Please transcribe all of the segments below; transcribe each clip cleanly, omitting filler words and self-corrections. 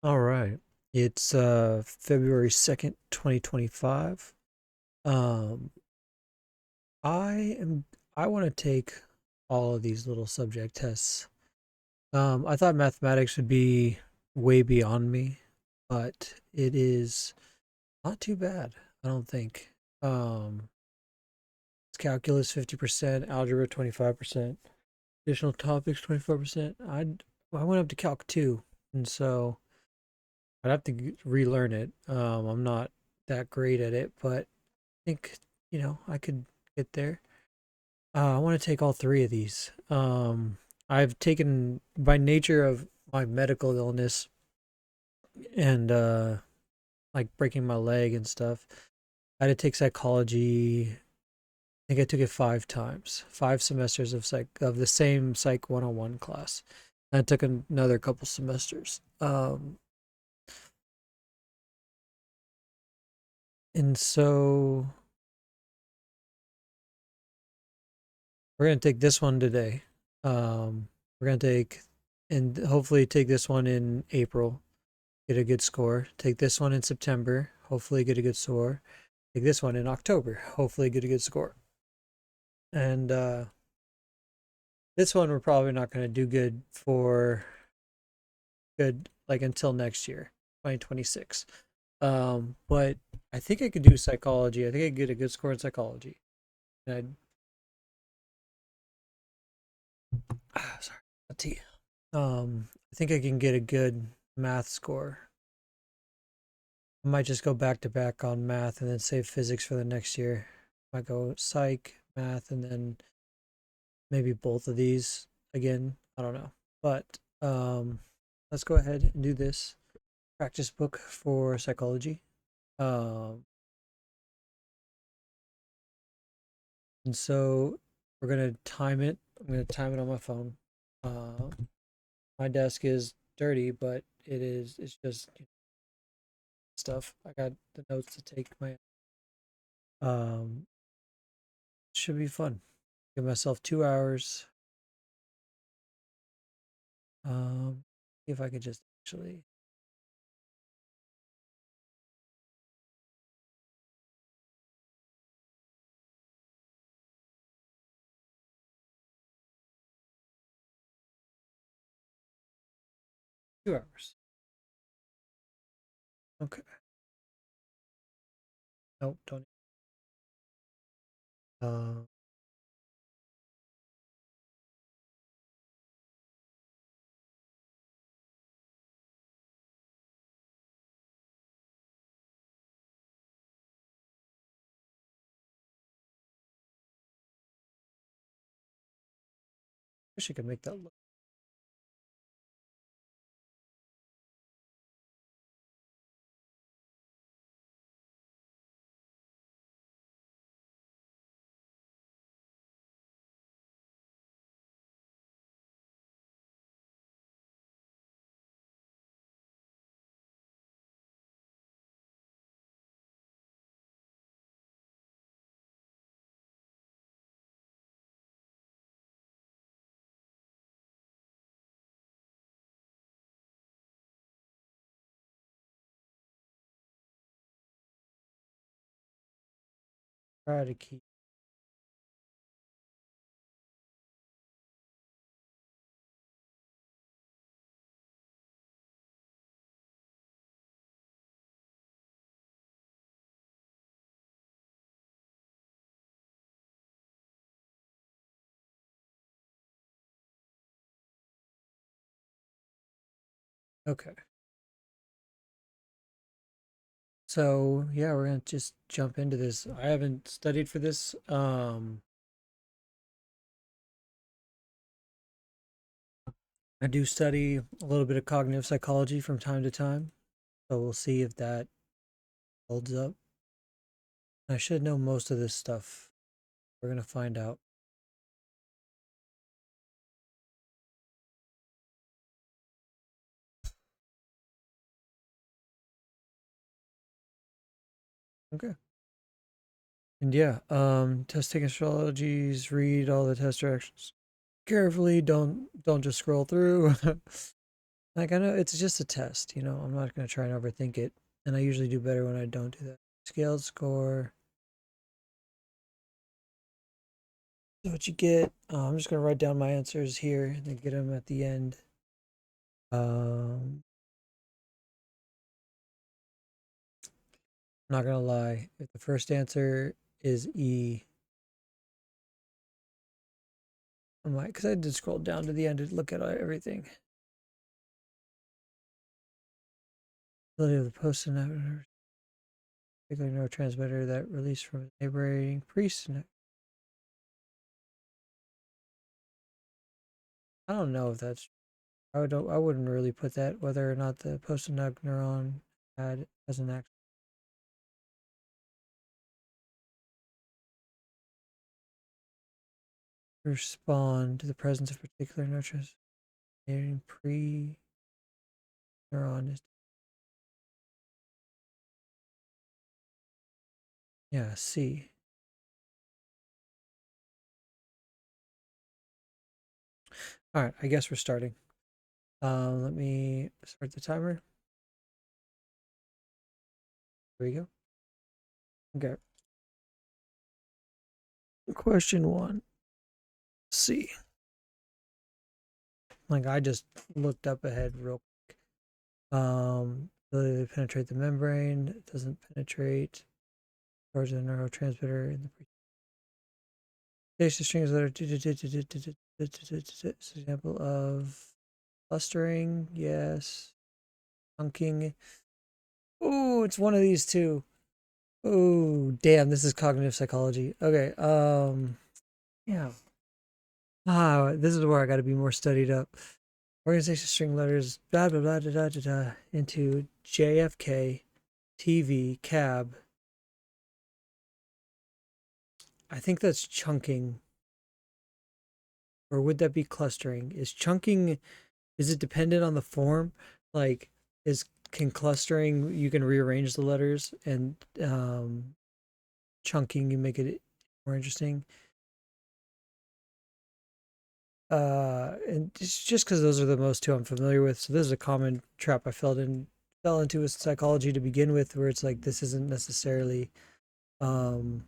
All right. It's February 2nd, 2025. Um I am I want to take all of these little subject tests. I thought mathematics would be way beyond me, but it is not too bad, I don't think. It's calculus 50%, algebra 25%, additional topics 24%. I went up to calc 2, and so I'd have to relearn it. I'm not that great at it, but I think, I could get there. I want to take all three of these. I've taken, by nature of my medical illness and like breaking my leg and stuff, I had to take psychology. I think I took it 5 times, 5 semesters of the same Psych 101 class. And I took another couple semesters. And so we're gonna take this one today. We're gonna take and hopefully take this one in April, get a good score. Take this one in September, hopefully get a good score. Take this one in October, hopefully get a good score. And this one we're probably not gonna do good for good like until next year, 2026. But I think I could do psychology. I think I could get a good score in psychology. And sorry, tea. I think I can get a good math score. I might just go back to back on math and then save physics for the next year. Might go psych, math, and then maybe both of these again. I don't know. But let's go ahead and do this practice book for psychology. Um, and so we're gonna time it. I'm gonna time it on my phone. My desk is dirty, but it's just stuff. I got the notes to take my um should be fun. Give myself 2 hours. See if I could just actually 2 hours. Okay. Nope, don't. Uh, Wish I could make that look. Try to keep. Okay. So yeah, we're gonna just jump into this. I haven't studied for this. I do study a little bit of cognitive psychology from time to time. So we'll see if that holds up. I should know most of this stuff. We're gonna find out. Okay. And yeah, test taking strategies, read all the test directions carefully. Don't just scroll through. Like, I know it's just a test, you know, I'm not going to try and overthink it. And I usually do better when I don't do that. Scaled score. So what you get, I'm just going to write down my answers here and then get them at the end. I'm not going to lie. If the first answer is E, I might, because I did scroll down to the end to look at everything. Ability of the post particular neurotransmitter that released from neighboring pre-synaptic. I don't know if that's. I wouldn't really put that whether or not the postsynaptic neuron has an act. Respond to the presence of particular neurotransmitter pre neuron is. Yeah, C. All right, I guess we're starting. Let me start the timer. Here we go. Okay. Question 1. C. Like I just looked up ahead real quick. Ability to penetrate the membrane. It doesn't penetrate. Towards the neurotransmitter in the data strings that are example of clustering. Yes. Chunking. Oh, it's one of these two. Oh, damn, this is cognitive psychology. Okay. Yeah. This is where I got to be more studied up. Organization string letters, blah, blah, blah, da, da, da, da, into JFK, TV, cab. I think that's chunking. Or would that be clustering? Is chunking, is it dependent on the form? Like, can clustering, you can rearrange the letters, and chunking, you make it more interesting. And it's just because those are the most two I'm familiar with. So this is a common trap I fell into with psychology to begin with, where it's like this isn't necessarily um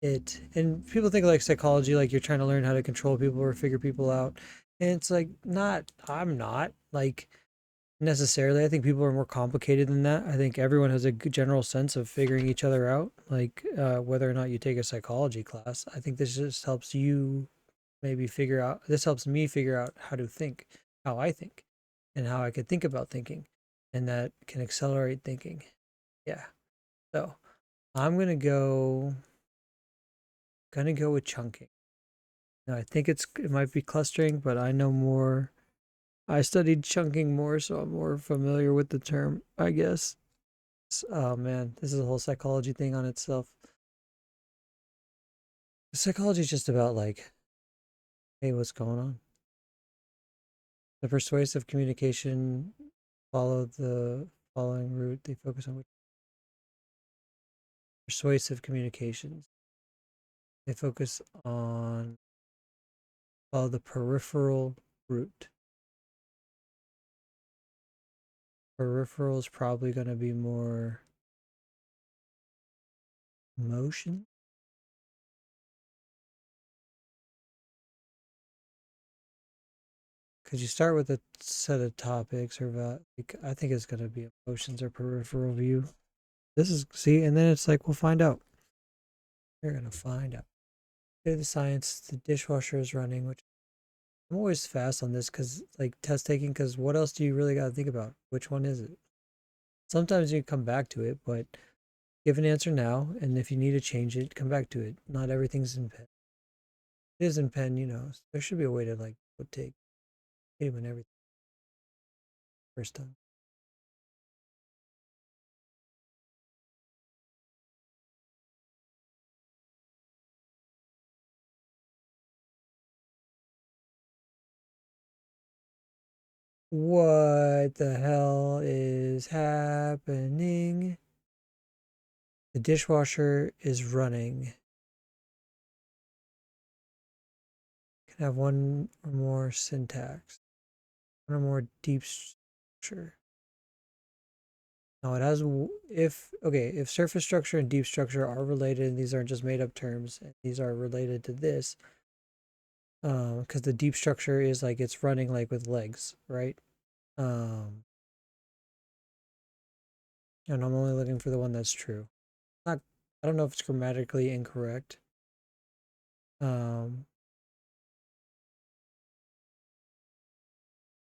it. And people think like psychology, like you're trying to learn how to control people or figure people out, and it's like not. I'm not like necessarily. I think people are more complicated than that. I think everyone has a good general sense of figuring each other out, like whether or not you take a psychology class. I think this just helps you maybe figure out, this helps me figure out how to think, how I think, and how I could think about thinking, and that can accelerate thinking. Yeah. So I'm gonna go with chunking. Now, I think it might be clustering, but I know more. I studied chunking more, so I'm more familiar with the term, I guess. Oh man, this is a whole psychology thing on itself. Psychology is just about like, hey, what's going on? The persuasive communication follow the following route. They focus on which persuasive communications. They focus on follow the peripheral route. Peripheral is probably going to be more motion. Because you start with a set of topics or about, like, I think it's going to be emotions or peripheral view. This is, see, and then it's like, we'll find out. You're going to find out. The science, the dishwasher is running, which I'm always fast on this because, like, test taking, because what else do you really got to think about? Which one is it? Sometimes you come back to it, but give an answer now, and if you need to change it, come back to it. Not everything's in pen. It is in pen, you know. So there should be a way to like take it when everything first time. What the hell is happening? The dishwasher is running. Can have one or more syntax. one or more deep structure. Now it has if surface structure and deep structure are related, and these aren't just made up terms, and these are related to this, because the deep structure is like it's running like with legs, right? Um, and I'm only looking for the one that's true. Not, I don't know if it's grammatically incorrect. Um,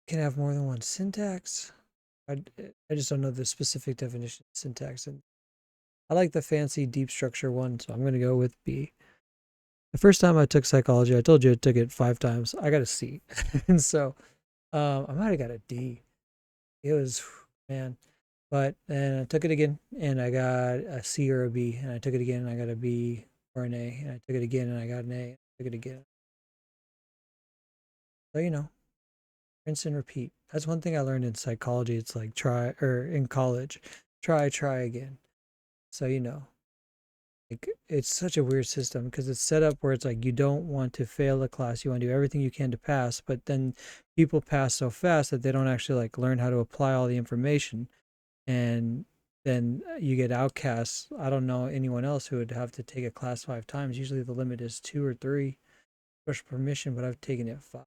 can have more than one syntax. I, I just don't know the specific definition of syntax, and I like the fancy deep structure one, so I'm going to go with B. The first time I took psychology, I told you I took it 5 times. I got a C, and so I might have got a D. It was man, but then I took it again, and I got a C or a B, and I took it again, and I got a B or an A, and I took it again, and I got an A. I took it again. So rinse and repeat. That's one thing I learned in psychology. It's like try, or in college, try again. So like it's such a weird system because it's set up where it's like you don't want to fail a class, you want to do everything you can to pass, but then people pass so fast that they don't actually like learn how to apply all the information, and then you get outcasts. I don't know anyone else who would have to take a class 5 times. Usually the limit is 2 or 3 special permission, but I've taken it 5.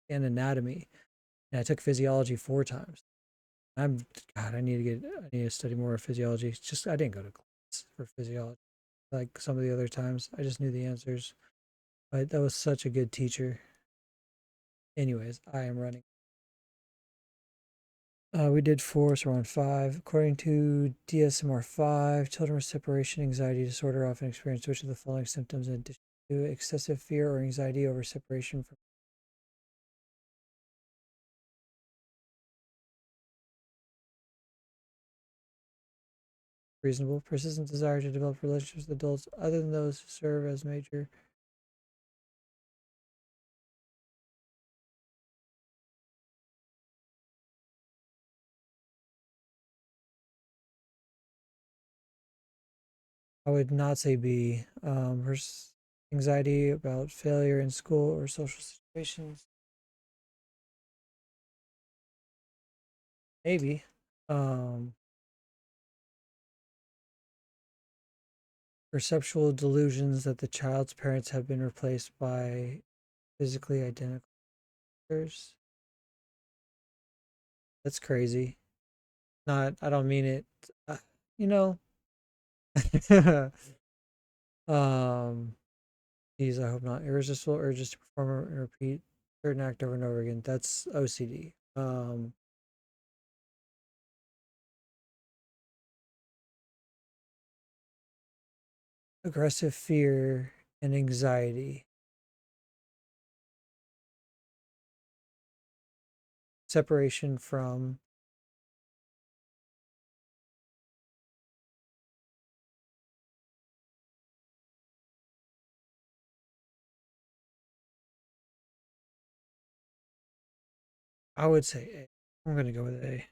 And anatomy, and I took physiology 4 times. I'm God. I need to study more of physiology. It's just I didn't go to class for physiology like some of the other times. I just knew the answers. But that was such a good teacher. Anyways, I am running. We did 4, so we're on 5. According to DSM-5, children with separation anxiety disorder often experience which of the following symptoms in addition to excessive fear or anxiety over separation from reasonable, persistent desire to develop relationships with adults other than those who serve as major I would not say B. Her anxiety about failure in school or social situations. Maybe. Um, Perceptual delusions that the child's parents have been replaced by physically identical others. That's crazy. Not, I don't mean it. You know. um, These I hope not. Irresistible urges to perform and repeat certain act over and over again. That's OCD. Aggressive fear and anxiety. Separation from, I would say A. I'm gonna go with A.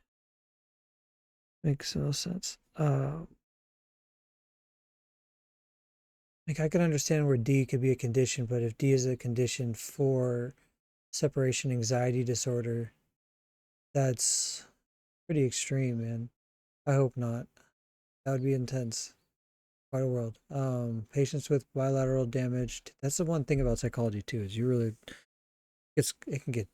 Makes no sense. Like I can understand where D could be a condition, but if D is a condition for separation anxiety disorder, that's pretty extreme, man. I hope not. That would be intense. Quite a world. Patients with bilateral damage. That's the one thing about psychology too, is you really it can get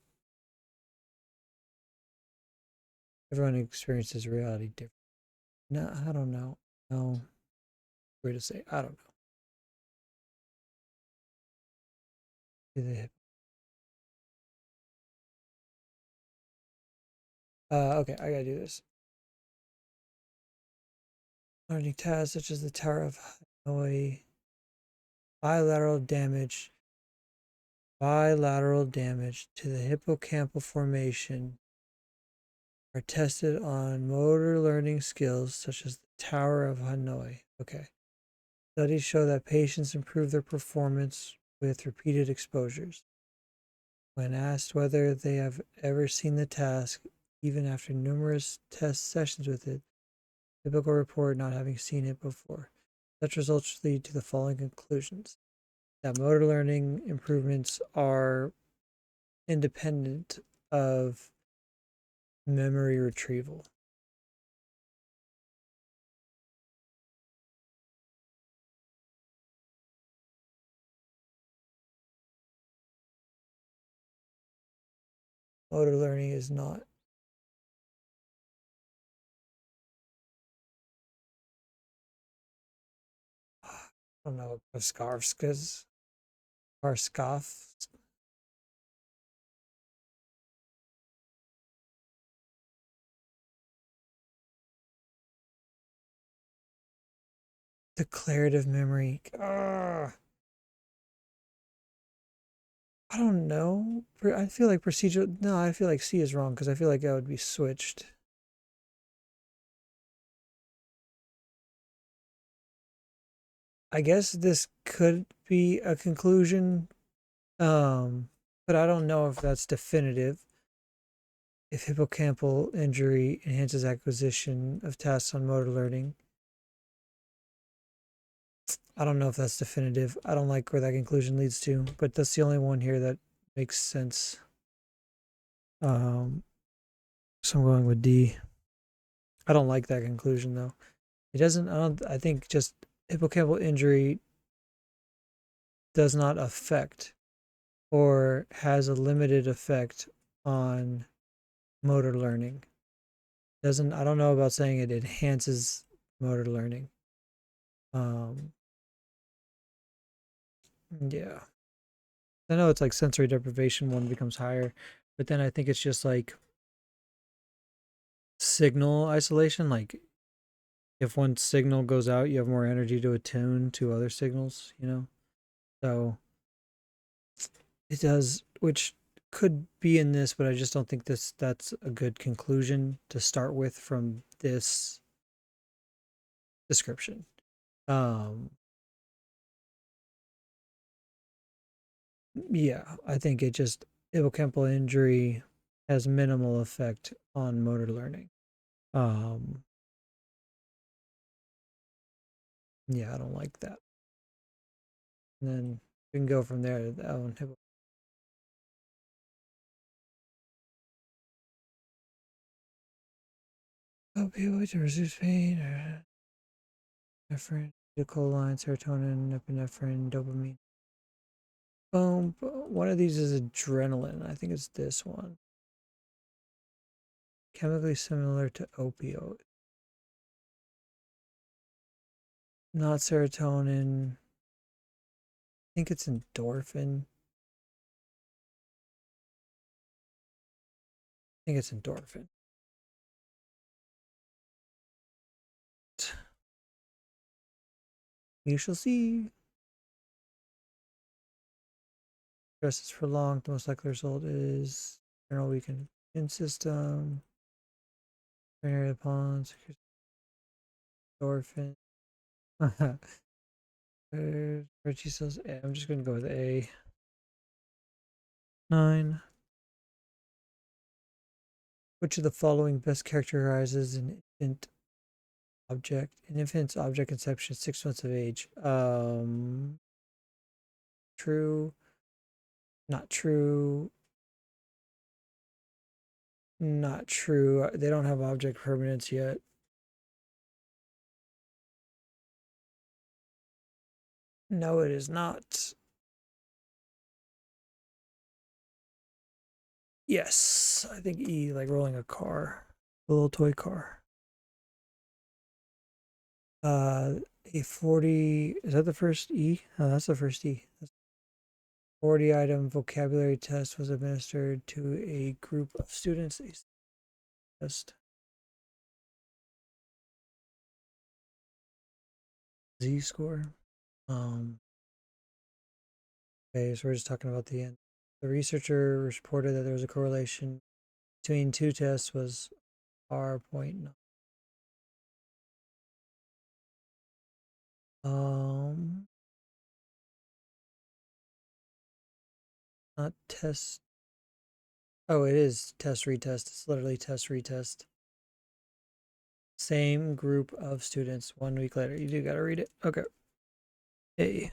everyone experiences reality different. No, I don't know. No, way to say. I don't know. Okay, I gotta do this. Learning tasks such as the Tower of Hanoi, bilateral damage, bilateral damage to the hippocampal formation are tested on motor learning skills such as the Tower of Hanoi. Okay. Studies show that patients improve their performance with repeated exposures. When asked whether they have ever seen the task, even after numerous test sessions with it, typical report not having seen it before. Such results lead to the following conclusions: that motor learning improvements are independent of memory retrieval. Motor learning is not. I don't know what scarves because or scoff. Declarative memory. I don't know. I feel like procedural. No, I feel like C is wrong because I feel like that would be switched. I guess this could be a conclusion, but I don't know if that's definitive. If hippocampal injury enhances acquisition of tasks on motor learning, I don't know if that's definitive. I don't like where that conclusion leads to, but that's the only one here that makes sense. So I'm going with D. I don't like that conclusion though. It doesn't. I think just hippocampal injury does not affect or has a limited effect on motor learning. Doesn't. I don't know about saying it enhances motor learning. Yeah. I know it's like sensory deprivation one becomes higher, but then I think it's just like signal isolation. Like if one signal goes out, you have more energy to attune to other signals, you know? So it does, which could be in this, but I just don't think that's a good conclusion to start with from this description. Yeah, I think it just hippocampal injury has minimal effect on motor learning. Um, yeah, I don't like that. And then we can go from there to that one. Opioids to reduce pain, epinephrine, acetylcholine, serotonin, epinephrine, dopamine. Boom. One of these is adrenaline. I think it's this one. Chemically similar to opioid. Not serotonin. I think it's endorphin. I think it's endorphin. You shall see. Stress is prolonged. The most likely result is general weakened immune system. Urinary pons. Endorphin. Richie says A. I'm just going to go with A. 9. Which of the following best characterizes an infant object? An infant's object conception at 6 months of age. True. Not true. Not true. They don't have object permanence yet. No, it is not. Yes, I think E, like rolling a car, a little toy car. A 40, is that the first E? No, that's the first E. 40 item vocabulary test was administered to a group of students. Test Z score. Okay, so we're just talking about the end. The researcher reported that there was a correlation between two tests was R.9. Not test. Oh, it is test retest. It's literally test retest. Same group of students 1 week later. You do gotta read it. Okay. A.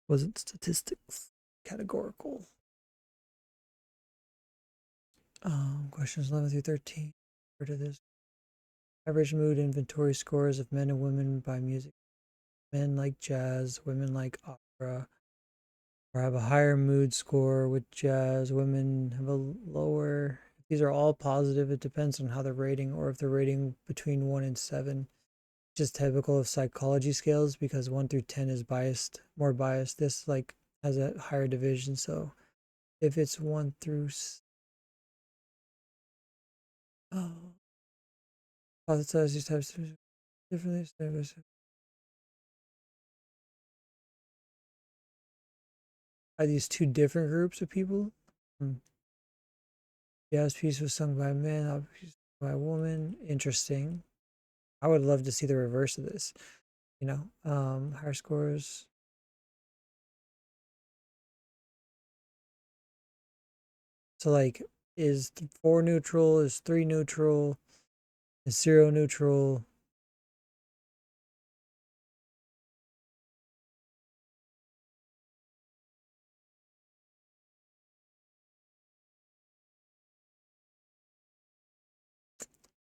Wasn't statistics. Categorical. Questions 11 through 13. to this. Average mood inventory scores of men and women by music. Men like jazz, women like opera, or have a higher mood score with jazz. Women have a lower. These are all positive. It depends on how they're rating, or if they're rating between 1 and 7. Just typical of psychology scales because 1 through 10 is biased, more biased. This like has a higher division. So if it's 1 through oh, positize these types of differently. Are these two different groups of people? Hmm. Jazz piece was sung by a man, opera piece by a woman. Interesting. I would love to see the reverse of this. Higher scores. So like, is 4 neutral? Is 3 neutral? Is 0 neutral?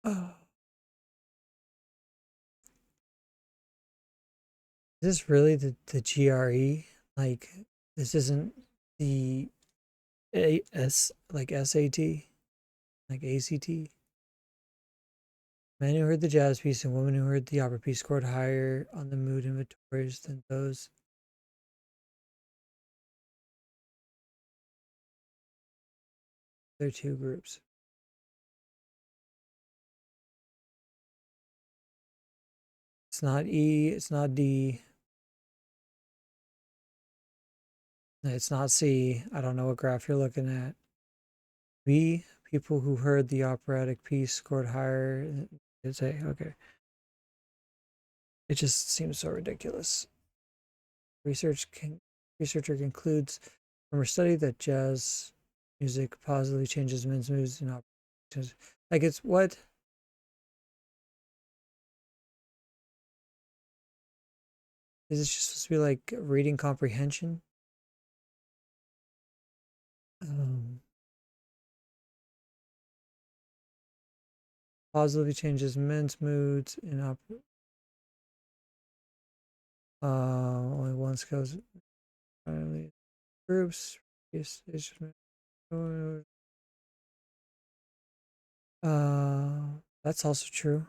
Oh, is this really the GRE? Like, this isn't the SAT, like ACT. Men who heard the jazz piece and women who heard the opera piece scored higher on the mood inventories than those. They're two groups. It's not E, it's not D, it's not C. I don't know what graph you're looking at. B, people who heard the operatic piece scored higher. It's A, okay. It just seems so ridiculous. Researcher concludes from her study that jazz music positively changes men's moods and operations. Like it's what? Is this just supposed to be like reading comprehension? Um, Positively changes men's moods and only once goes finally groups. That's also true.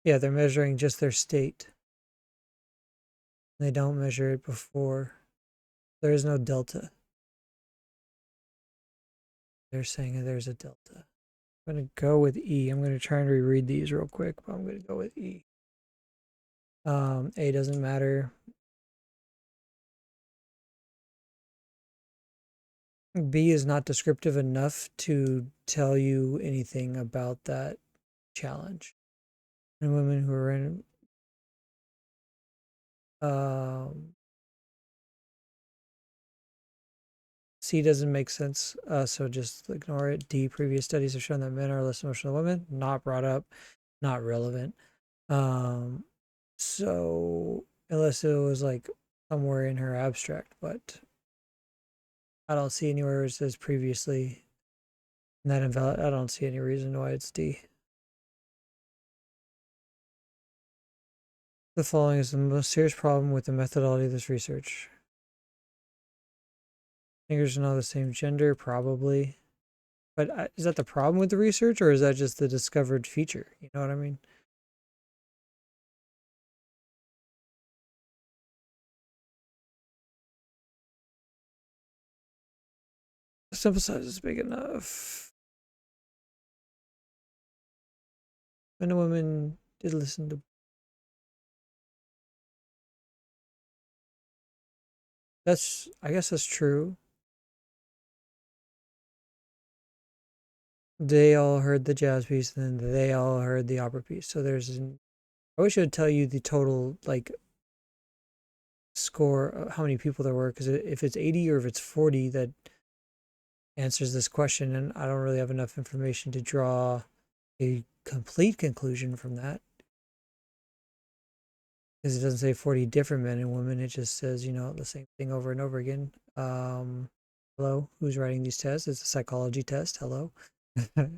Yeah, they're measuring just their state. They don't measure it before. There is no delta. They're saying there's a delta. I'm going to go with E. I'm going to try and reread these real quick, but I'm going to go with E. A doesn't matter. B is not descriptive enough to tell you anything about that challenge. And women who are in C doesn't make sense, so just ignore it. D, previous studies have shown that men are less emotional than women. Not brought up, not relevant. Um, so unless it was like somewhere in her abstract, but I don't see anywhere where it says previously not invalid. I don't see any reason why it's D. The following is the most serious problem with the methodology of this research. Fingers are not the same gender, probably. But is that the problem with the research, or is that just the discovered feature? You know what I mean? Sample size is big enough. Men and women did listen to. I guess that's true. They all heard the jazz piece, and then they all heard the opera piece. So I wish it would tell you the total like score, how many people there were, because if it's 80 or if it's 40, that answers this question, and I don't really have enough information to draw a complete conclusion from that. because it doesn't say 40 different men and women. It just says, the same thing over and over again. Hello, who's writing these tests? It's a psychology test. Hello.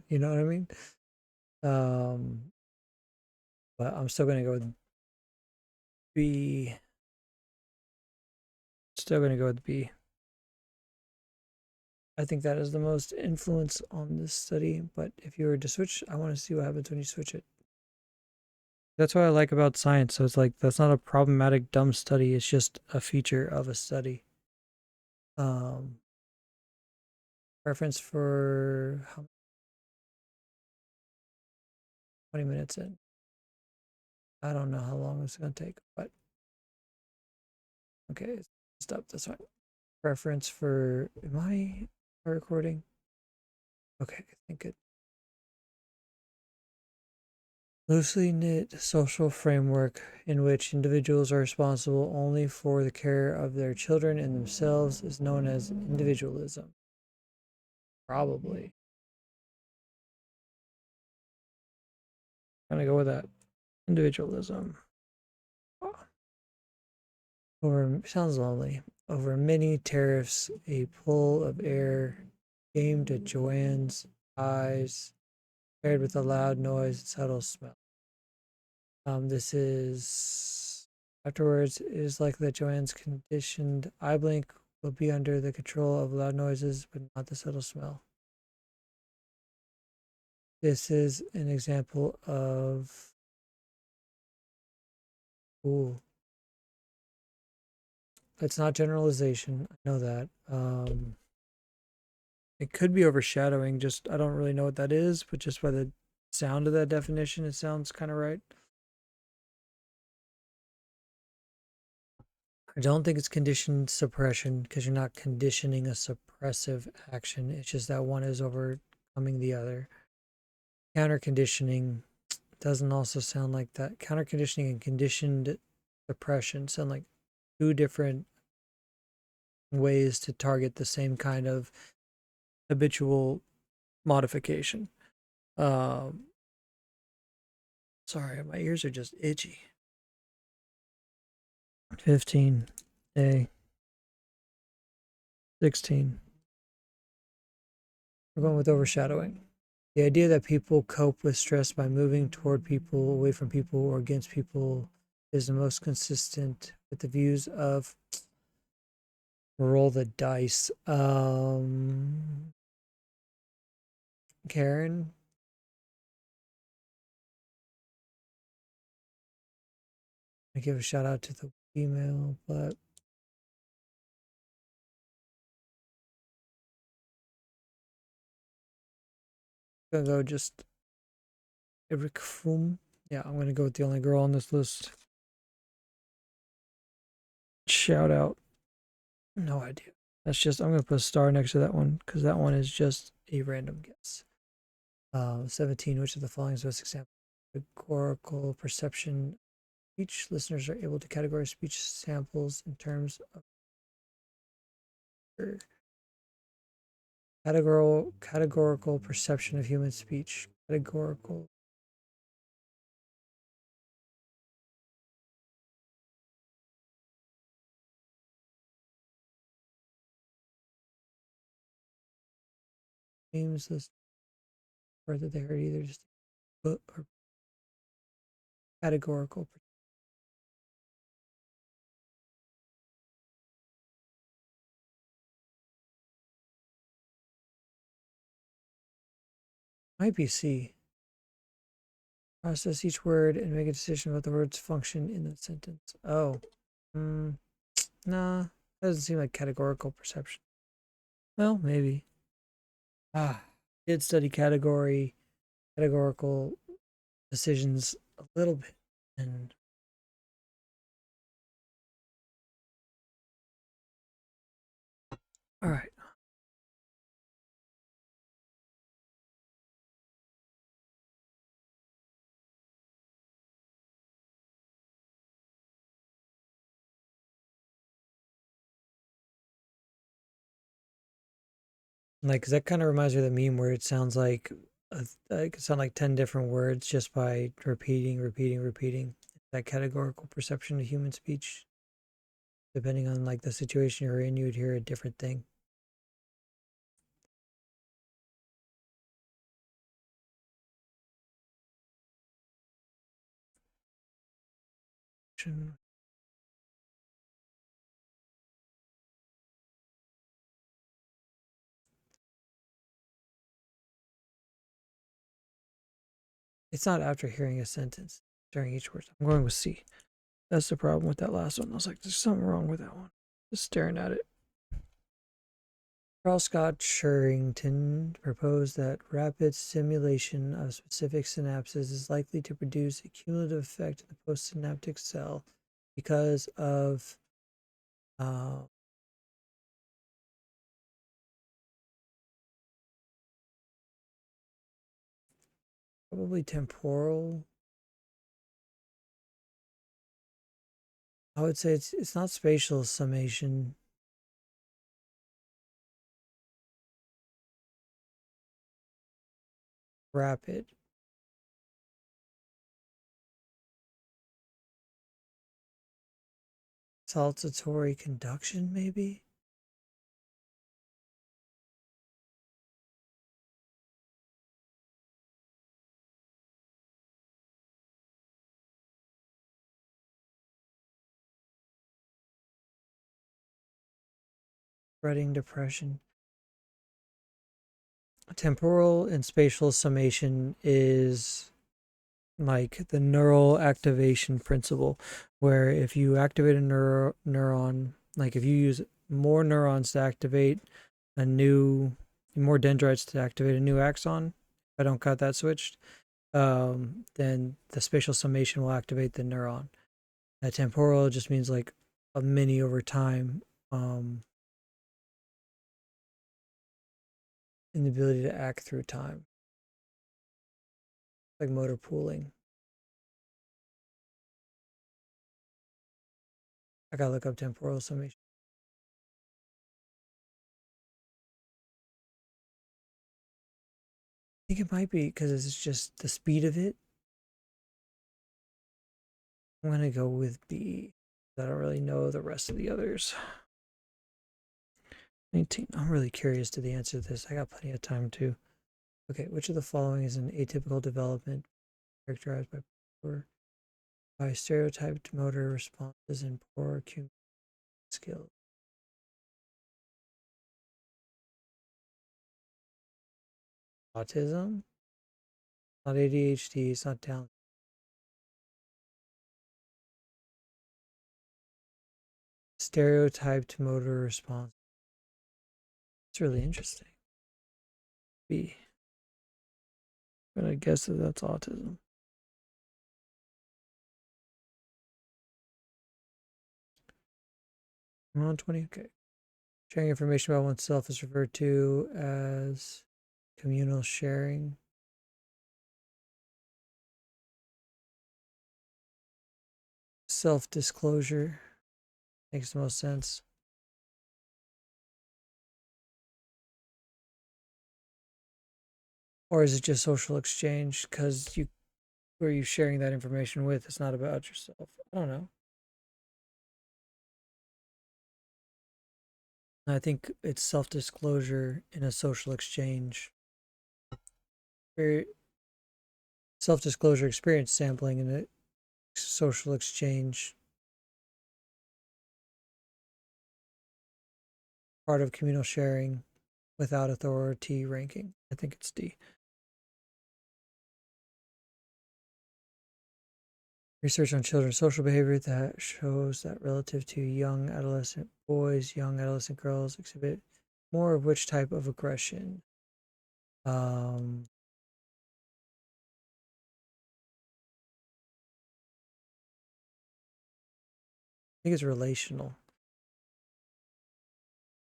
You know what I mean? Um, but I'm still going to go with B. Still going to go with B. I think that is the most influence on this study. But if you were to switch, I want to see what happens when you switch it. That's what I like about science. So it's like that's not a problematic dumb study. It's just a feature of a study. Um, Preference for how 20 minutes in. I don't know how long it's gonna take, but okay, stop. That's fine. Preference for am I recording? Okay, I think it loosely knit social framework in which individuals are responsible only for the care of their children and themselves is known as individualism. Probably. I'm gonna go with that. Individualism. Over sounds lonely. Over many tariffs, a pull of air aimed at Joanne's eyes, paired with a loud noise and subtle smell. This is afterwards. It is likely that Joanne's conditioned eye blink will be under the control of loud noises, but not the subtle smell. This is an example of ooh. It's not generalization. I know that. It could be overshadowing. Just I don't really know what that is, but just by the sound of that definition, it sounds kind of right. I don't think it's conditioned suppression because you're not conditioning a suppressive action. It's just that one is overcoming the other. Counter conditioning doesn't also sound like that. Counter conditioning and conditioned suppression sound like two different ways to target the same kind of habitual modification. Um, Sorry, my ears are just itchy. 15. A. 16. We're going with overshadowing. The idea that people cope with stress by moving toward people, away from people, or against people is the most consistent with the views of roll the dice. Karen. I give a shout out to the email, but I'm gonna go just Eric Fum. Yeah, I'm gonna go with the only girl on this list. Shout out. No idea. That's just I'm gonna put a star next to that one because that one is just a random guess. 17. Which of the following is the best example? Categorical perception. Each listeners are able to categorize speech samples in terms of categorical perception of human speech. Categorical. Names this word that they heard either just or categorical. Might be C. Process each word and make a decision about the word's function in the sentence. Oh. Nah. That doesn't seem like categorical perception. Well, maybe. Did study categorical decisions a little bit. And all right. Like, 'cause that kind of reminds me of the meme where it sounds like it could sound like 10 different words just by repeating. that categorical perception of human speech. Depending on like the situation you're in, you would hear a different thing. It's not after hearing a sentence during each word. I'm going with C. That's the problem with that last one. I was like, there's something wrong with that one. Just staring at it. Charles Scott Sherrington proposed that rapid stimulation of specific synapses is likely to produce a cumulative effect in the postsynaptic cell because of probably temporal. I would say it's not spatial summation. Rapid. Saltatory conduction, maybe? Spreading depression. Temporal and spatial summation is like the neural activation principle, where if you activate a neuron, like if you use more neurons to activate more dendrites to activate a new axon, if I don't got that switched, then the spatial summation will activate the neuron. That temporal just means like a mini over time, in the ability to act through time, like motor pooling. I gotta look up temporal summation. I think it might be because it's just the speed of it. I'm gonna go with B. I don't really know the rest of the others. 19. I'm really curious to the answer to this. I got plenty of time too. Okay, which of the following is an atypical development characterized by stereotyped motor responses and poor communication skills? Autism? Not ADHD. It's not down. Stereotyped motor response. It's really interesting. B. I'm gonna guess that that's autism. I'm on 20. Okay. Sharing information about oneself is referred to as communal sharing. Self-disclosure makes the most sense. Or is it just social exchange? Because who are you sharing that information with? It's not about yourself. I don't know. I think it's self-disclosure in a social exchange. Self-disclosure experience sampling in a social exchange. Part of communal sharing without authority ranking. I think it's D. Research on children's social behavior that shows that relative to young adolescent boys, young adolescent girls exhibit more of which type of aggression? I think it's relational.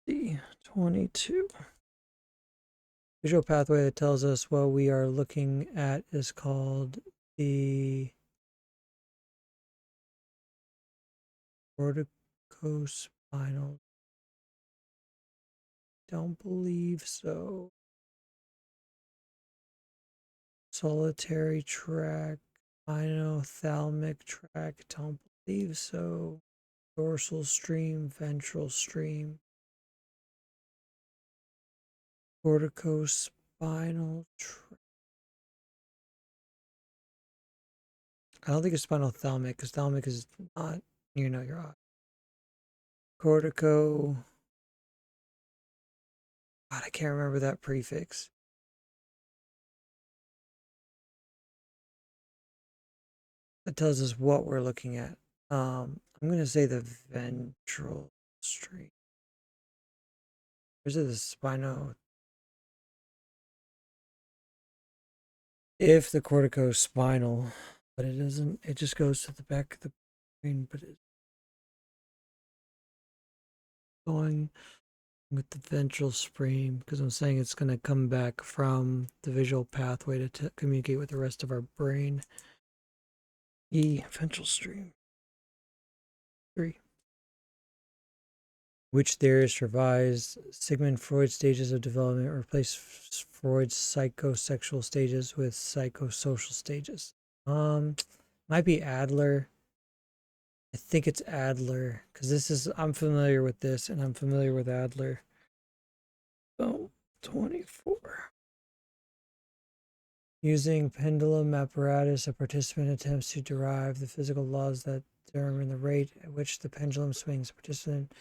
D, 22. Visual pathway that tells us what we are looking at is called the corticospinal. Don't believe so. Solitary tract spinothalamic tract. Don't believe so. Dorsal stream, ventral stream, corticospinal tract. I don't think it's spinothalamic because thalamic is not your eye. Cortico. God, I can't remember that prefix. That tells us what we're looking at. I'm going to say the ventral stream. Or is it the spino? If the corticospinal, but it doesn't, it just goes to the back of the brain, but it's going with the ventral stream because I'm saying it's going to come back from the visual pathway to communicate with the rest of our brain. Ventral stream. 3. Which theorist revised Sigmund Freud's stages of development, replaced Freud's psychosexual stages with psychosocial stages? Might be Adler. I think it's Adler because I'm familiar with this and I'm familiar with Adler. So 24. Using pendulum apparatus, a participant attempts to derive the physical laws that determine the rate at which the pendulum swings. The participant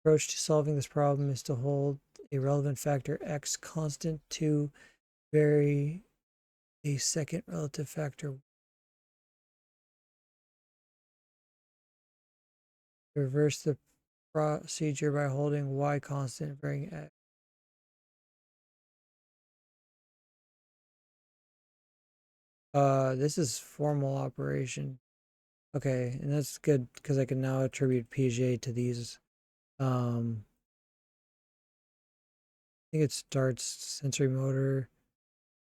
approach to solving this problem is to hold a relevant factor x constant to vary a second relative factor. Reverse the procedure by holding y constant varying x. This is formal operation. Okay, and that's good because I can now attribute Piaget to these. I think it starts sensory motor,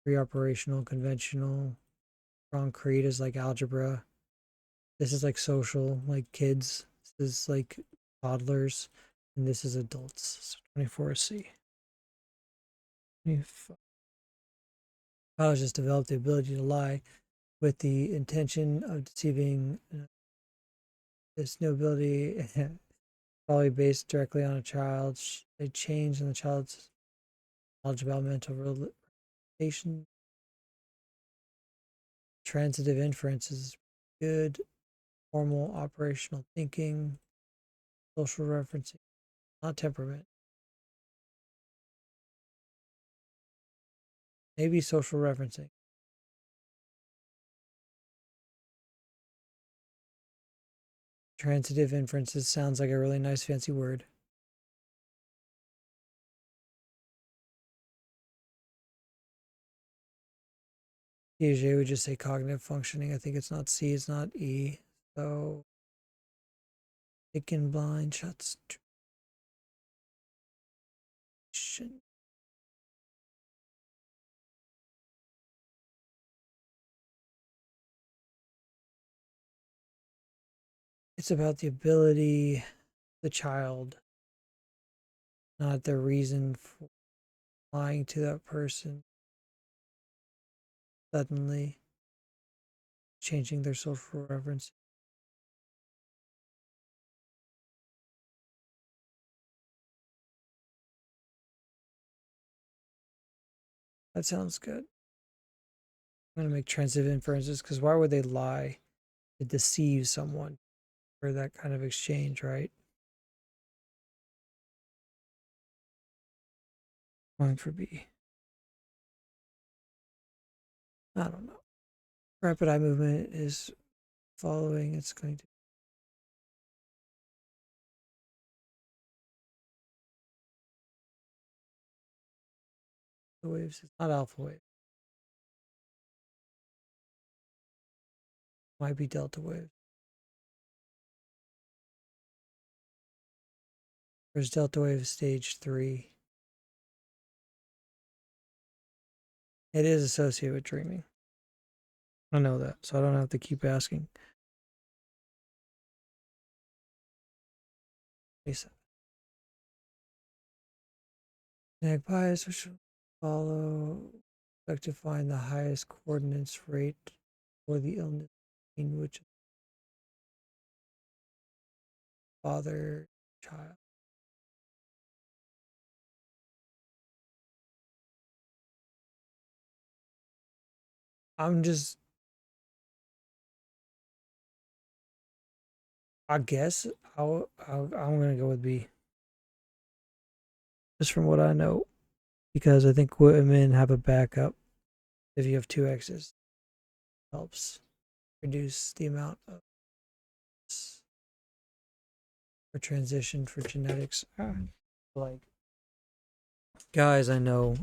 pre-operational, conventional, concrete is like algebra. This is like social, like kids. This is like toddlers, and this is adults. So 24C. Biologists developed the ability to lie with the intention of deceiving. This new ability probably based directly on a change in the child's knowledge about mental relation. Transitive inference is good. Formal operational thinking, social referencing, not temperament. Maybe social referencing. Transitive inferences sounds like a really nice fancy word. Piaget would just say cognitive functioning. I think it's not C, it's not E. So, taking blind shots. It's about the ability, the child, not the reason for lying to that person, suddenly changing their social reference. That sounds good. I'm going to make transitive inferences because why would they lie to deceive someone for that kind of exchange, right? Going for B. I don't know. Rapid eye movement is following. It's going to. Waves. It's not alpha wave. Might be delta wave. There's delta wave stage 3. It is associated with dreaming. I know that, so I don't have to keep asking. Genetic bias, which will follow, expect to find the highest coordinates rate for the illness. which father, child. I'm just, I guess I'm gonna go with B, just from what I know, because I think women have a backup. If you have two X's, helps reduce the amount of for transition for genetics. Like guys, I know,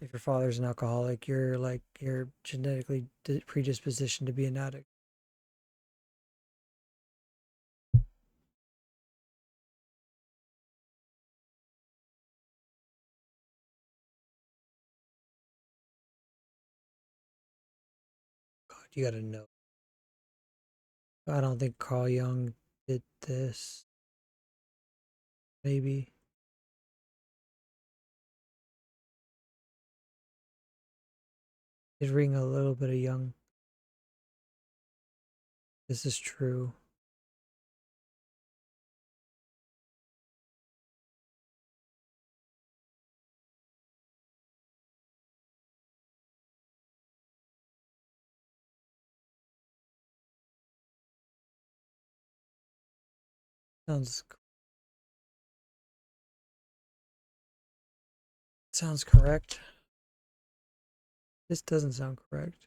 if your father's an alcoholic, you're genetically predispositioned to be an addict. God, you gotta know. I don't think Carl Jung did this. Maybe. Did ring a little bit of Jung. This is true. Sounds sounds correct. This doesn't sound correct.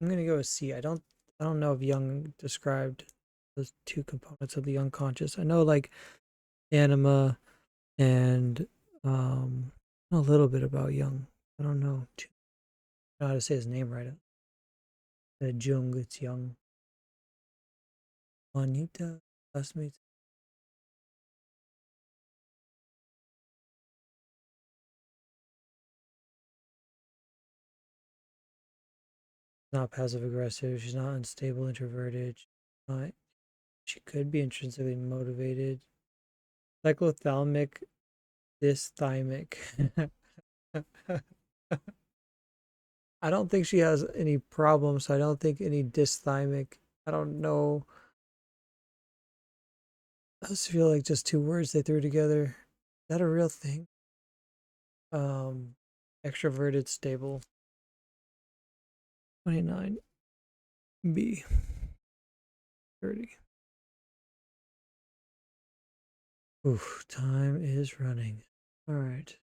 I'm gonna go with C. I don't know if Jung described those two components of the unconscious. I know like anima and a little bit about Jung. I don't know how to say his name right. Jung, it's Jung. Juanita, classmates. Not passive aggressive. She's not unstable, introverted. Not, she could be intrinsically motivated. Cyclothalamic, dysthymic. I don't think she has any problems. So I don't think any dysthymic. I don't know. I just feel like just two words they threw together. Is that a real thing? Um, extroverted, stable. 29. B. 30. Oof, time is running. All right.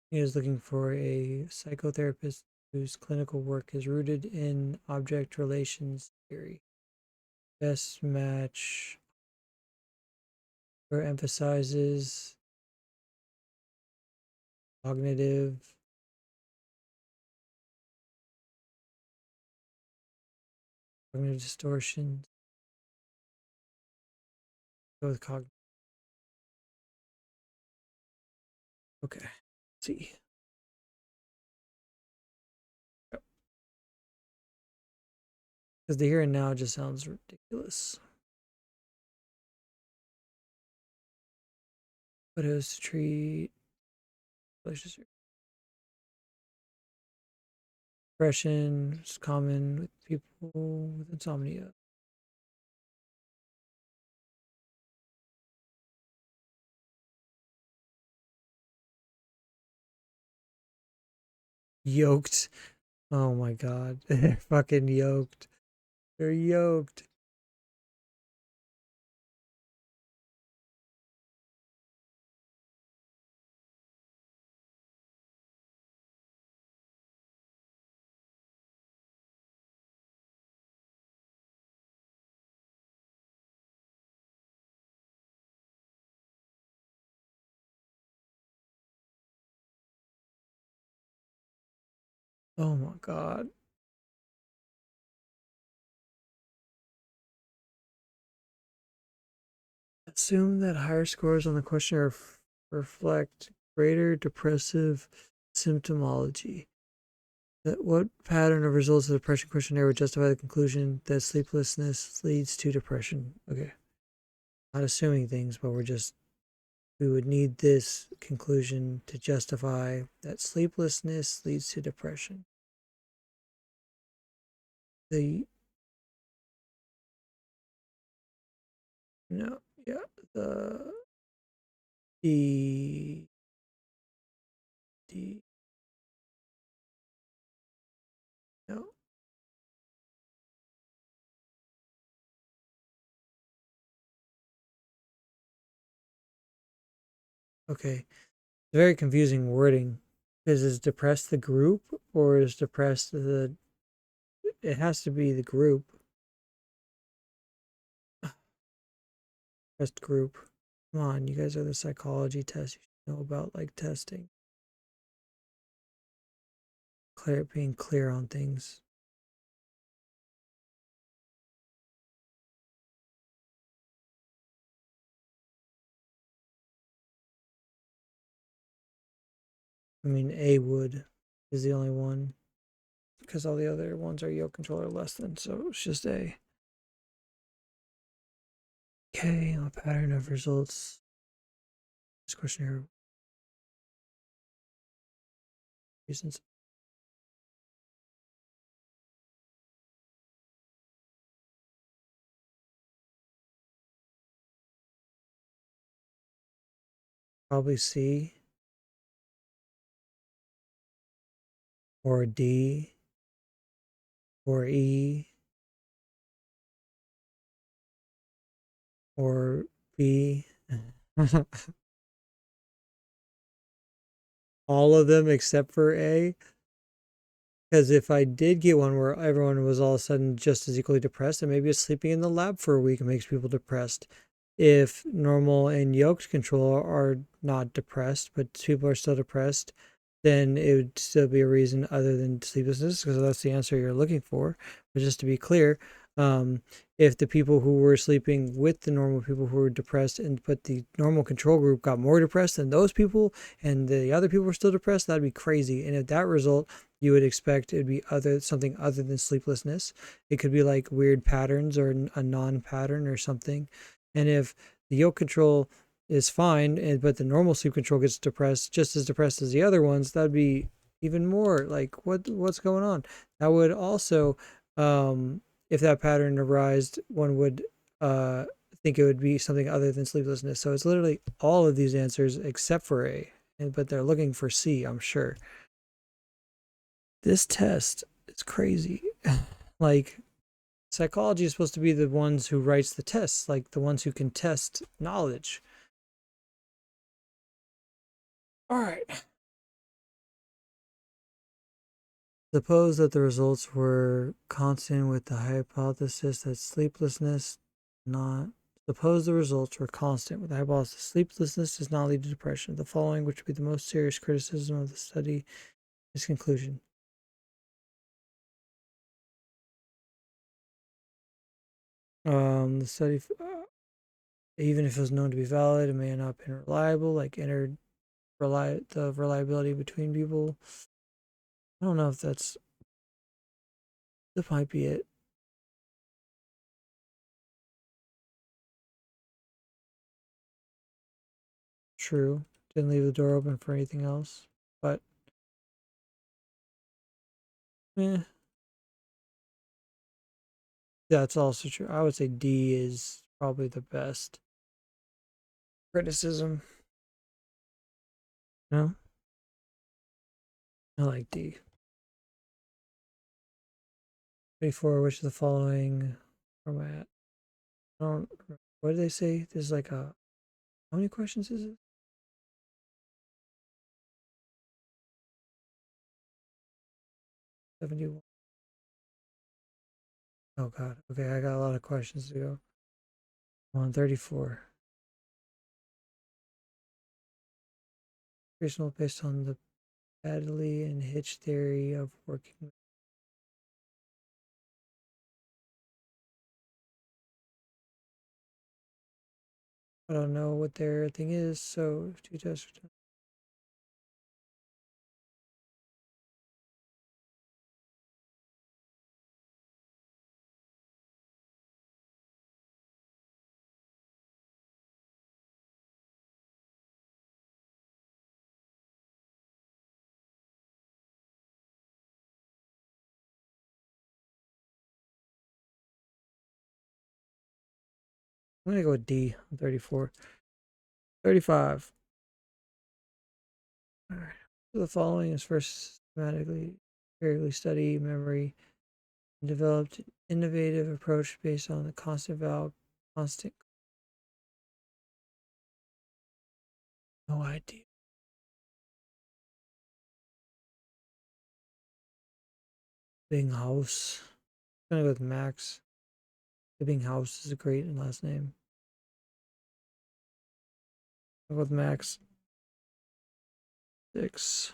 He is looking for a psychotherapist whose clinical work is rooted in object relations theory. Best match or emphasizes cognitive distortions. Go with cognitive. Okay. Let's see. Because the here and now just sounds ridiculous. But it was to treat depression is common with people with insomnia. Yoked. Oh my god. They're fucking yoked. They're yoked. Oh my god. Assume that higher scores on the questionnaire reflect greater depressive symptomology. That what pattern of results of the depression questionnaire would justify the conclusion that sleeplessness leads to depression? Okay. Not assuming things, but we would need this conclusion to justify that sleeplessness leads to depression. the no, yeah, the the no. Okay, very confusing wording. Is depressed the group or is depressed the? It has to be the group. Depressed group. Come on, you guys are the psychology test. You should know about like testing, being clear on things. I mean, A would is the only one because all the other ones are yoke control or less than, so it's just A. Okay, a pattern of results. This question here. Reasons. Probably C or D or E or B. All of them except for A. Because if I did get one where everyone was all of a sudden just as equally depressed, then maybe it's sleeping in the lab for a week makes people depressed. If normal and yoked control are not depressed, but people are still depressed, then it would still be a reason other than sleeplessness, because that's the answer you're looking for. But just to be clear, um, if the people who were sleeping with the normal people who were depressed and but the normal control group got more depressed than those people and the other people were still depressed, that'd be crazy. And if that result, you would expect it'd be something other than sleeplessness. It could be like weird patterns or a non-pattern or something. And if the yoke control is fine, but the normal sleep control gets depressed, just as depressed as the other ones, that'd be even more like what's going on. That would also, if that pattern arised, one would think it would be something other than sleeplessness. So it's literally all of these answers except for A, but they're looking for C, I'm sure. This test is crazy. Like, psychology is supposed to be the ones who writes the tests, like the ones who can test knowledge. All right. Suppose that the results were constant with the hypothesis that sleeplessness not suppose the results were constant with the hypothesis sleeplessness does not lead to depression. The following, which would be the most serious criticism of the study, is conclusion. The study, even if it was known to be valid, it may have not been reliable. Like entered the reliability between people. I don't know if that might be it. True. Didn't leave the door open for anything else. But eh, that's also true. I would say D is probably the best criticism. No? I like D. 24, which of the following format? I don't what did they say? There's like a how many questions is it? 71. Oh god. Okay, I got a lot of questions to go. On 34. Reasonable based on the Baddeley and Hitch theory of working. I don't know what their thing is, so if two tests are done. I'm gonna go with D. I'm 34. 35. All right. So the following is first systematically, empirically study memory and developed an innovative approach based on the constant. No idea. Bing House. I'm gonna go with Max. The Bing House is a great last name. I'll go with Max. 6.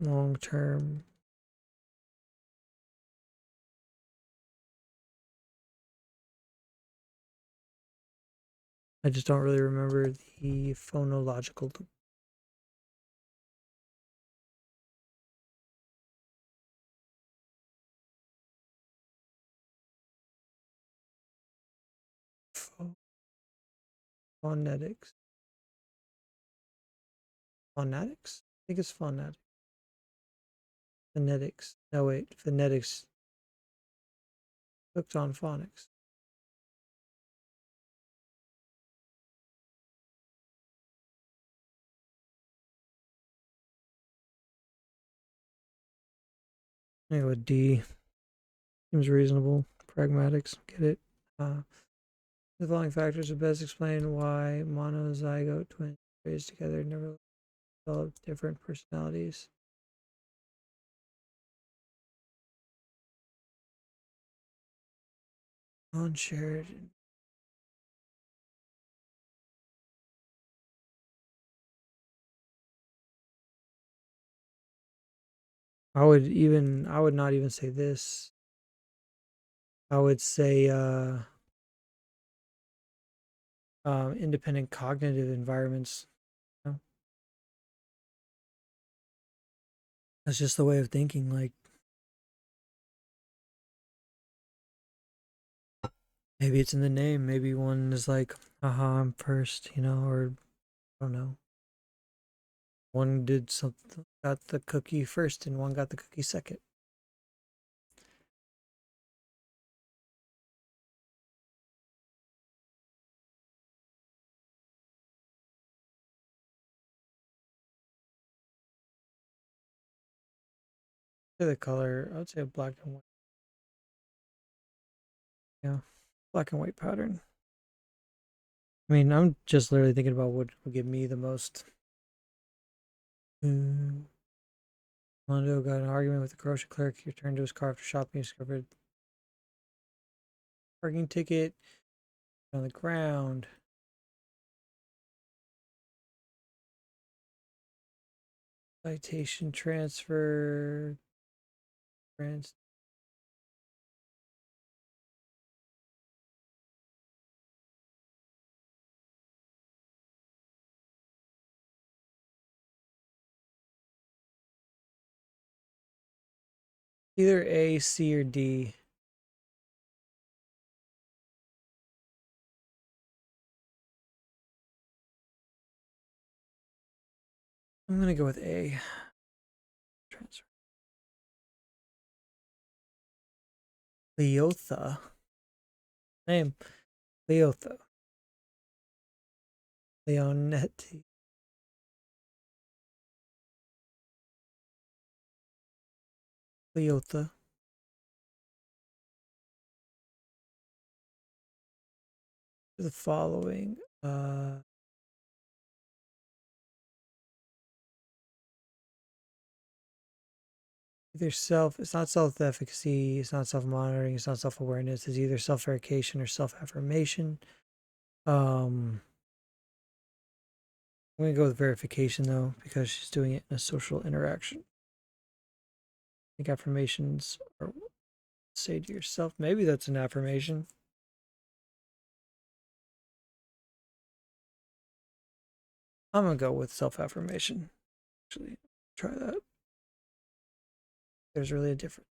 Long term. I just don't really remember the phonological loop. Phonetics. Phonetics? I think it's phonetics. Phonetics. No, wait. Phonetics. Hooked on phonics. I go with D. Seems reasonable. Pragmatics. Get it? The following factors are best explain why monozygote twins raised together never develop different personalities. Unshared. I would not even say this. I would say independent cognitive environments. You know? That's just the way of thinking. Like maybe it's in the name. Maybe one is like, haha, I'm first, or I don't know. One did something, got the cookie first, and one got the cookie second. The color, I would say a black and white. Yeah, black and white pattern. I mean, I'm just literally thinking about what would give me the most. Mondo got in an argument with the grocery clerk. He returned to his car after shopping. He discovered parking ticket on the ground. Citation transfer. Either A, C, or D. I'm gonna go with A. Transfer. Leotha. Name. Leotha. Leonetti. Leotha. The following. Either it's not self-efficacy, it's not self-monitoring, it's not self-awareness, it's either self-verification or self-affirmation. I'm gonna go with verification though, because she's doing it in a social interaction. I think affirmations are say to yourself. Maybe that's an affirmation. I'm gonna go with self-affirmation. Actually, try that. There's really a difference.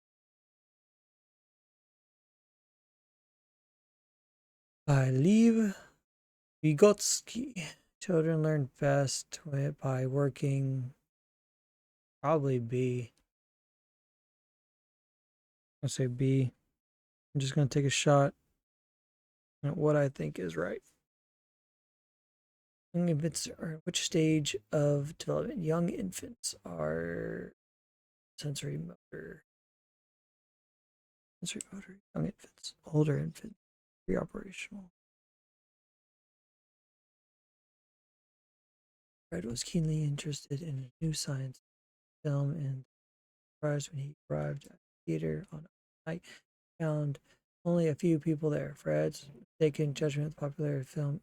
I leave Vygotsky. Children learn best by working. Probably B. I'll say B. I'm just going to take a shot at what I think is right. Young infants are which stage of development? Young infants are sensory motor. Young infants, older infants, pre-operational. Fred was keenly interested in a new science film and surprised when he arrived at the theater on a night found only a few people there. Fred's mistaken judgment of the popular film.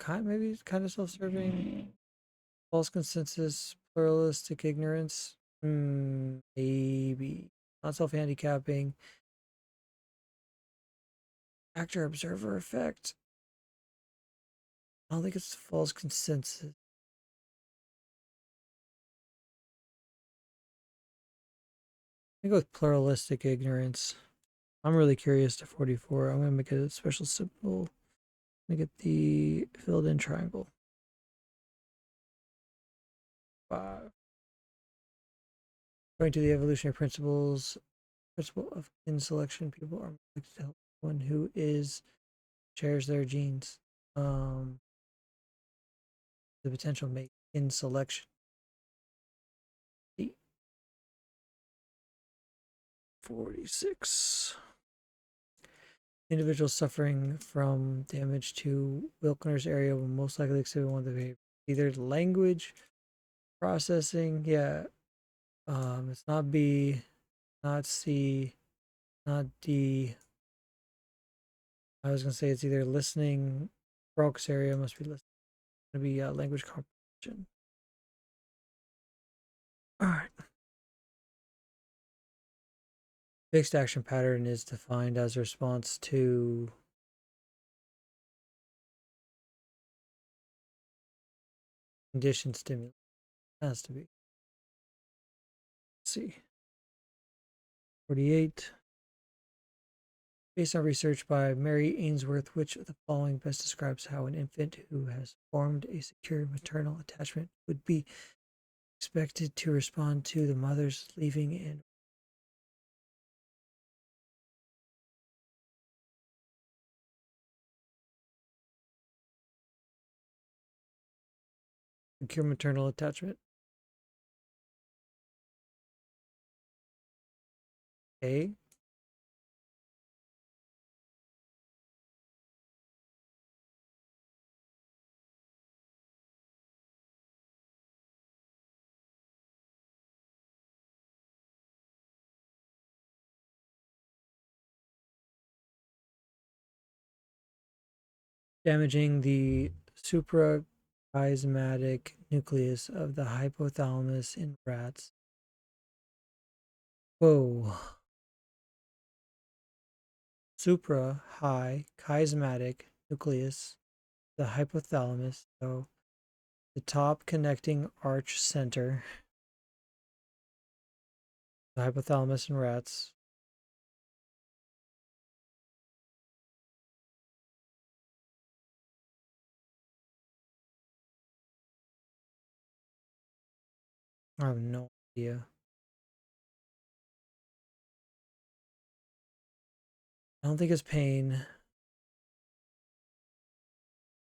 Maybe kind of self-serving, false consensus, pluralistic ignorance. Maybe not self-handicapping. Actor observer effect. I don't think it's false consensus. I go with pluralistic ignorance. I'm really curious to 44. I'm gonna make a special symbol. I'm gonna get the filled in triangle. 5. According to the evolutionary principle of kin selection, people are more likely to help someone who shares their genes. The potential mate in selection. 46. Individuals suffering from damage to Wilkner's area will most likely exhibit one of the behaviors. Either language processing, yeah. It's not B, not C, not D. I was gonna say it's either listening. Broca's area must be listening. It's gonna be language comprehension. All right. Fixed action pattern is defined as a response to conditioned stimulus. It has to be. Let's see. 48. Based on research by Mary Ainsworth, which of the following best describes how an infant who has formed a secure maternal attachment would be expected to respond to the mother's leaving in secure maternal attachment? A. Damaging the suprachiasmatic nucleus of the hypothalamus in rats. Whoa. Supra high chiasmatic nucleus, the hypothalamus, so the top connecting arch center, the hypothalamus in rats. I have no idea. I don't think it's pain.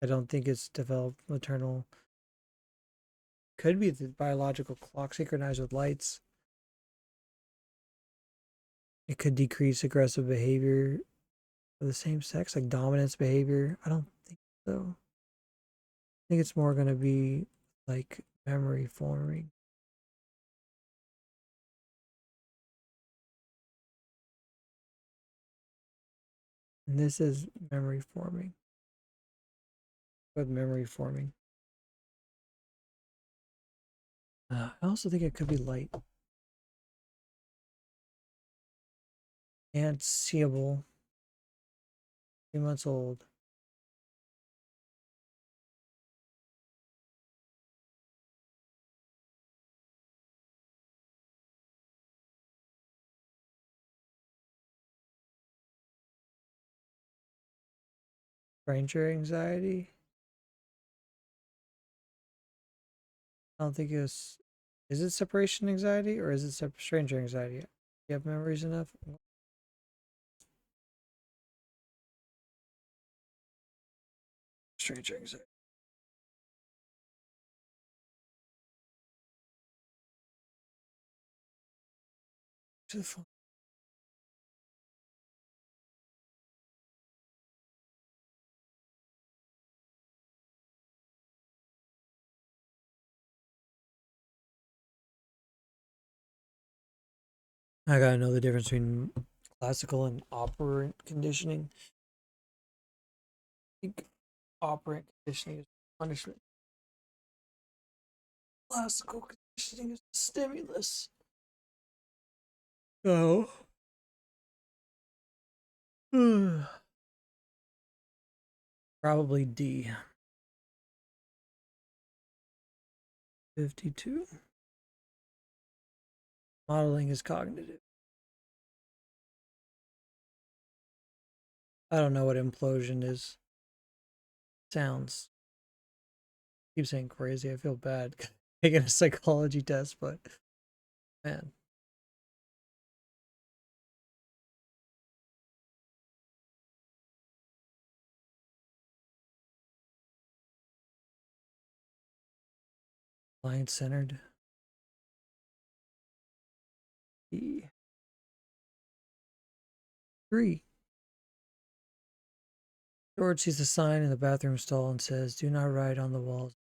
I don't think it's developed maternal. Could be the biological clock synchronized with lights. It could decrease aggressive behavior of the same sex, like dominance behavior. I don't think so. I think it's more going to be like memory forming. And this is memory forming. With memory forming. I also think it could be light. And seeable. 3 months old. Stranger anxiety. I don't think it's Is it separation anxiety or is it stranger anxiety? Do you have memories enough? Stranger anxiety. To the phone. I gotta know the difference between classical and operant conditioning. I think operant conditioning is punishment. Classical conditioning is stimulus. Oh. Probably D. 52. Modeling is cognitive. I don't know what implosion is. Sounds. I keep saying crazy. I feel bad taking a psychology test, but man. Client centered. E. 3. George sees a sign in the bathroom stall and says, "Do not write on the walls."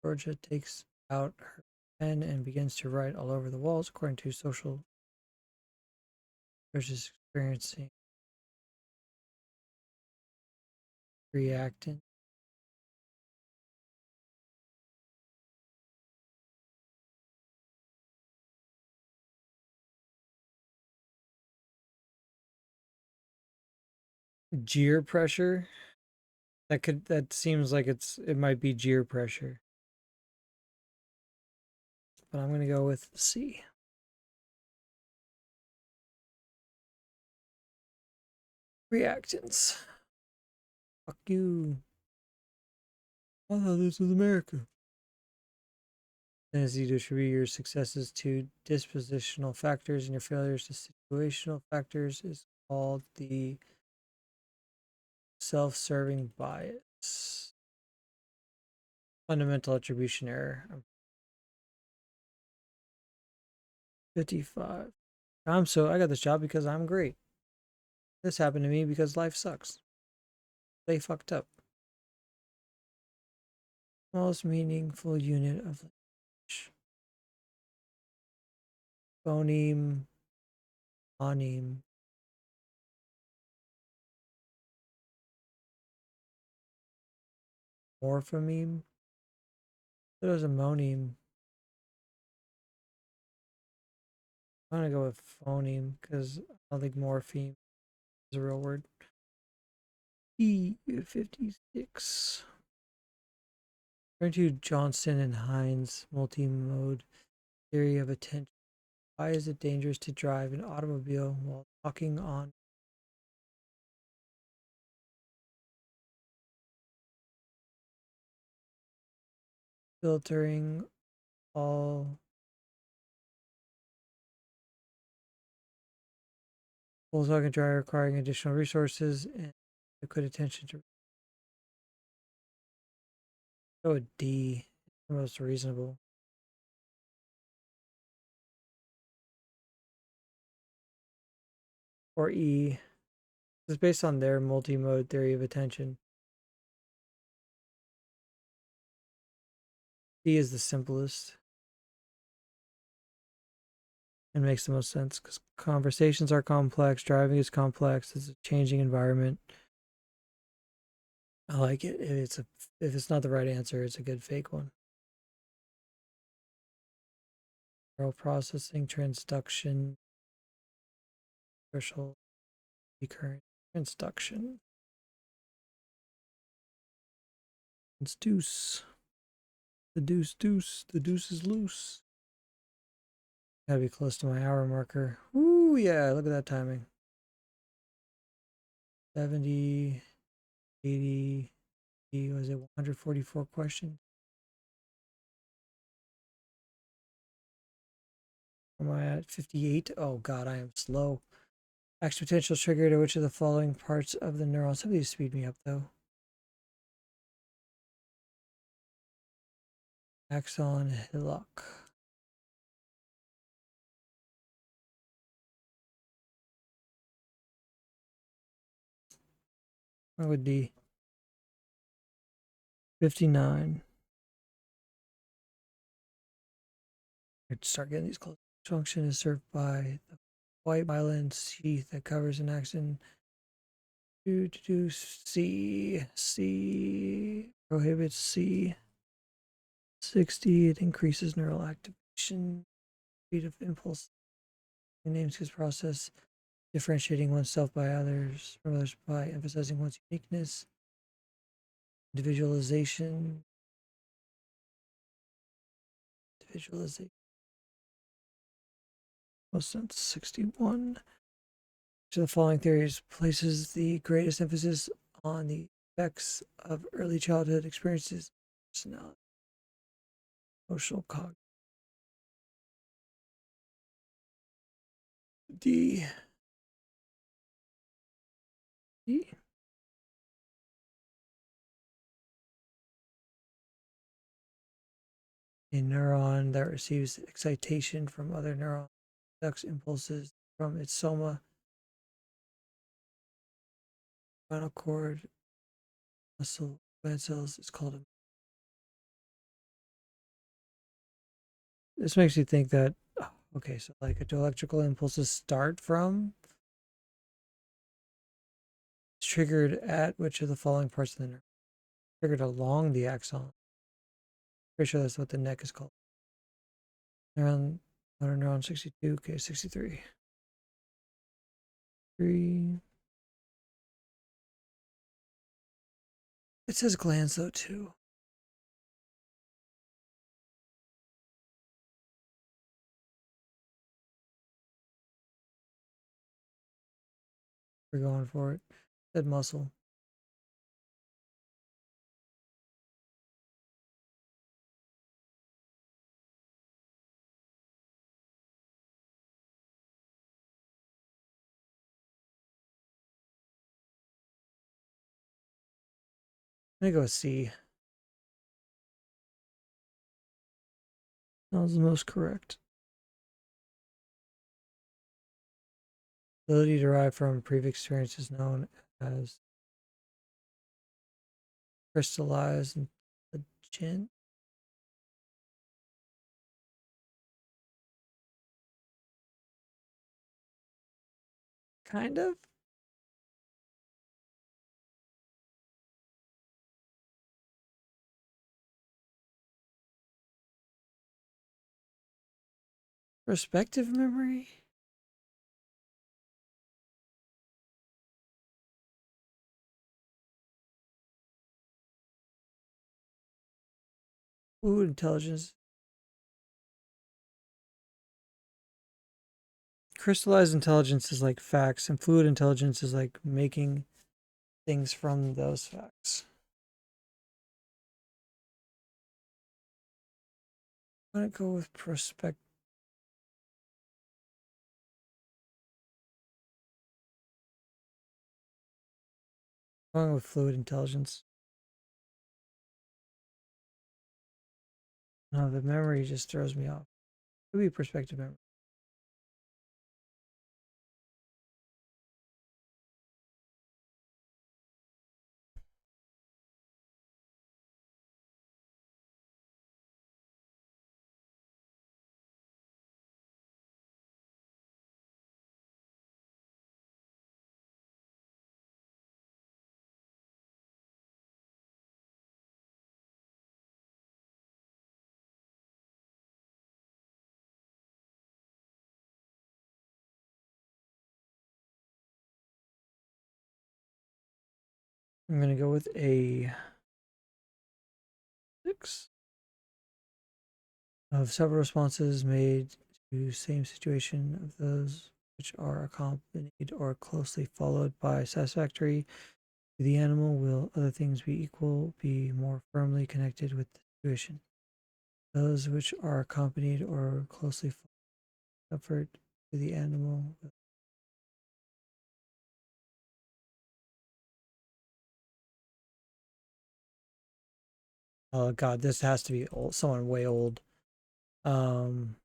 Georgia takes out her pen and begins to write all over the walls, according to social versus experiencing reactant. Gear pressure. That seems like it might be gear pressure. But I'm gonna go with C. Reactants. Fuck you. I thought this was America. Tendency to attribute your successes to dispositional factors and your failures to situational factors is called the self-serving bias. Fundamental attribution error. 55. I got this job because I'm great. This happened to me because life sucks. They fucked up. Smallest meaningful unit of language. Phoneme, phoneme. Morpheme. There was a moneme. I'm gonna go with phoneme because I don't think morpheme is a real word. E56. According to Johnston and Hines' multi-mode theory of attention, why is it dangerous to drive an automobile while talking on filtering all full talking drive requiring additional resources and adequate attention to go with D, the most reasonable. Or E. It's based on their multi-mode theory of attention. D is the simplest and makes the most sense because conversations are complex, driving is complex, it's a changing environment. I like it. If it's not the right answer, it's a good fake one. Neural processing, transduction, threshold, recurrent, transduction. It's deuce. The deuce, deuce. The deuce is loose. Gotta be close to my hour marker. Ooh, yeah, look at that timing. 70, 80, was it 144 questions? Am I at 58? Oh god, I am slow. Action potential triggered at which of the following parts of the neuron? Some of these speed me up though. Axon hillock. What would be 59? I'd start getting these close. Function is served by the white myelin sheath that covers an axon. C prohibits C. 60, it increases neural activation, speed of impulse. It names his process, differentiating oneself by others from others by emphasizing one's uniqueness. Individualization. Most sense. 61. To the following theories places the greatest emphasis on the effects of early childhood experiences, personality, social cognition. D. D. A neuron that receives excitation from other neurons conducts impulses from its soma, spinal cord, muscle, plant cells is called a. This makes you think that, okay, so like electrical impulses start from, it's triggered at which of the following parts of the nerve? Triggered along the axon. Pretty sure that's what the neck is called. Neuron, motor neuron 62, okay, 63. 3. It says glands though too. We're going for it. It said muscle. I'm gonna go with C. That was the most correct. Ability derived from previous experience is known as crystallized intelligence. Kind of. Perspective memory. Fluid intelligence. Crystallized intelligence is like facts, and fluid intelligence is like making things from those facts. I'm gonna go with perspective. I'm going with fluid intelligence. No, the memory just throws me off. It would be perspective memory. I'm gonna go with a 6. Of several responses made to same situation of those which are accompanied or closely followed by satisfactory to the animal, will other things be equal, be more firmly connected with the situation? Those which are accompanied or closely followed. effort to the animal. Oh God, this has to be old, someone way old. Um,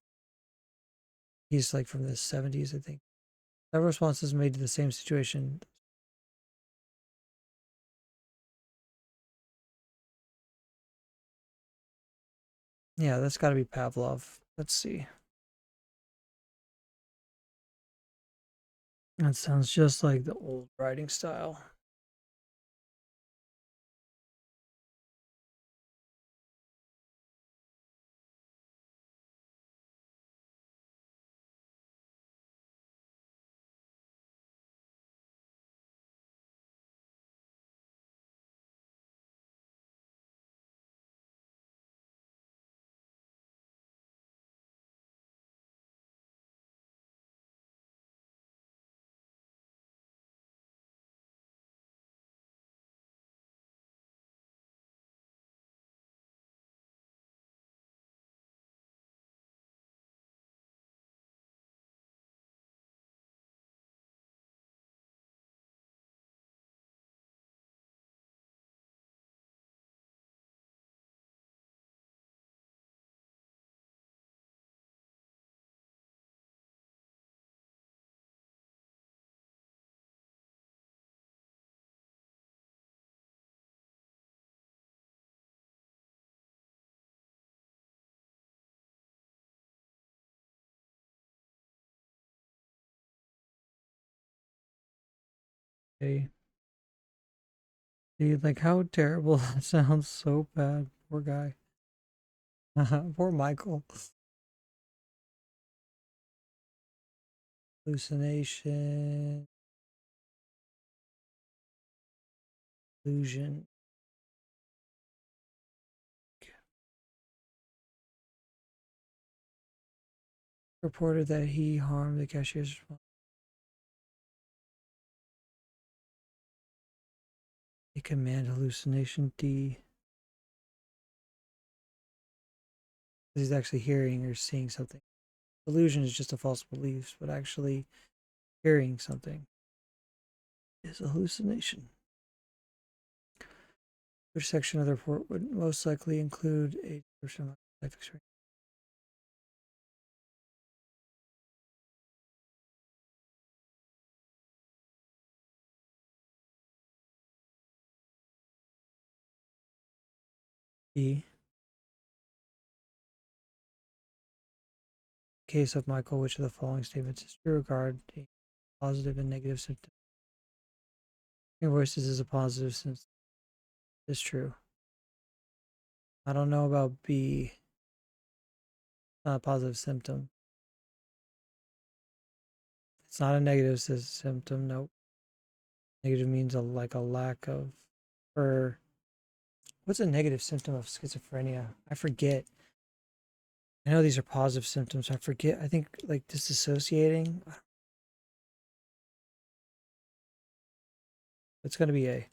he's like from the 70s, I think. Several responses made to the same situation. Yeah, that's got to be Pavlov. Let's see. That sounds just like the old writing style. Okay. Dude, like how terrible that sounds. So bad. Poor guy. Poor Michael. Hallucination, illusion. Reported that he harmed the cashier's. A command hallucination D. He's actually hearing or seeing something. Illusion is just a false belief, but actually hearing something is a hallucination. Which section of the report would most likely include a description of life experience? B. Case of Michael, which of the following statements is true regard a positive and negative symptom? Voices is a positive since it's true. I don't know about B. Not a positive symptom. It's not a negative symptom. Nope. Negative means like a lack of, or what's a negative symptom of schizophrenia? I forget. I know these are positive symptoms. I forget. I think like disassociating. It's gonna be A.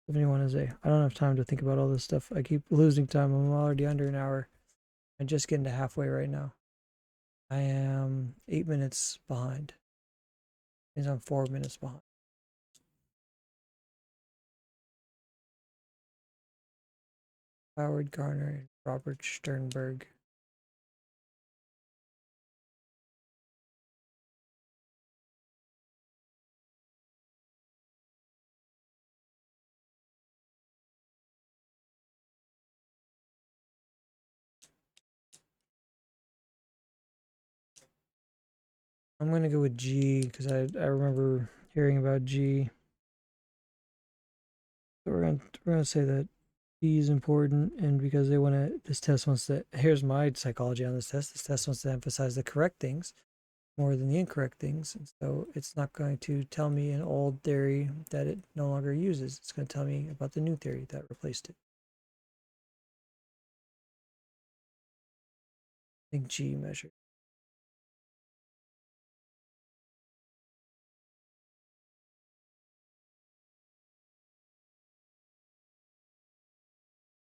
71 is A. I don't have time to think about all this stuff. I keep losing time. I'm already under an hour. I'm just getting to halfway right now. I am 8 minutes behind. Means I'm 4 minutes behind. Howard Garner and Robert Sternberg. I'm gonna go with G because I remember hearing about G. So we're gonna say that G is important, and because they want to, this test wants to. Here's my psychology on this test. This test wants to emphasize the correct things more than the incorrect things, and so it's not going to tell me an old theory that it no longer uses. It's going to tell me about the new theory that replaced it. I think G measure.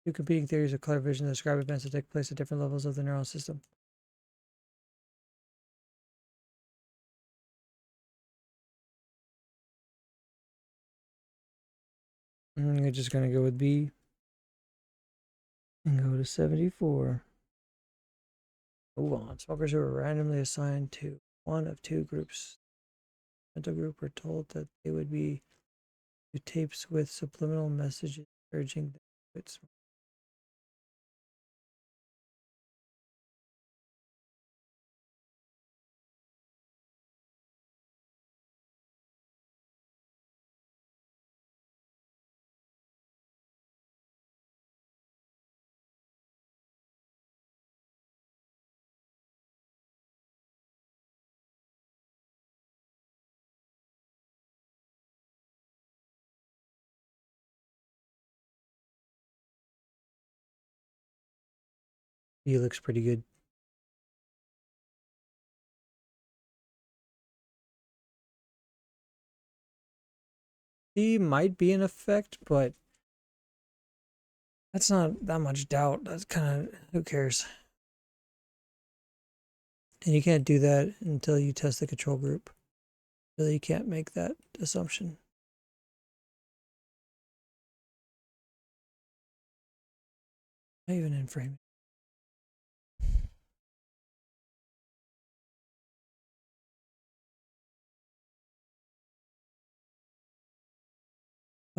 Two competing theories of clear vision that describe events that take place at different levels of the neural system. We're just gonna go with B and go to 74. Move on. Smokers who were randomly assigned to one of two groups. Mental group were told that they would be to tapes with subliminal messages urging them to quit smoking. B looks pretty good. C might be an effect, but that's not that much doubt. That's kind of, who cares? And you can't do that until you test the control group. Really, you can't make that assumption. Not even in framing.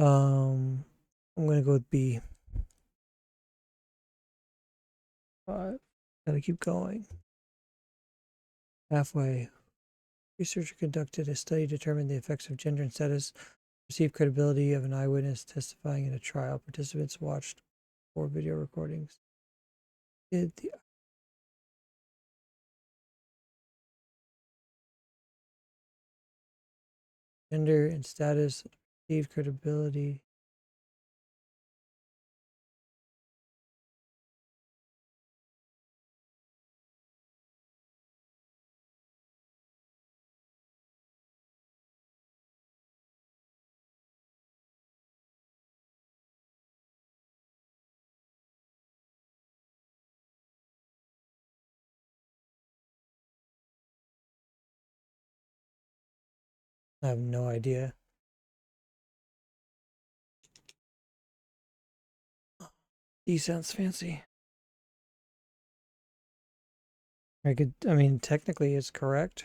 I'm gonna go with B. 5. Gotta keep going. Halfway. Researcher conducted a study to determine the effects of gender and status, perceived credibility of an eyewitness testifying in a trial. Participants watched 4 video recordings. Did the gender and status, perceived credibility. I have no idea. D sounds fancy. I mean, technically it's correct.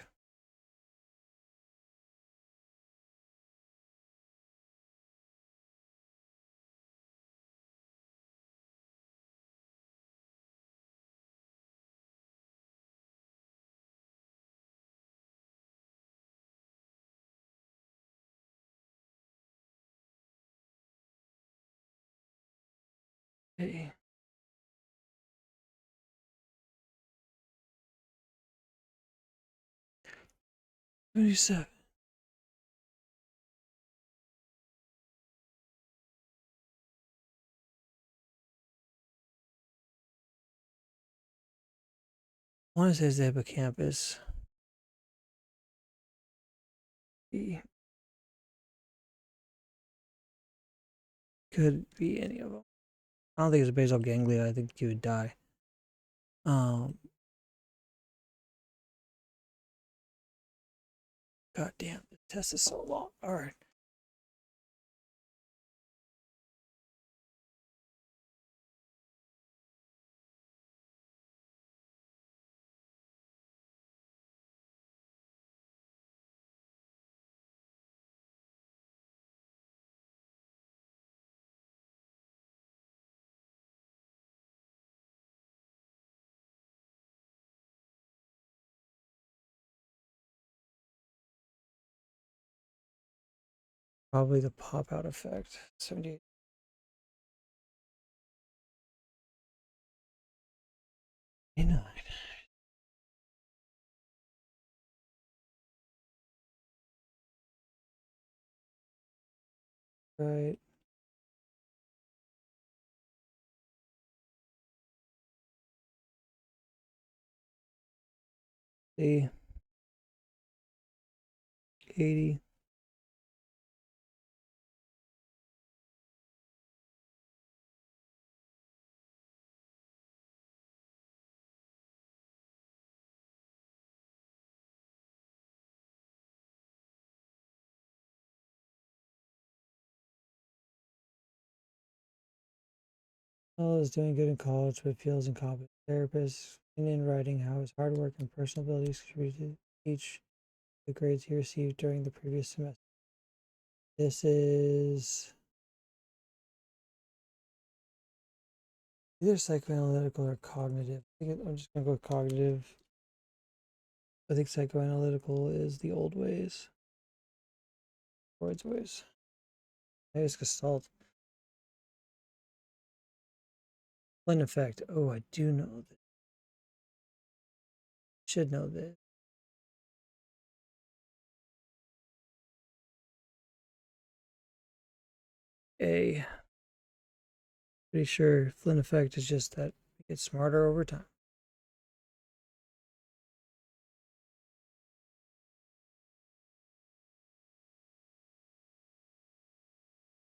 Hey. 27. I want to say it's the hippocampus. B. Could be any of them. I don't think it's a basal ganglia. I think you would die. God damn, the test is so long. All right. Probably the pop out effect. 78. 89. Right. C. 80. Well, is doing good in college, but feels incompetent. Therapist in writing how his hard work and personal abilities contributed to each the grades he received during the previous semester. This is either psychoanalytical or cognitive. I'm just gonna go with cognitive. I think psychoanalytical is the old ways, Freud's ways. Maybe it's Gestalt. Flynn effect. Oh, I do know that. Should know that. A. Pretty sure Flynn effect is just that we get smarter over time.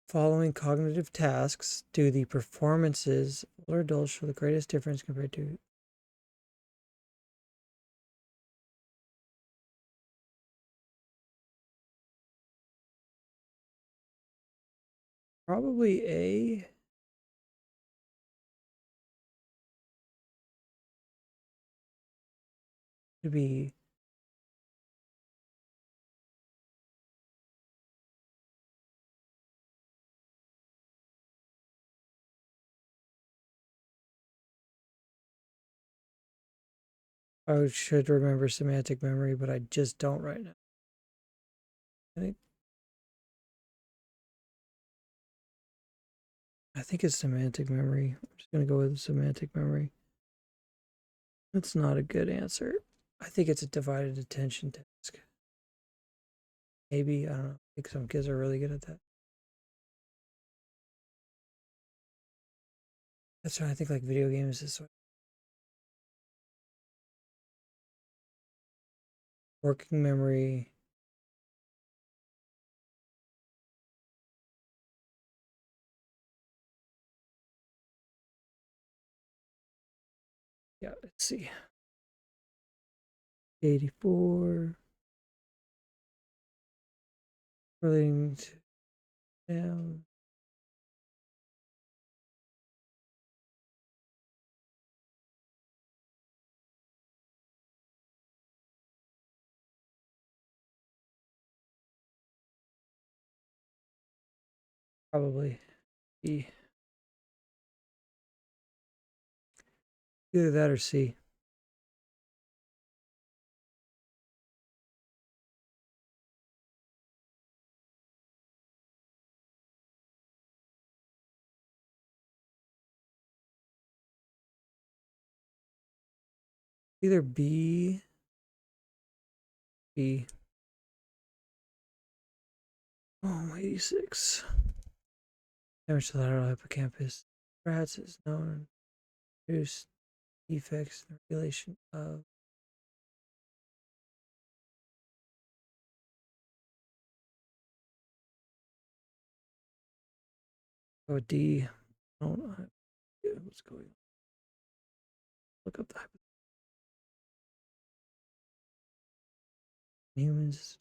Following cognitive tasks, do the performances of older adults show the greatest difference compared to probably A? To be I should remember semantic memory, but I just don't right now. I think I think it's semantic memory. I'm just gonna go with semantic memory. That's not a good answer. I think it's a divided attention task. Maybe, I don't know. I think some kids are really good at that. That's why I think like video games is working memory. Yeah, let's see. 84 relating to probably B. Either that or C. Either B, B. Oh, 86. Damage to the lateral hippocampus. Rats is known to produce defects in the regulation of D. I don't know what's going on. Look up the humans.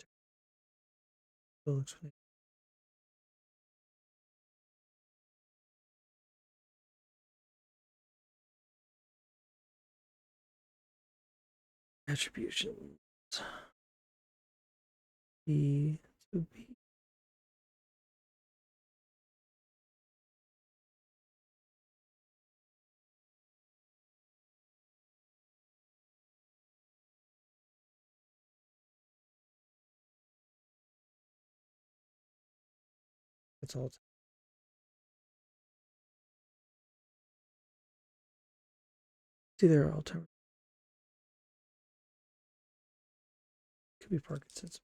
Attributions. B to B. That's all. It's either alternative. Could be Parkinson's.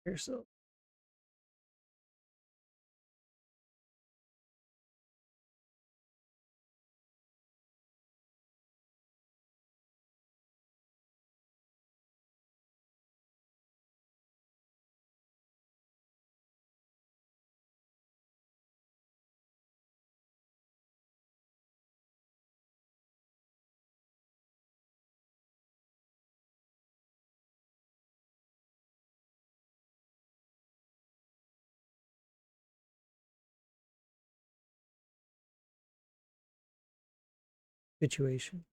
Yourself. Situation.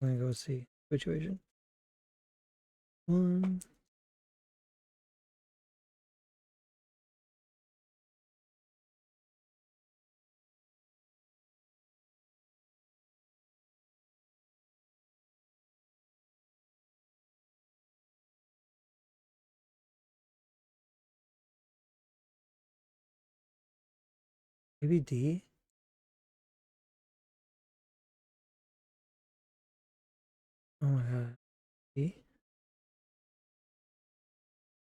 I'm gonna go see situation. One. Maybe D. Oh my god. D?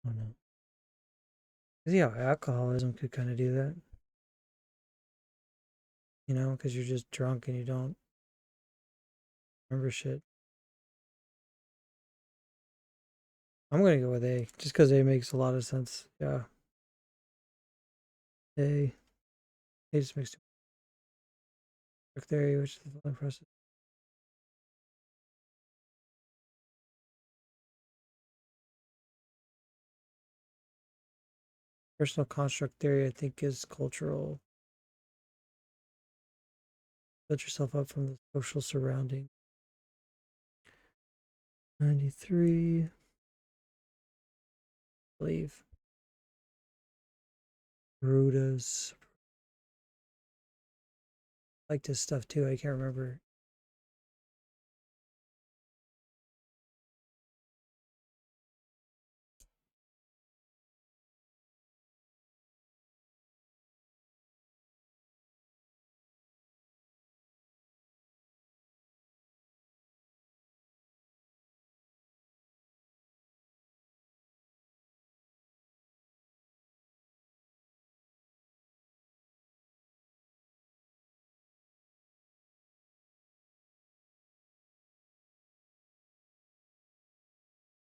Oh no. See how alcoholism could kind of do that? You know, because you're just drunk and you don't remember shit. I'm gonna go with A, just because A makes a lot of sense. Yeah. A. A just makes too much theory, which is the following process. Personal construct theory, I think, is cultural. Build yourself up from the social surrounding. 93. I believe. Rudas. I like this stuff too. I can't remember.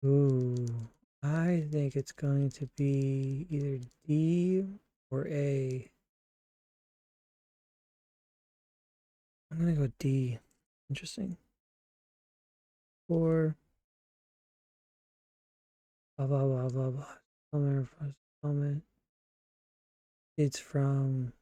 Ooh. I think it's going to be either D or A. I'm gonna go D. Interesting. Or blah blah blah blah blah. Comment. It's from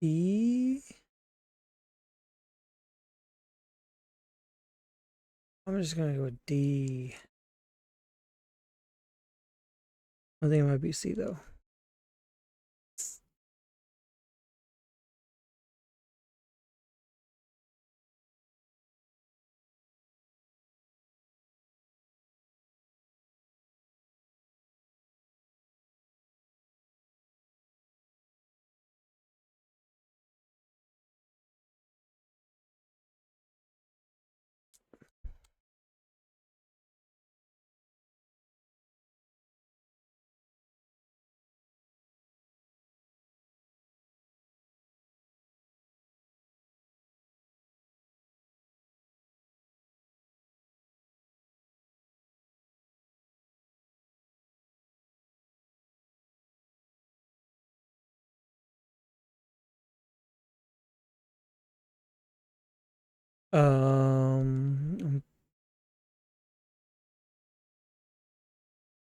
D. I'm just gonna go with D. I think it might be C though. I'm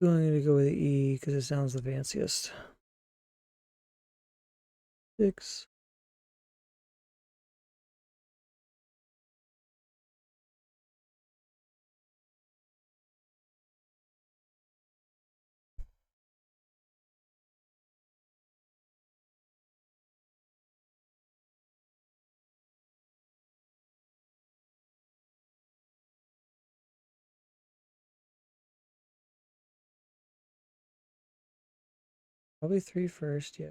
going to go with E because it sounds the fanciest. 6. Probably 3 first, yeah.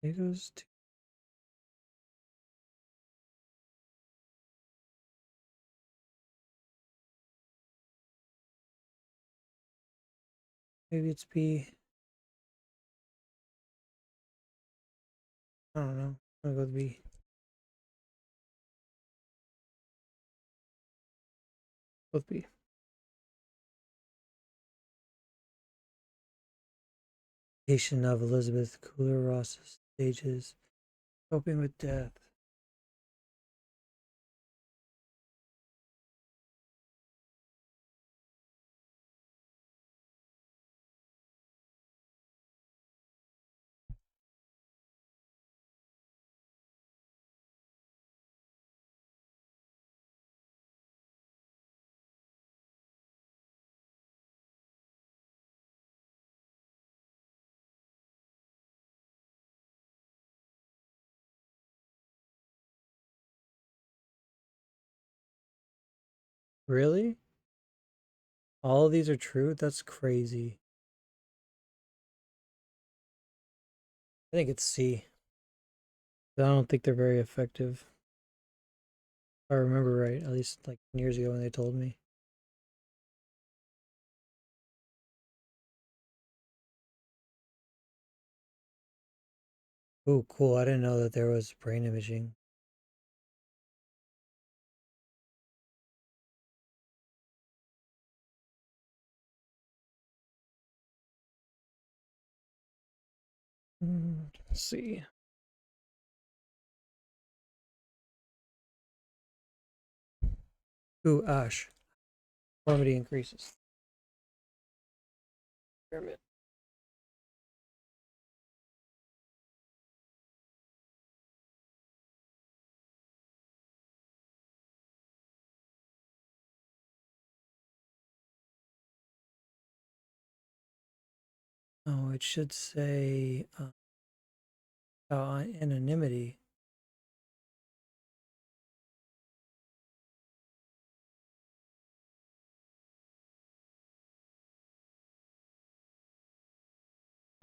It goes to maybe it's B. I don't know. I'm gonna go with B. Both B. Patient of Elizabeth Kubler-Ross's stages. Coping with death. Really? All of these are true? That's crazy. I think it's C. I don't think they're very effective. If I remember right, at least like years ago when they told me. Oh, cool. I didn't know that there was brain imaging. Let's see. Ooh, Ash. Conformity increases. Experiment. Oh, it should say anonymity.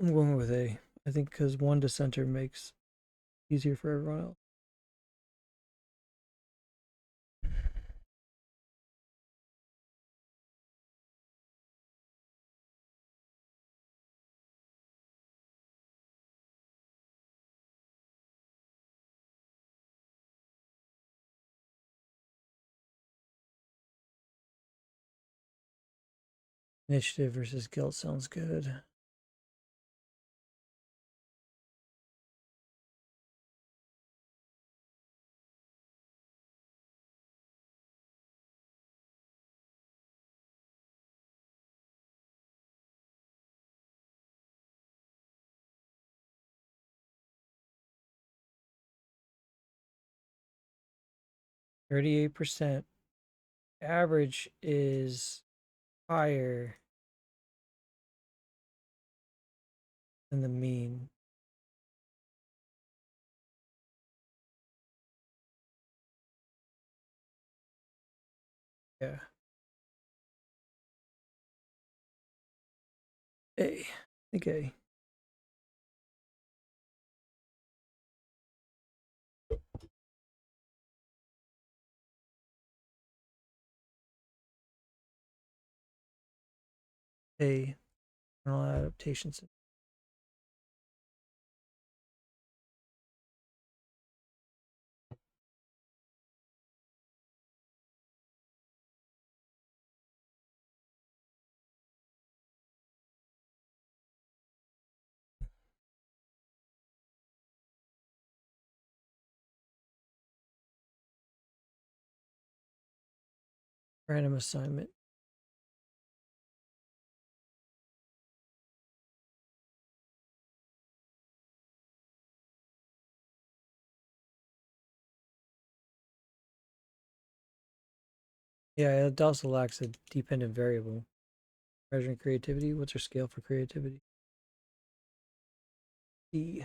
I'm going with A. I think because one dissenter makes it easier for everyone else. Initiative versus guilt sounds good. %. Average is higher than the mean. Yeah. A. I think A. A. Neural adaptations. Random assignment. Yeah, it also lacks a dependent variable. Measuring creativity. What's our scale for creativity? D.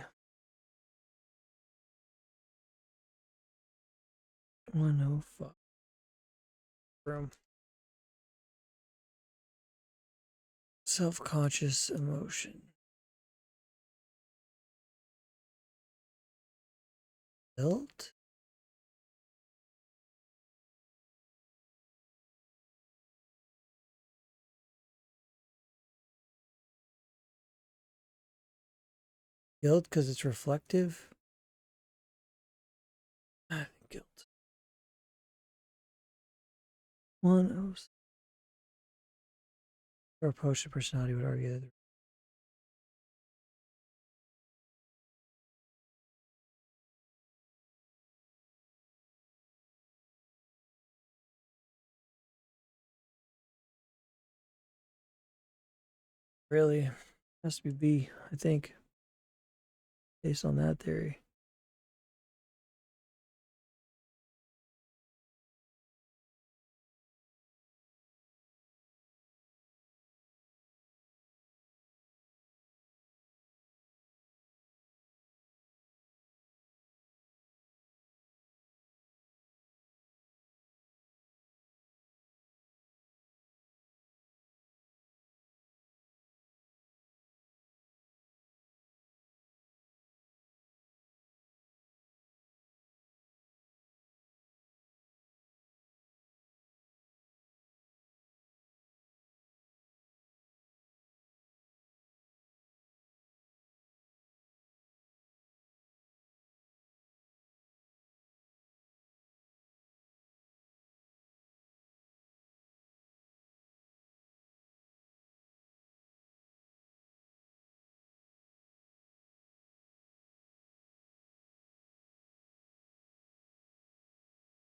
105. Room. Self-conscious emotion. Guilt? Guilt because it's reflective? I think guilt. One of or approach to personality would argue that really has to be B, I think, based on that theory.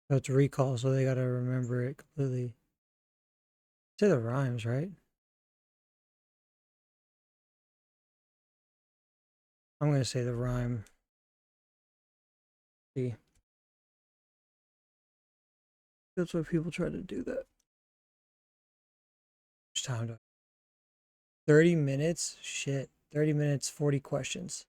So it's recall, so they got to remember it completely. Say the rhymes, right? I'm going to say the rhyme. See, that's why people try to do that. Which time do I? 30 minutes? Shit. 30 minutes, 40 questions.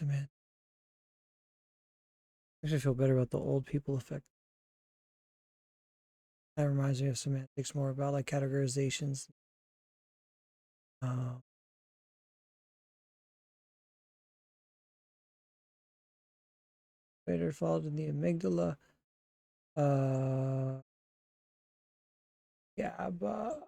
So, man, I actually feel better about the old people effect. That reminds me of semantics more about like categorizations. Uh, Later followed in the amygdala. Uh, GABA.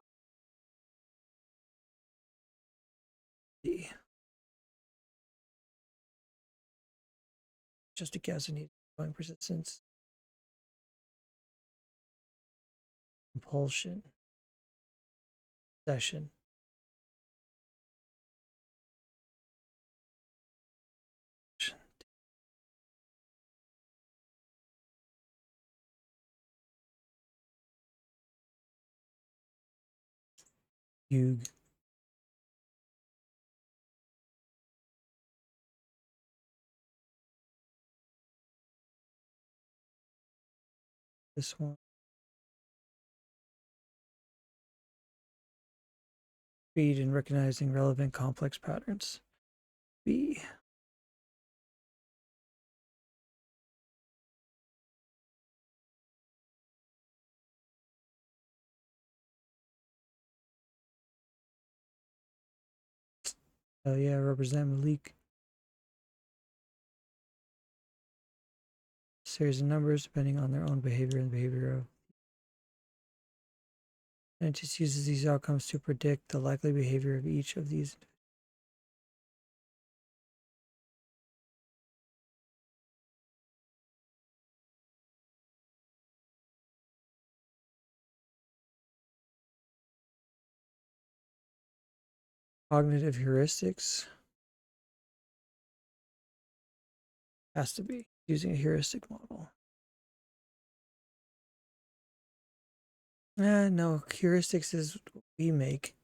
Just a guess. I need going persistence, compulsion, session. Fugue. This one. Speed in recognizing relevant complex patterns. B. Oh yeah, represent Malik. Series of numbers depending on their own behavior and the behavior of. And it just uses these outcomes to predict the likely behavior of each of these. Cognitive heuristics has to be using a heuristic model. No, heuristics is what we make.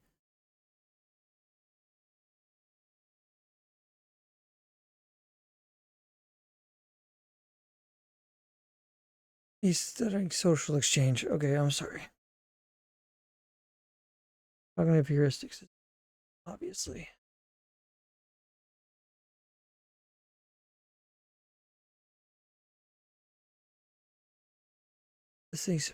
He's studying social exchange. Okay, I'm sorry. Cognitive heuristics, obviously. This thing's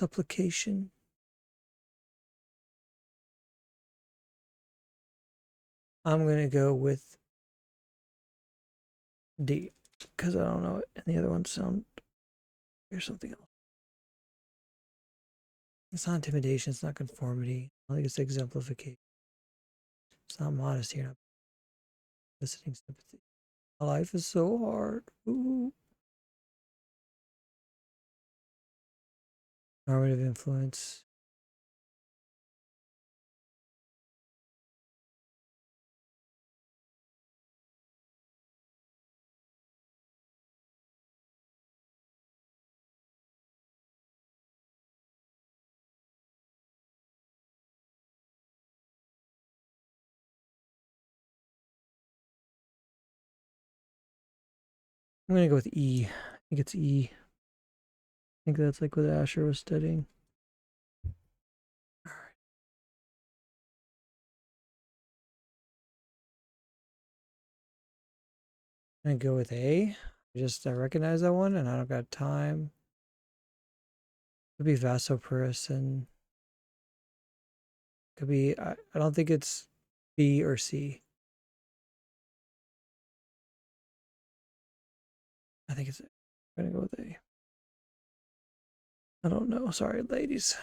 supplication. I'm going to go with D because I don't know it. And the other ones sound or something else. It's not intimidation. It's not conformity. I think it's exemplification. It's not modesty. You're not eliciting sympathy. Life is so hard. Ooh. Normative influence. I'm going to go with E. I think it's E. I think that's like what Asher was studying. All right. I'm going to go with A. I recognize that one and I don't got time. Could be vasopressin. Could be, I don't think it's B or C. I think it's A. I'm going to go with A. I don't know. Sorry, ladies.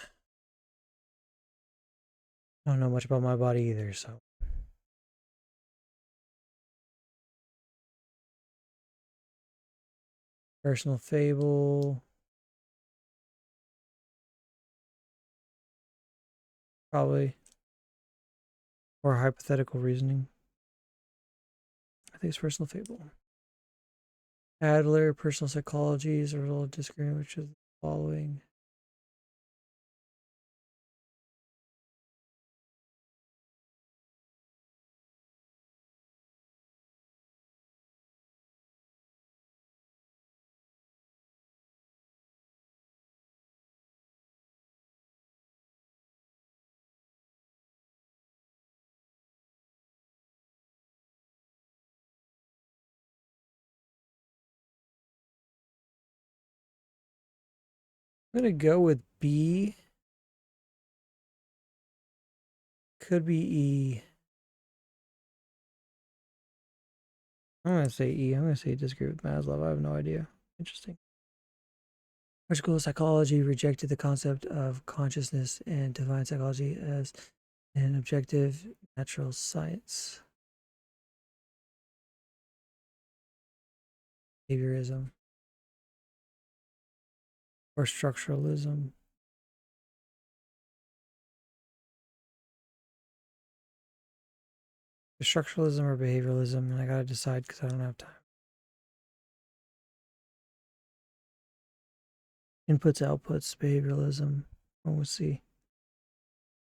I don't know much about my body either, so. Personal fable. Probably. Or hypothetical reasoning. I think it's personal fable. Adler, personal psychology is a result of disagreement, which is the following. I'm going to go with B. Could be E. I'm going to say E. I'm going to say disagree with Maslow. I have no idea. Interesting. Which school of psychology rejected the concept of consciousness and defined psychology as an objective natural science? Behaviorism or structuralism? Structuralism or behavioralism, and I gotta decide because I don't have time. Inputs, outputs, behavioralism. Oh, we'll see.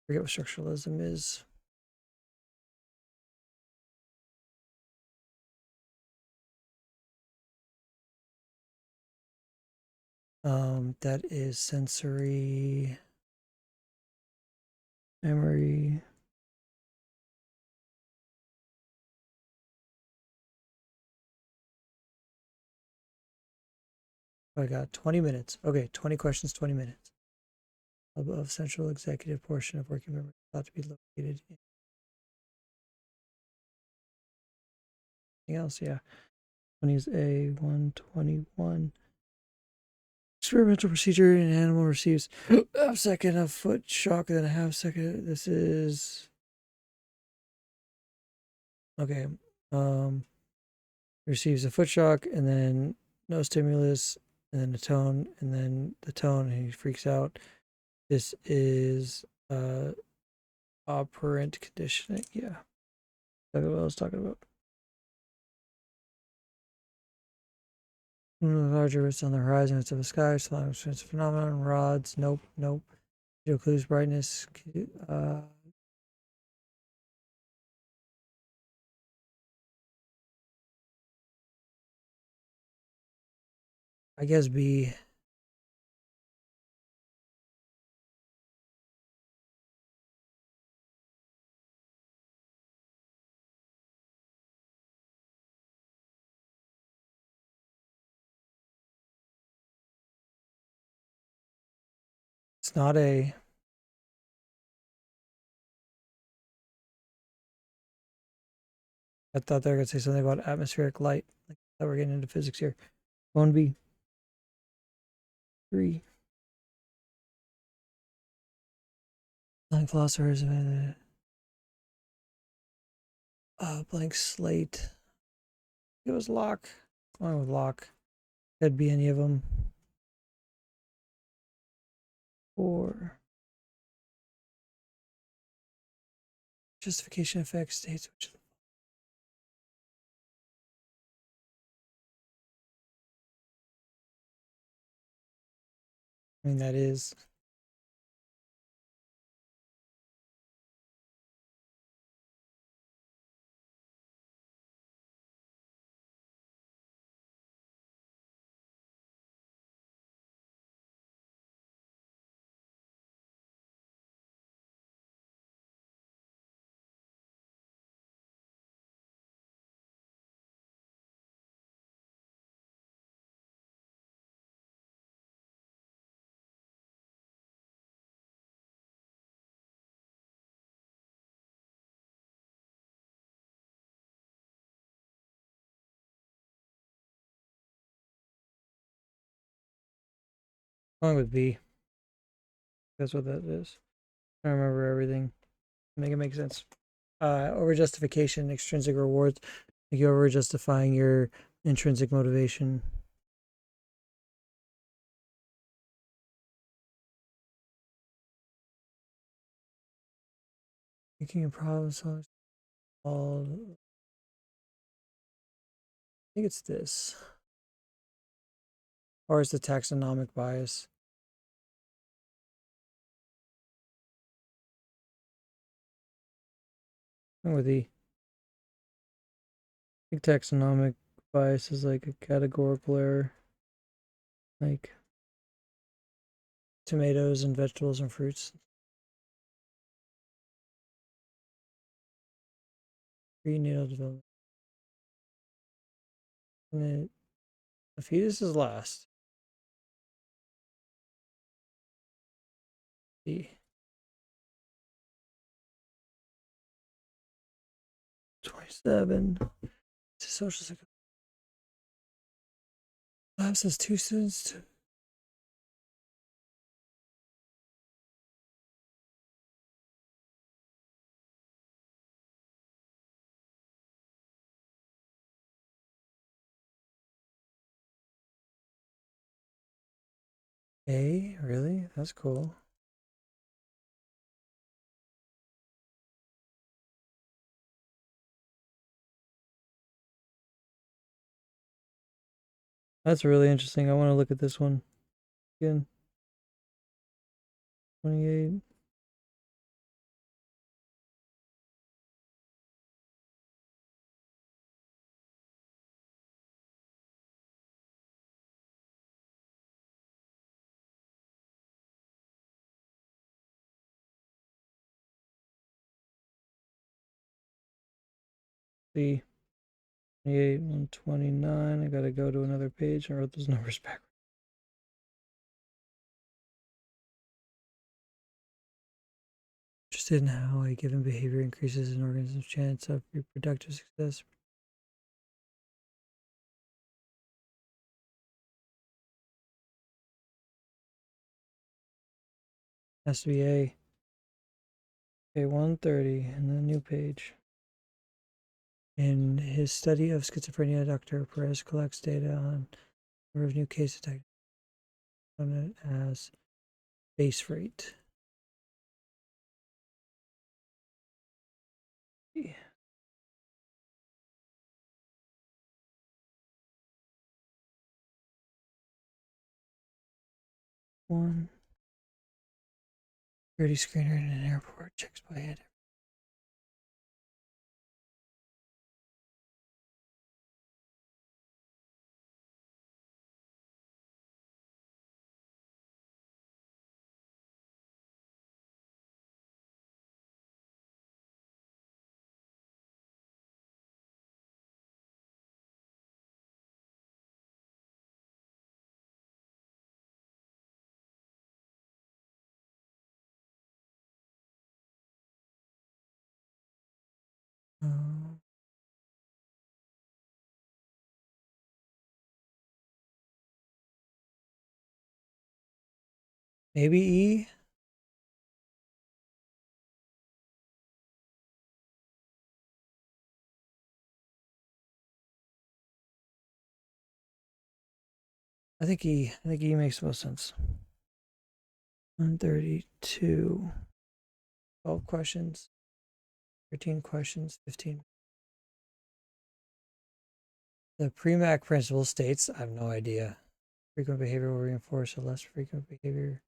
Forget what structuralism is. That is sensory, memory. I got 20 minutes. Okay, 20 questions, 20 minutes. Above central executive portion of working memory thought to be located in anything else. Yeah. 20 is A, 121. Experimental procedure: an animal receives half second of foot shock, then a half second. This is okay. Receives a foot shock and then no stimulus and then a tone and then the tone and he freaks out. This is operant conditioning. Yeah. That's what I was talking about. Larger rifts on the horizon of the sky, phenomenon, rods, nope, nope. Clues, brightness, I guess B. It's not a. I thought they were going to say something about atmospheric light. Like that we're getting into physics here. 1B. 3. Blank philosophers. Blank slate. It was Locke. Going with Locke. Could be any of them. 4. Justification effect states which. I mean, that is. Going with B. That's what that is. I remember everything. Make it make sense. Over justification, extrinsic rewards. Like you're over justifying your intrinsic motivation. Thinking a problem solving. I think it's this. Or it's the taxonomic bias. I'm with E. I think taxonomic bias is like a categorical error. Like tomatoes and vegetables and fruits. Prenatal development. And the fetus is last. E. 27. It's a social psychology. Lab says 2 students. A, really? That's cool. That's really interesting. I want to look at this one again. 28. C. 28, 129. I gotta go to another page. I wrote those numbers back. Interested in how a given behavior increases an organism's chance of reproductive success. Has to be A. Okay, 130, and the new page. In his study of schizophrenia, Dr. Perez collects data on the number of new cases detected as base rate. Yeah. 1. Security screener in an airport checks by hand. Maybe E. I think E. I think E makes the most sense. 132. 12 questions. 13 questions. 15. The Premack principle states, I have no idea. Frequent behavior will reinforce a less frequent behavior.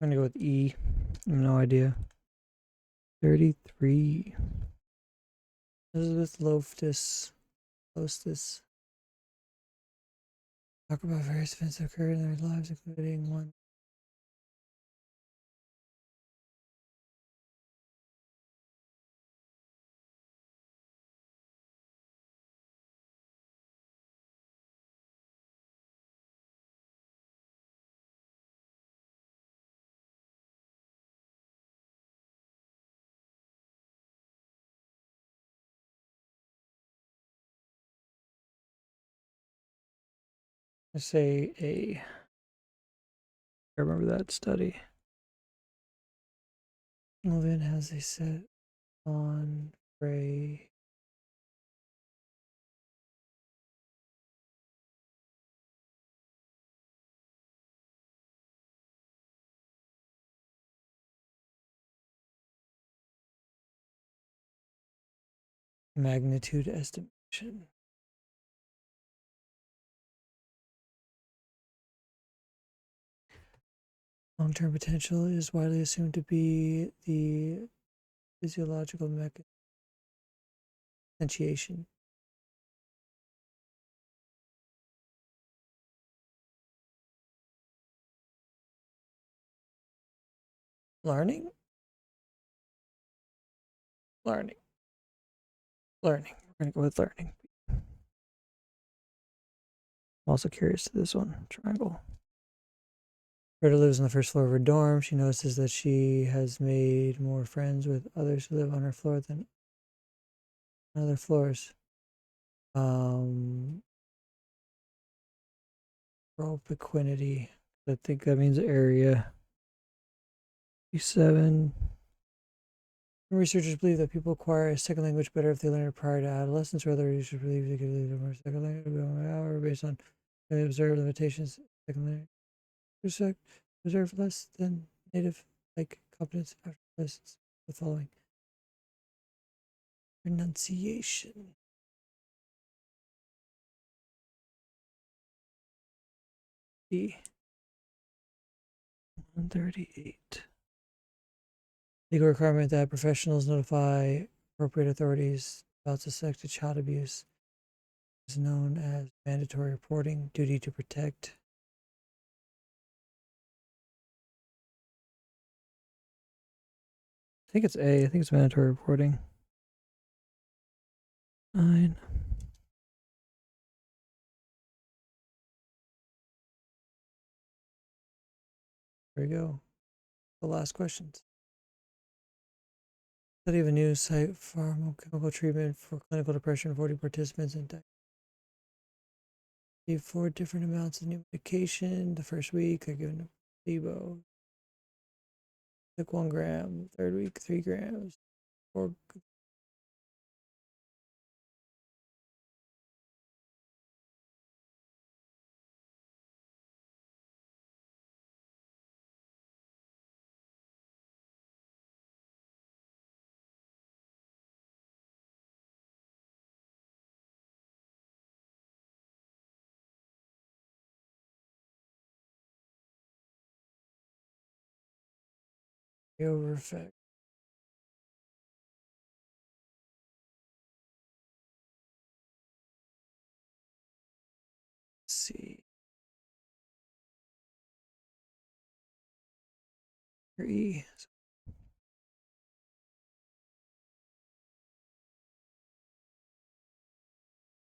I'm gonna go with E. I have no idea. 33. Elizabeth Loftus. Talk about various events that occurred in their lives, including one. I say A. I remember that study. Levin has a set on gray. Magnitude estimation. Long-term potential is widely assumed to be the physiological potentiation. Learning? Learning. Learning. We're going to go with learning. I'm also curious to this one. Triangle. Greta lives on the first floor of her dorm. She notices that she has made more friends with others who live on her floor than on other floors. Propiquinity. I think that means area. 7. Researchers believe that people acquire a second language better if they learn it prior to adolescence, or other researchers believe they could learn a second language based on observed limitations. Second language observe less than native like competence after lessons. The following pronunciation. D. 138. Legal requirement that professionals notify appropriate authorities about suspected child abuse is known as mandatory reporting, duty to protect. I think it's A. I think it's mandatory reporting. 9. There we go. The last questions. Study of a new pharmacochemical treatment for clinical depression. 40 participants and gave 4 different amounts of new medication. The first week, they're given a placebo. Took 1 gram. Third week, 3 grams. 4. Over effect. Let's see. E.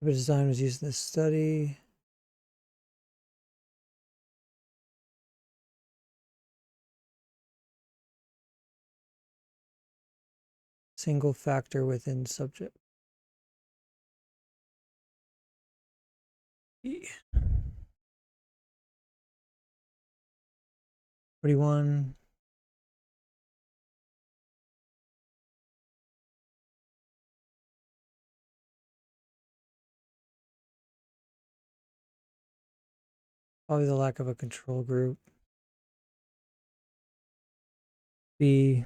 The design was used in this study. single factor within subject. E. 41. Probably the lack of a control group. B.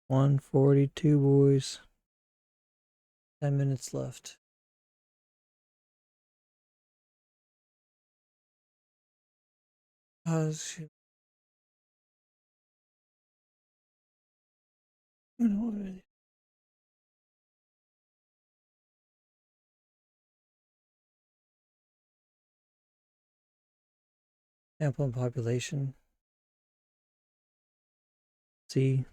142, boys. 10 minutes left. Sample and population. C.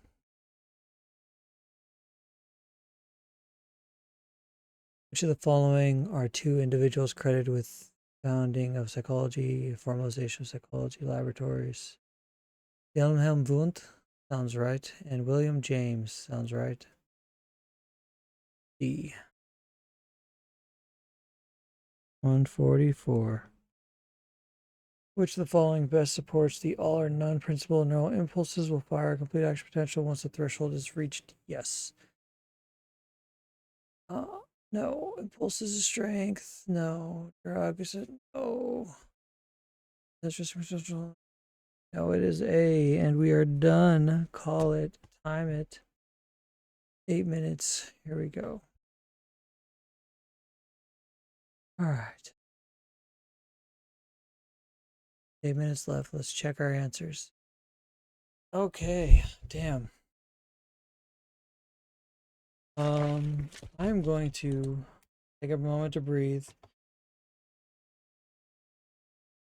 Which of the following are two individuals credited with founding of psychology, formalization of psychology laboratories? Wilhelm Wundt sounds right, and William James sounds right. D. 144. Which of the following best supports the all or none principle? Neural impulses will fire complete action potential once the threshold is reached. Yes. No. Impulses is strength. No. Drug is it? No. That's just potential. No, it is A, and we are done. Call it. Time it. 8 minutes. Here we go. All right. 8 minutes left. Let's check our answers. Okay. Damn. I'm going to take a moment to breathe.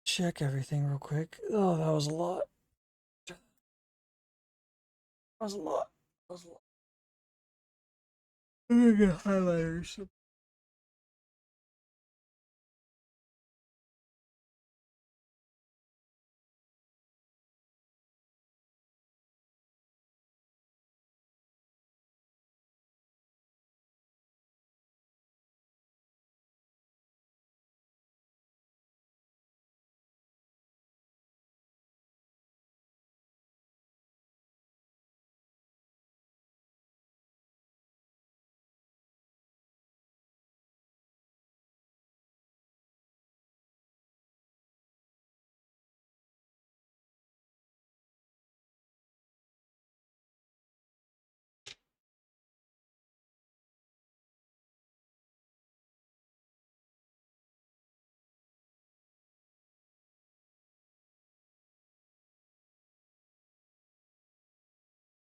Check everything real quick. Oh, that was a lot. That was a lot. That was a lot. I'm gonna get highlighters.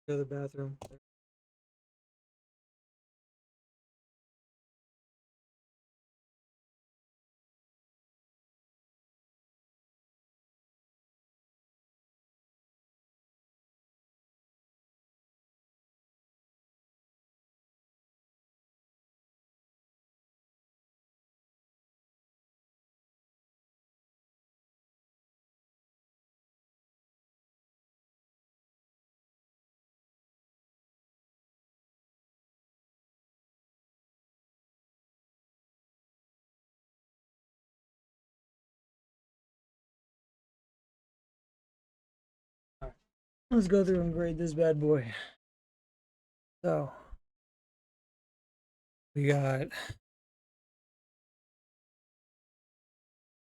Go to the bathroom. All right. Let's go through and grade this bad boy. So we got.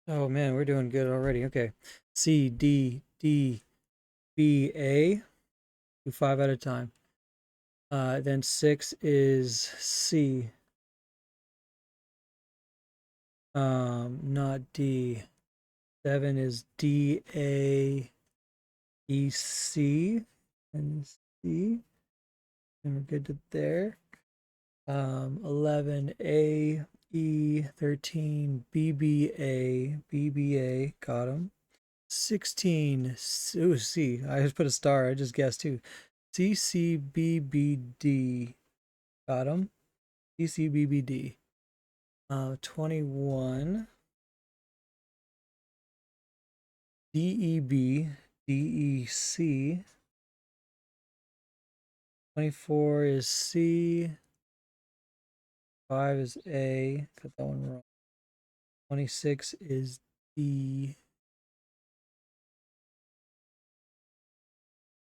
Oh man, we're doing good already. Okay. C, D, D, B, A. Do 5 at a time. Then 6 is C. Not D. 7 is D, A, E, C, and C. And we're good to there. 11 A, E, 13 BBA, BBA, got him. 16, ooh, C, I just put a star, I just guessed too. CCBBD, got him. CCBBD. 21 DEB, DEC, 24 is C. 5 is A. Got that one wrong. 26 is D.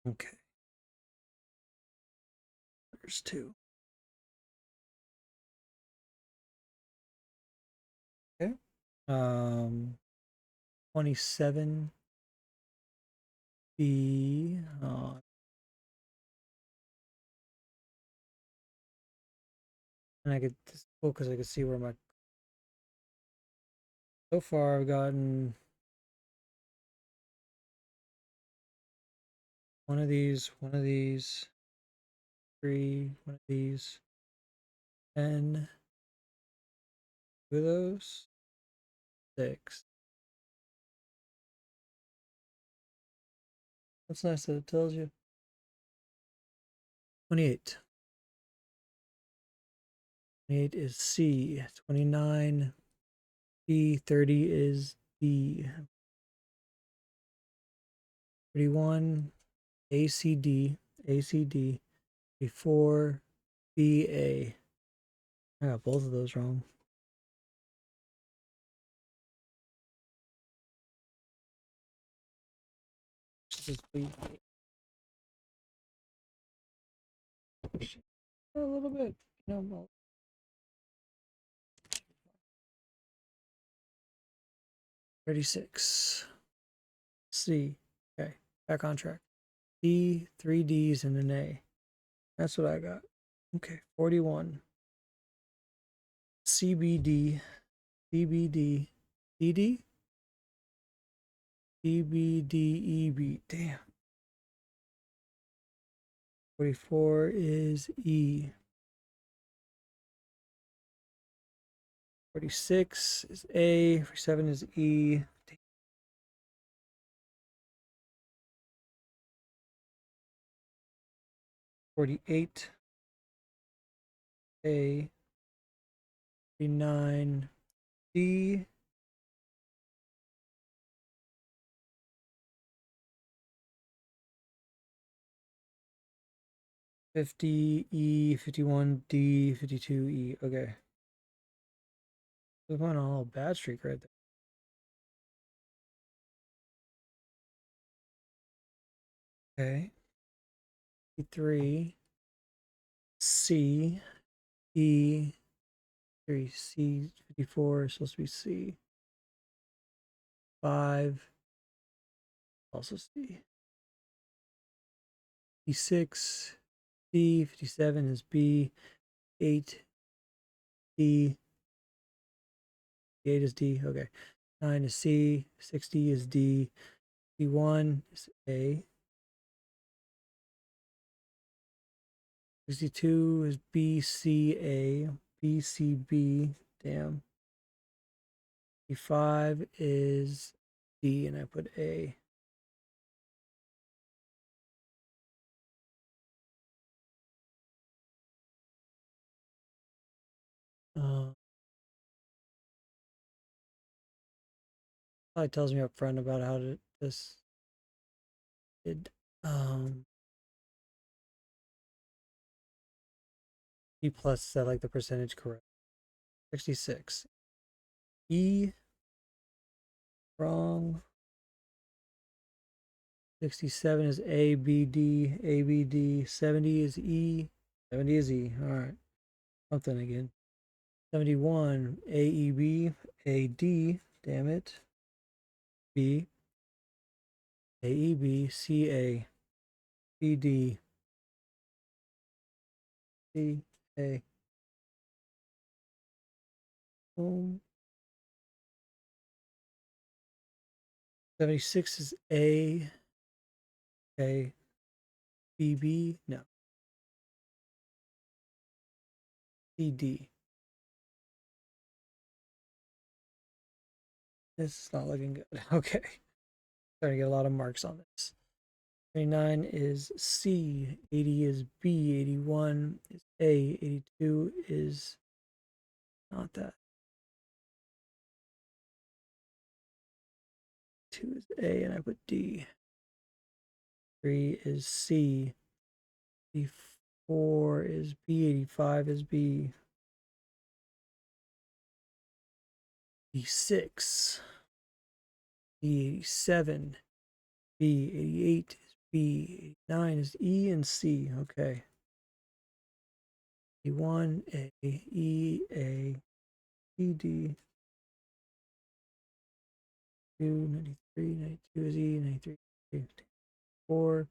Okay. There's 2. Okay. 27 B. And I could, this cool because I could see where my, so far I've gotten one of these, 3, one of these, 10, 2 of those, 6. That's nice that it tells you. 28. 28 is C. 29 B. 30 is D. 31 ACD. ACD. 34 BA. I got both of those wrong. A little bit, you know. 36 C. Okay, back on track. D, 3 D's and an A. That's what I got. Okay, 41 CBD. CBD. DD. DBDEB. Damn. 44 is E. 46 is A. 47 is E. 48 A. 49 D. 50 E. 51 D. 52 E. Okay. We're going on a little bad streak right there. Okay. 3 C E 3 C 54 is supposed to be C 5 also C E6 D 57 is B 8 D 8 is D. Okay. 9 is C 60 is D 61 is A 62 is B C A B C B. Damn. 55 is D and I put A. Probably tells me up front about how to this did. B plus, is that like the percentage correct? 66. E wrong. 67 is A B D A B D. 70 is E. 70 is E. All right. Something again. 71 A E B A D. Damn it. B A E B C A B D C A. Boom. 76 is A A B B. No. C D. This is not looking good. Okay. Starting to get a lot of marks on this. 79 is C. 80 is B. 81 is A. 82 is not that. 2 is A and I put D. 3 is C. 84 is B, 85 is B, B6, B87, B88 is B, 89 is E and C. Okay. E1, A, E, A, E, D, 2, 93, 92 is E, 93, 4,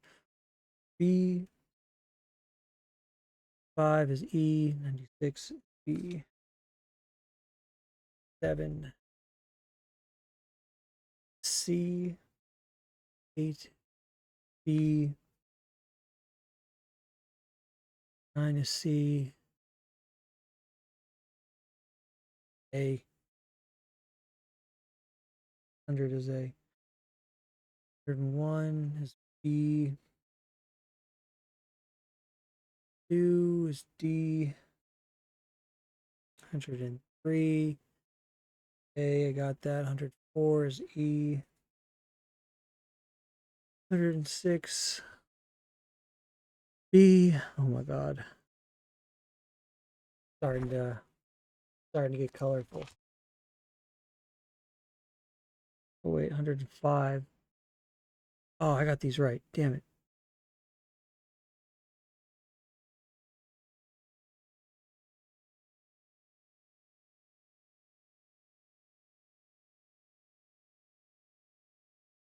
B, 5 is E, 96 B, 7 C, 8 B, 9 is C, A, 100 is A, 101 is B, 2 is D, 103 A, I got that, 104 is E, 106 B, oh my god, starting to get colorful. Oh wait, 105. Oh, I got these right. Damn it.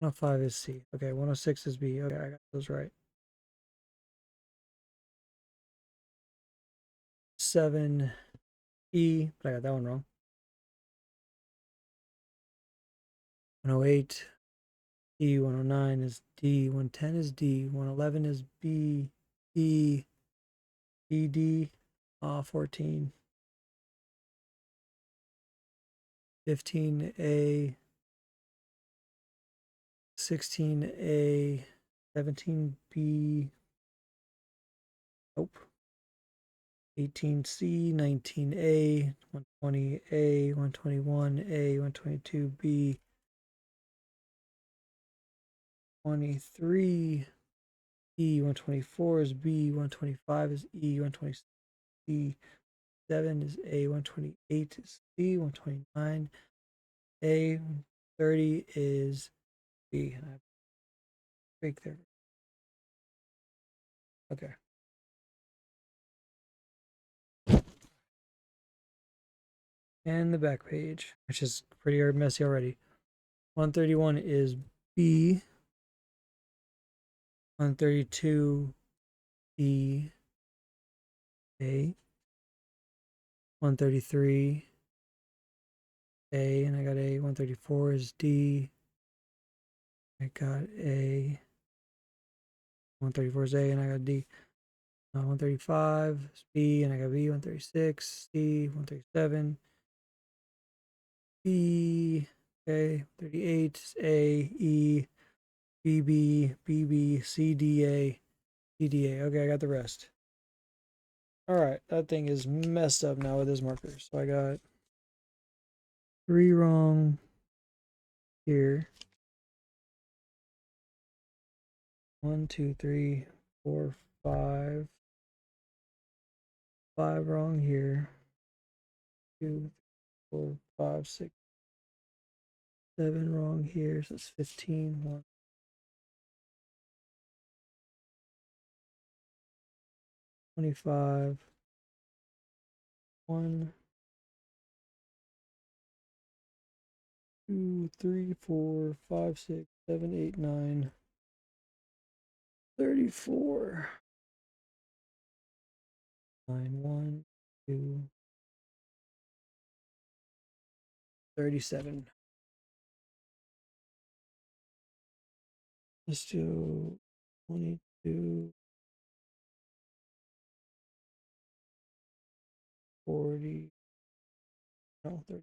Oh, 5 is C. Okay, 106 is B. Okay, I got those right. 7 E, but I got that one wrong. 108 E, 109 is D, 110 is D, 111 is B, E, D, D, 14, 15 A, 16 A, 17 B, nope, 18 C, 19 A, 120 A, 121 A, 122 B, 23 E, 124 is B, 125 is E, 126 C, 7 is A, 128 is C, 129 A, 30 is B. I have break there. Okay. And the back page, which is pretty messy already. 131 is B, 132 B, A, 133 A, and I got A, 134 is D, I got A, 134 is A, and I got D. 135 is B, and I got B, 136, C, 137, B, okay, 38 is A, E, B, B, B, B, C, D, A, D, D, A. Okay, I got the rest. All right, that thing is messed up now with this marker. So I got 3 wrong here. 1, 2, 3, 4, 5. 5 wrong here. 2, 4, 5, 6, 7 wrong here. So it's 15. 1, 25. 1, 2, 3, 4, 5, 6, 7, 8, 9. 34. 9, 1, 2, 37. Let's do 22, 40, no, 30.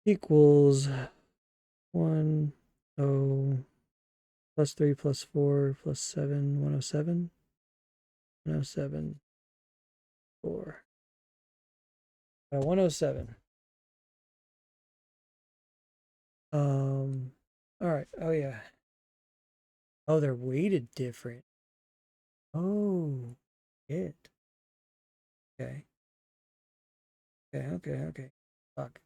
Equals 1, 0, Plus 3 plus 4 plus 7, 107. 107, 4. 107. All right. Oh, yeah. Oh, they're weighted different. Oh, it. Okay. Okay. Fuck.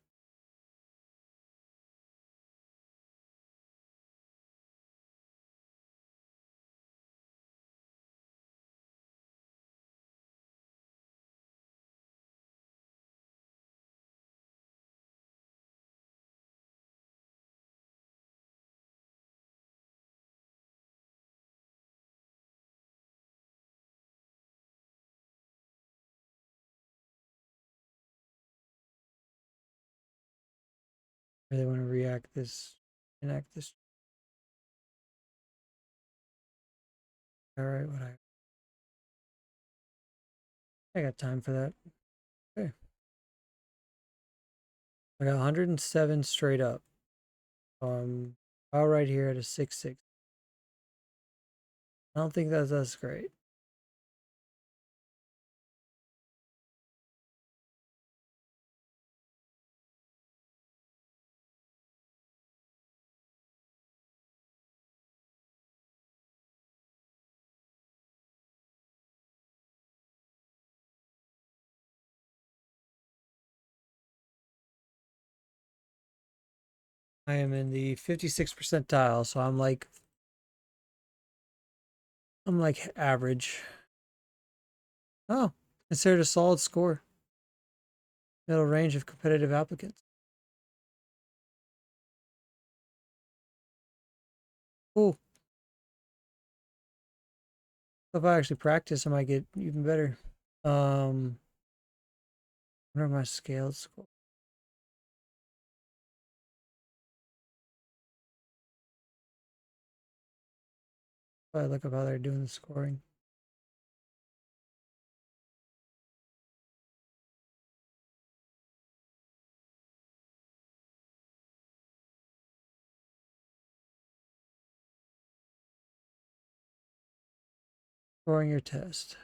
Really want to enact this. All right, I got time for that. Okay. I got 107 straight up. All right here at a 6-6. I don't think that's great. I am in the 56th percentile, so I'm like average. Oh, considered a solid score. Middle range of competitive applicants. Cool. If I actually practice, I might get even better. What are my scaled score? If I look up how they're doing the scoring. Scoring your test.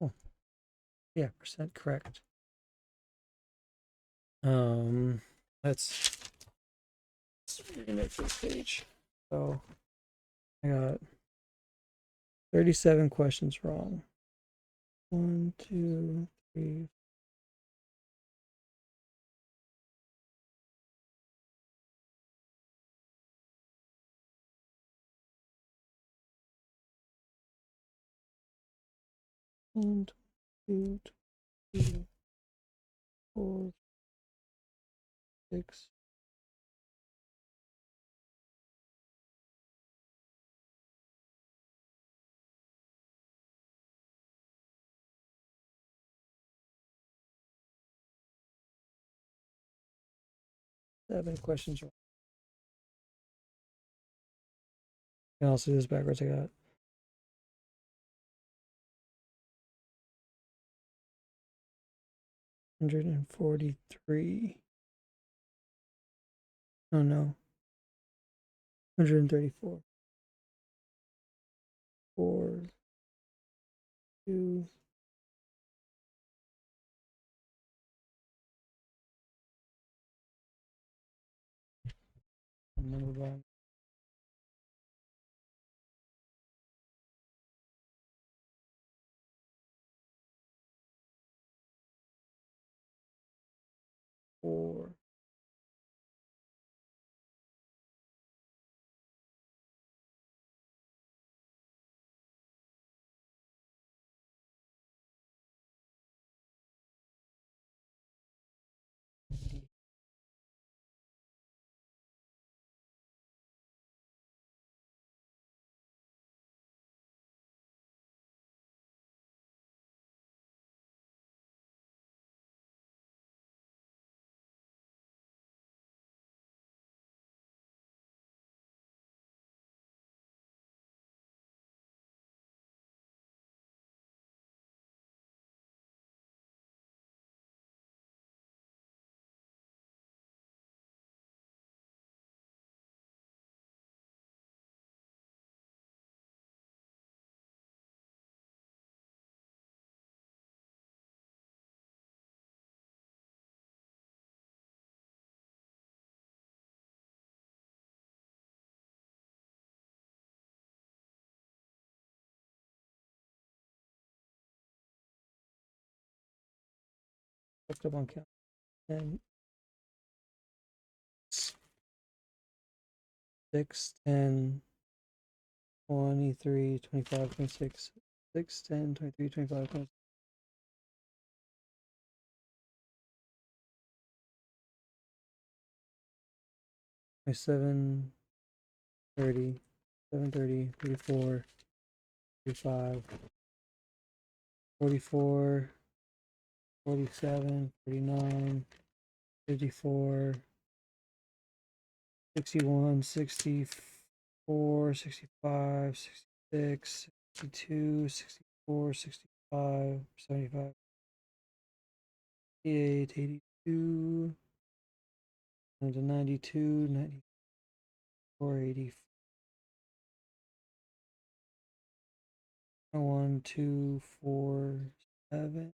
Oh, yeah, percent correct. Um, let's read this page. So I got 37 questions wrong. 1, 2, 3. One, two, 3, 4, 6. 7 questions wrong. And also do this backwards. I got 143. Oh no. 134. 4, 2. Number one. 4. Fucked up on count. 10, 6, 10, 23, 25, 26, 6, 10, 23, 25, 26. 27, 30, 7, 30, 34, 35, 44, 47, 49, 54, 61, 64, 65, 66, 62, 64, 65, 75, 88, 82, 92, 94, 84. 1, 2, 4, 7,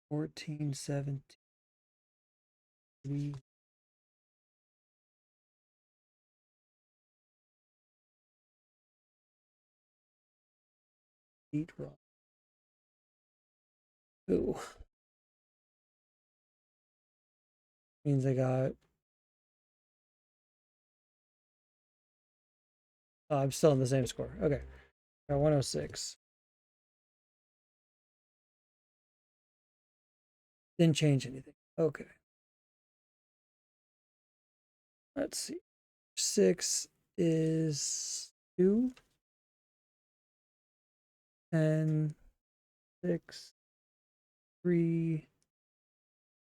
14, 17, 3, 8 wrong. Ooh. Means I got. Oh, I'm still in the same score. Okay. Got 106. Didn't change anything. Okay. Let's see. 6 is 2. And 6. 3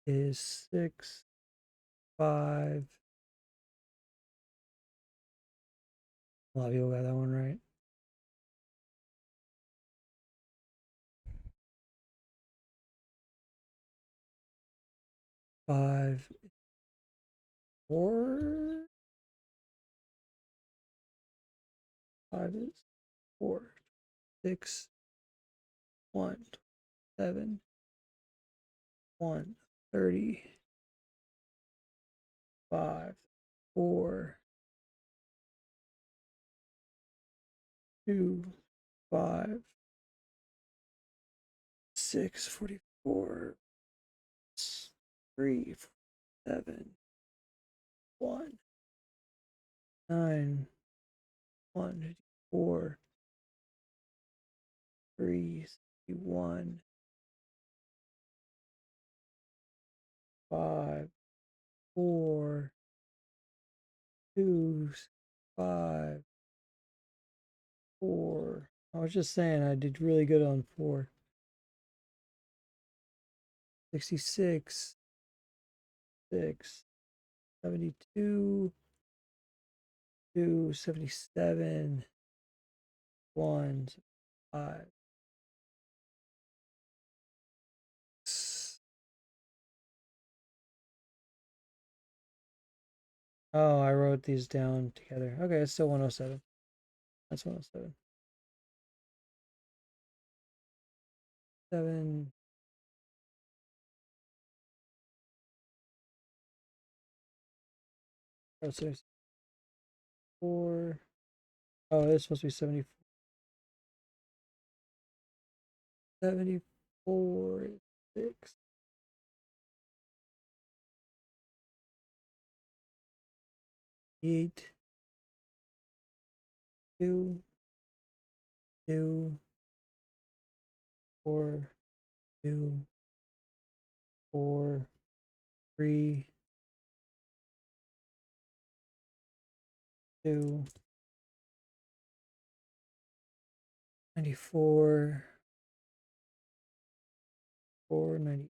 is 6. 5. A lot of people got that one right. 5, 4. 5 is 4. 6, 1, 7, 1, 30, 5, 4, 2, 5, 6, 44, 3, 7, 1, 9, 1, 4, 3, 1, 5, 4, 2, 5, 4. I was just saying I did really good on 4. 66, 6, 72, 2, 77, 1, 5. Oh, I wrote these down together. Okay, it's still 107. That's 107. 7. Oh, 64. Oh, this supposed to be 74. 74, 6. 8, 2, 2, 4, 2, 4, 3, 2, 94, 4, 93,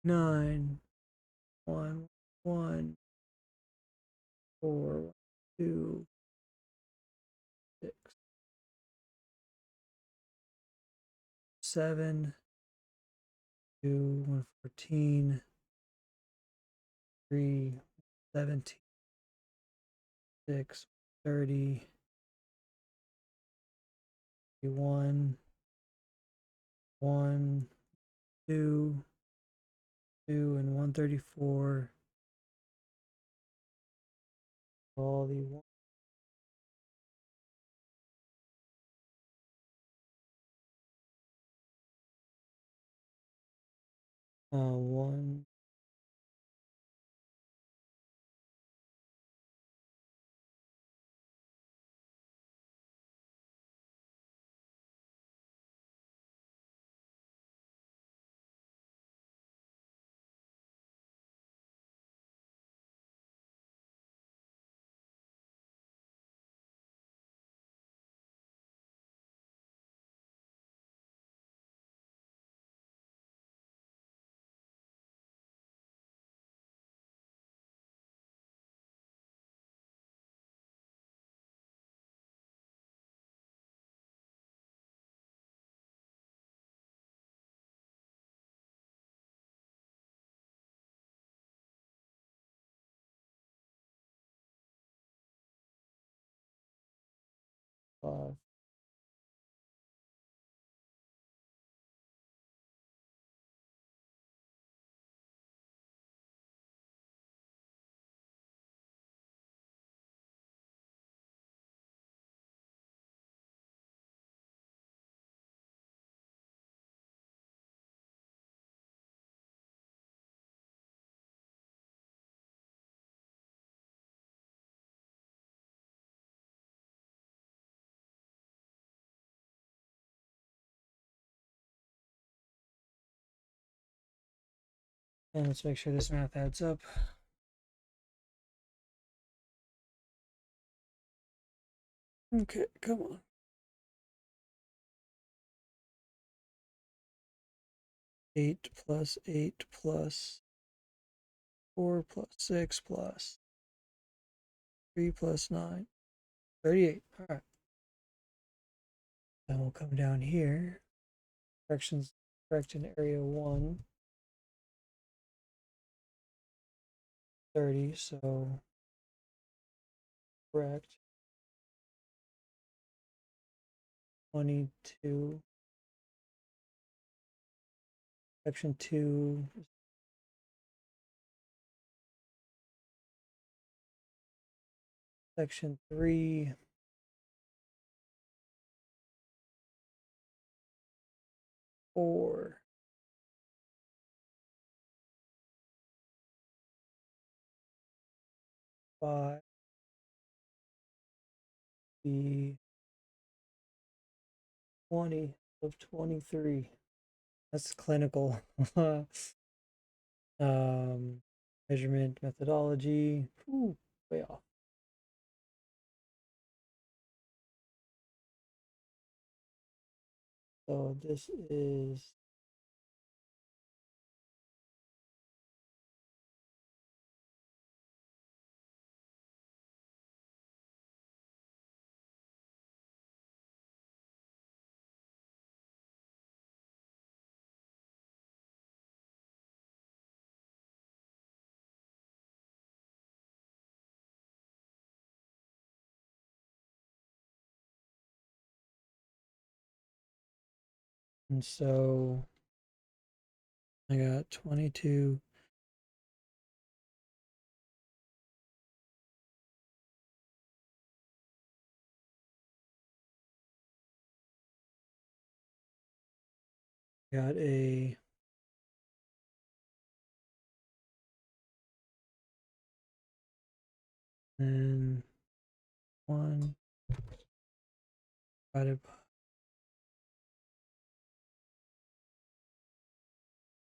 9, 1, 1, 4, 2, 6, 7, 2, 114, 3, 17, 6, 30, 1, 1, 2, 2, and 134, all the one. Five. And let's make sure this math adds up. Okay, come on. 8 plus 8 plus 4 plus 6 plus 3 plus 9. 38. All right. Then we'll come down here. Corrections, correction area 1. 30, so correct. 22. Section 2. Section 3. 4. 5. The 20 of 23. That's clinical. um, Measurement methodology. Ooh, way off. So this is and so I got 22. Got a and 1 divided by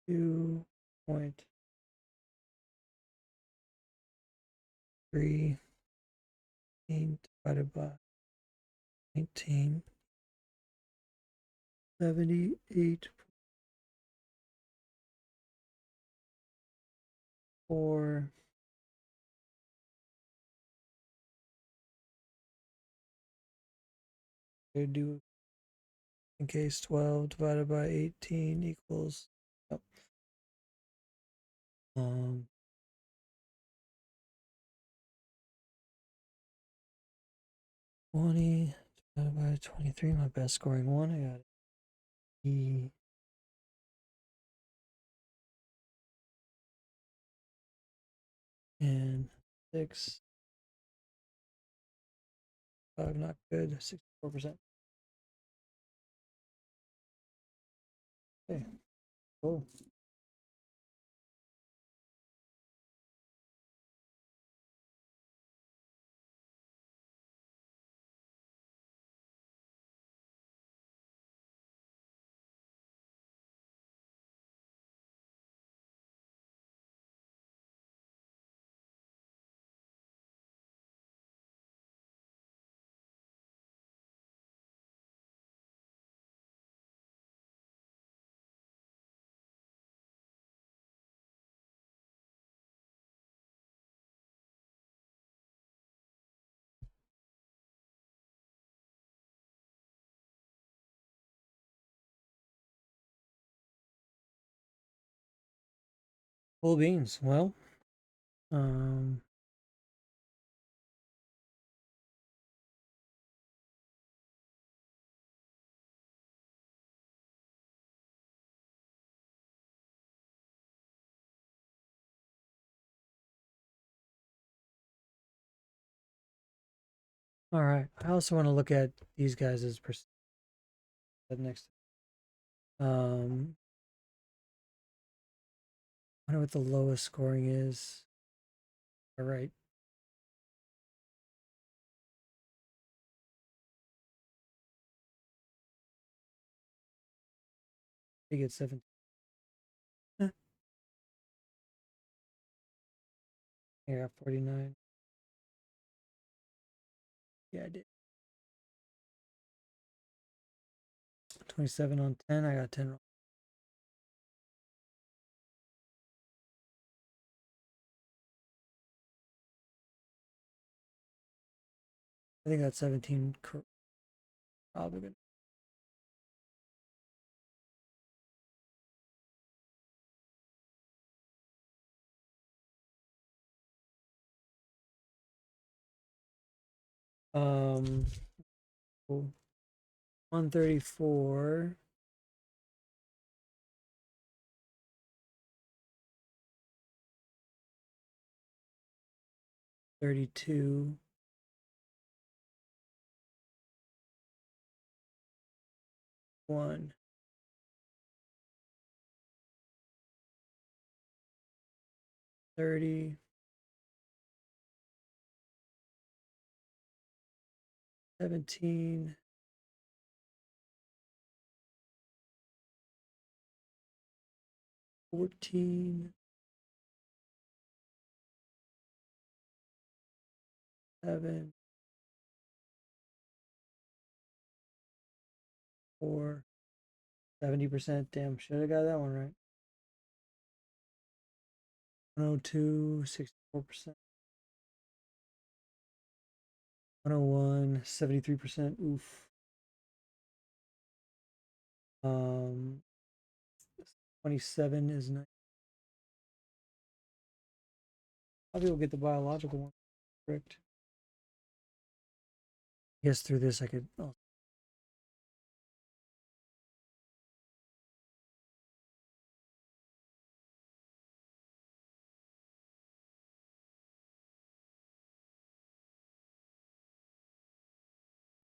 2.3 divided by 19. 78.4. I do in case 12 divided by 18 equals oh, um 20 divided by 23. My best scoring one. I got E and 6 Not good. 64%. Okay, cool. Full beans. Well, um, all right. I also want to look at these guys as percent next. I wonder what the lowest scoring is. All right. They get 17. Huh. I got 49. Yeah, I did. 27 on 10. I got 10 wrong. I think that's 17. Probably good. Cool. 134. 32. 1. 30. 17. 14. 7. 4. 70%. Damn, should have got that one right. 102. 64%. 101. 73%. Oof. Um, 27 is nice. I'll be able to get the biological one correct. I guess through this I could. Oh,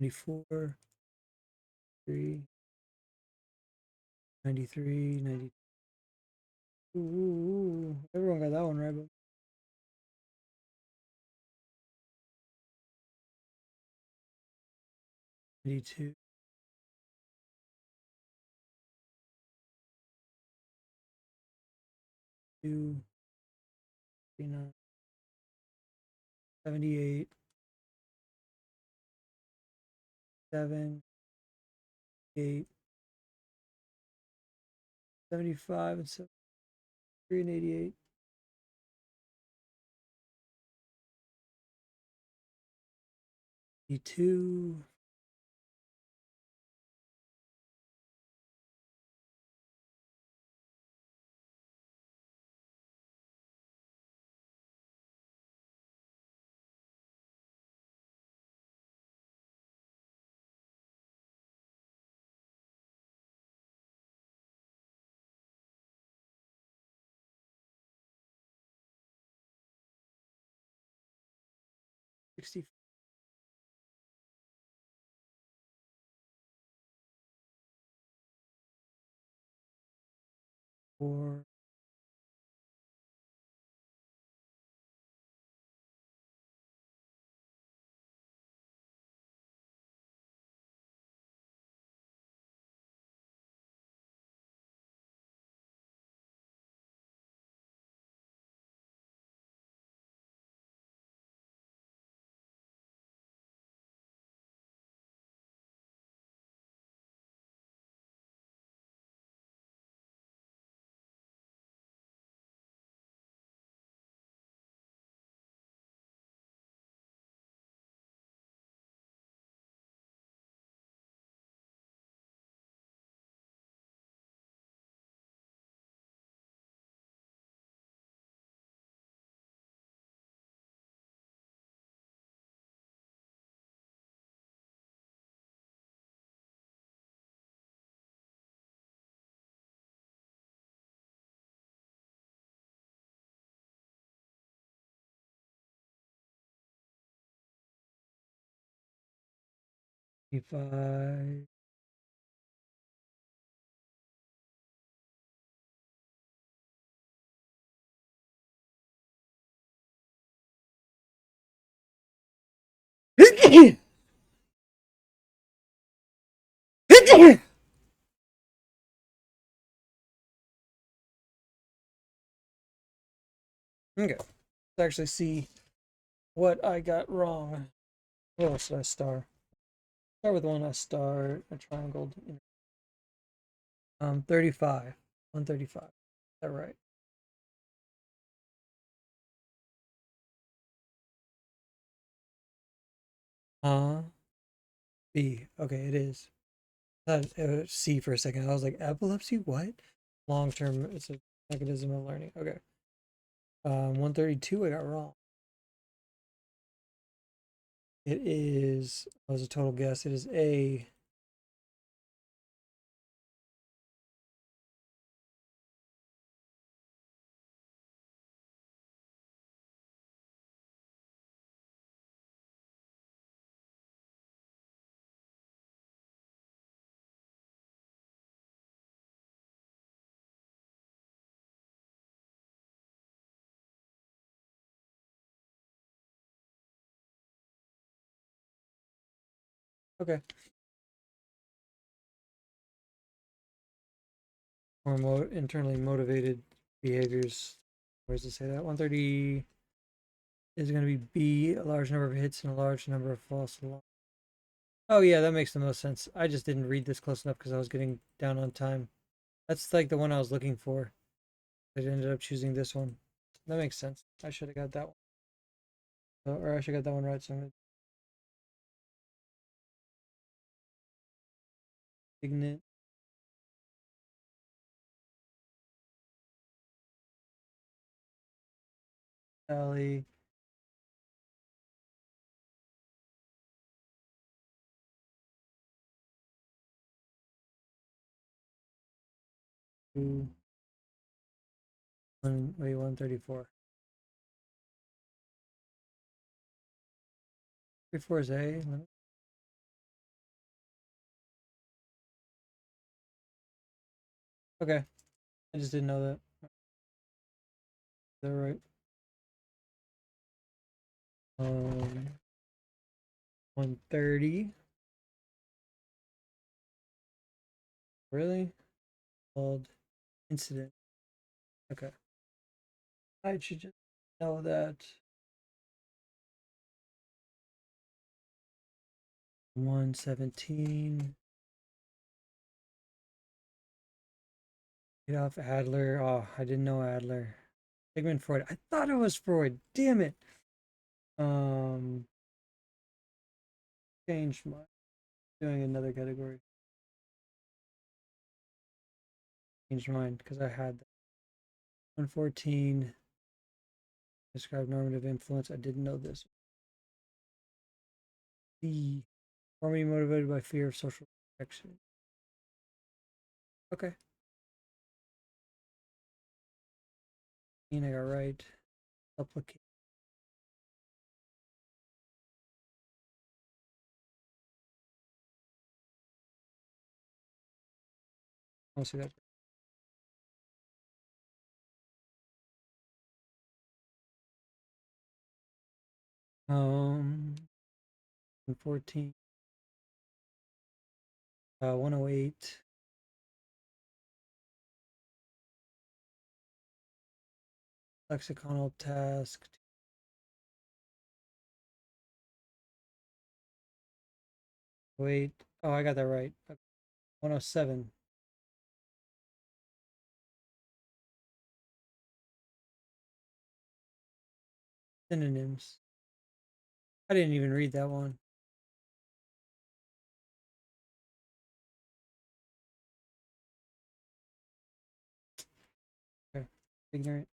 94. 3. 93. 90. Ooh, everyone got that one right, but 92. 2. 39. 78. 7. 8. 75 and 73 and 88. 82. 60. 4. Five. Okay. Let's actually see what I got wrong. What else did I star? Start with one I starred. A triangle. 35. 135. Is that right? B. Okay, it is. I thought it was C for a second. I was like, epilepsy? What? Long term, it's a mechanism of learning. Okay. 132, I got wrong. It is, that was a total guess. It is A. Okay. More internally motivated behaviors. Where does it say that? 130 is going to be B, a large number of hits and a large number of false alarms. Oh, yeah, that makes the most sense. I just didn't read this close enough because I was getting down on time. That's like the one I was looking for. I ended up choosing this one. That makes sense. I should have got that one. Or I should have got that one right. So I'm going to Ignite, Alley, 2, 134. 34 is A. Okay. I just didn't know that. Is that right? 130. Really? Called incident. Okay. I should just know that. 117. Get off Adler. Oh, I didn't know Adler. Sigmund Freud. I thought it was Freud. Damn it. Um, changed my doing another category. Changed mine because I had that. 114. Describe normative influence. I didn't know this. The Formally motivated by fear of social protection. Okay. I got right. Supplicate. I don't see that. Um, 14, 108. Lexiconal task. Wait. Oh, I got that right. 107. Synonyms. I didn't even read that one. Okay. Ignorant.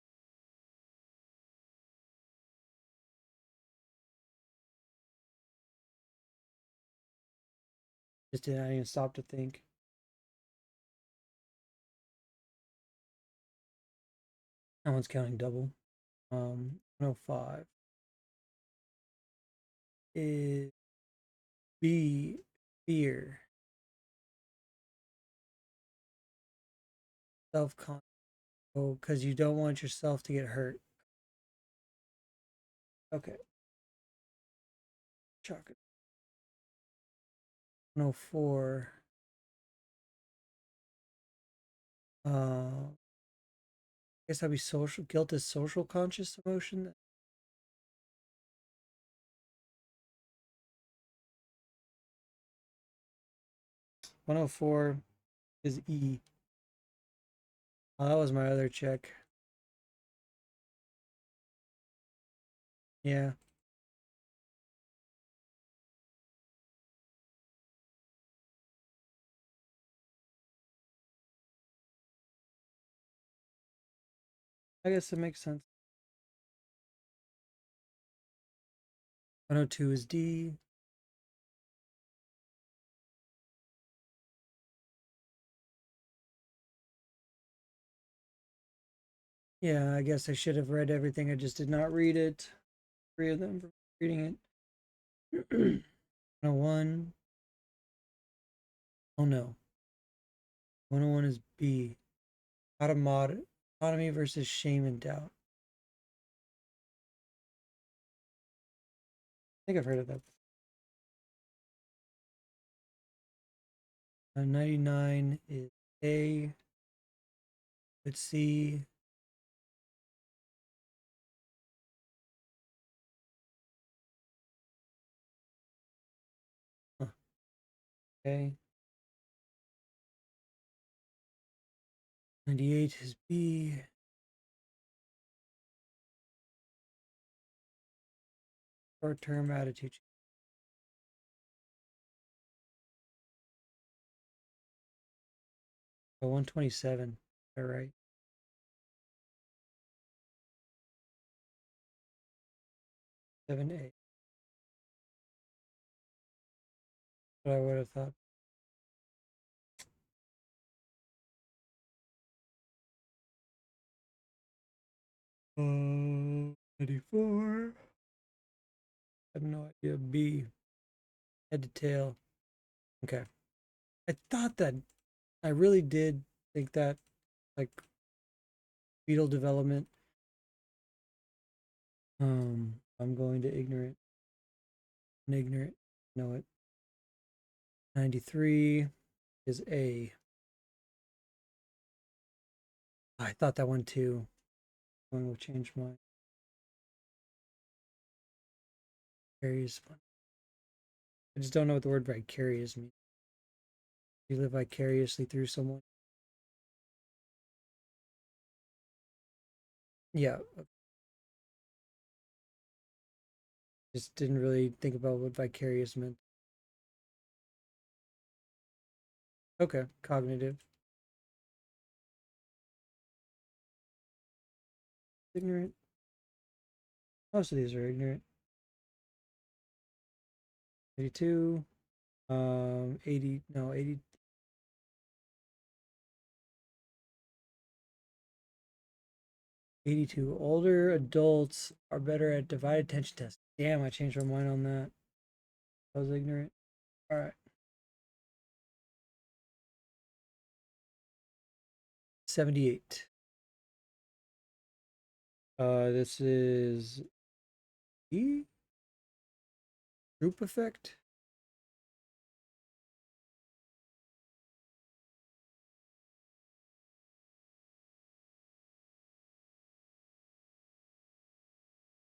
Just didn't even stop to think. That one's counting double. 105 is B, fear, self-confidence. Oh, because you don't want yourself to get hurt. Okay. Chalk it. 104. I guess that'd be social. Guilt is social conscious emotion. 104 is E. Oh, that was my other check. Yeah. I guess it makes sense. 102 is D. Yeah, I guess I should have read everything. I just did not read it. Three of them for reading it. 101. Oh no. 101 is B. Autonomy versus shame and doubt. I think I've heard of that. 99 is A. Let's see. Huh, okay. 98 is B. Short term attitude. Oh, 127. All right. 7A. What I would have thought. 94. I have no idea. B. Head to tail. Okay. I thought that I really did think that like fetal development. I'm going to ignorant. Ignorant. Know it. 93 is A. I thought that one too. One will change my vicarious. I just don't know what the word vicarious means. You live vicariously through someone. Yeah, just didn't really think about what vicarious meant. Okay, cognitive. Ignorant. Most of these are ignorant. 82. 80. No, 80. 82. Older adults are better at divided attention tests. Damn, I changed my mind on that. I was ignorant. All right. 78. This is E. Group effect?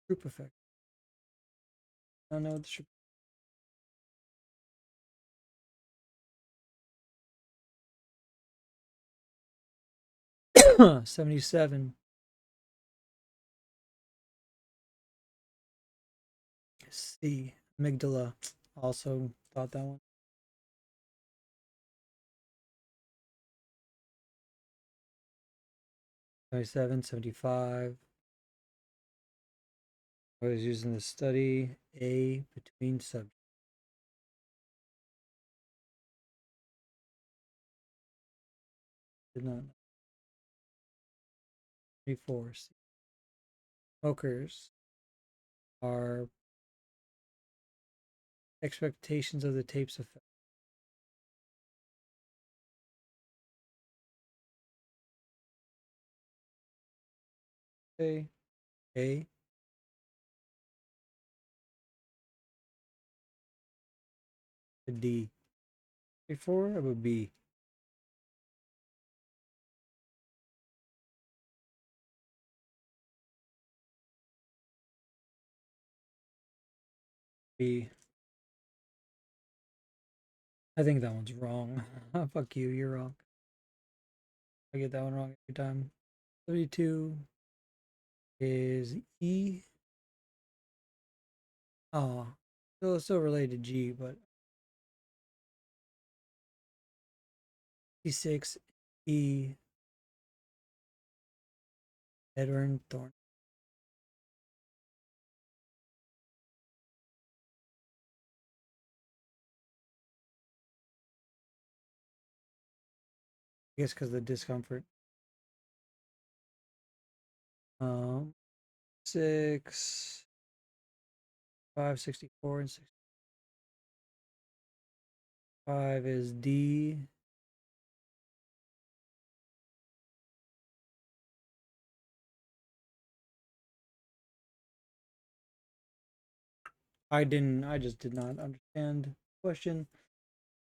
Group effect. I don't know what the 77. C. Amygdala. Also thought that one. 77, 75. I was using the study A between subjects. Did not know. 24. Smokers are expectations of the tape's effect. A. A. A D. Before I would B. B. I think that one's wrong. Fuck you, you're wrong. I get that one wrong every time. 32 is E. Oh, so it's still related to G, but C6 E. Edward Thorne. I guess because of the discomfort. 6, 5, 64, and 65 is D. I just did not understand the question.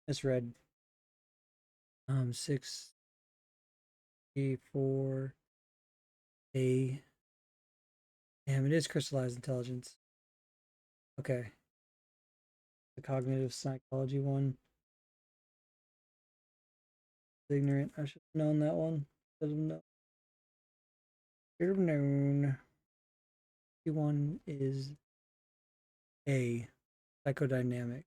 Misread. 6, A, 4, A. Damn, it is crystallized intelligence. Okay. The cognitive psychology one. Ignorant. I should have known that one. Should have known. Should have known. One is A. Psychodynamic.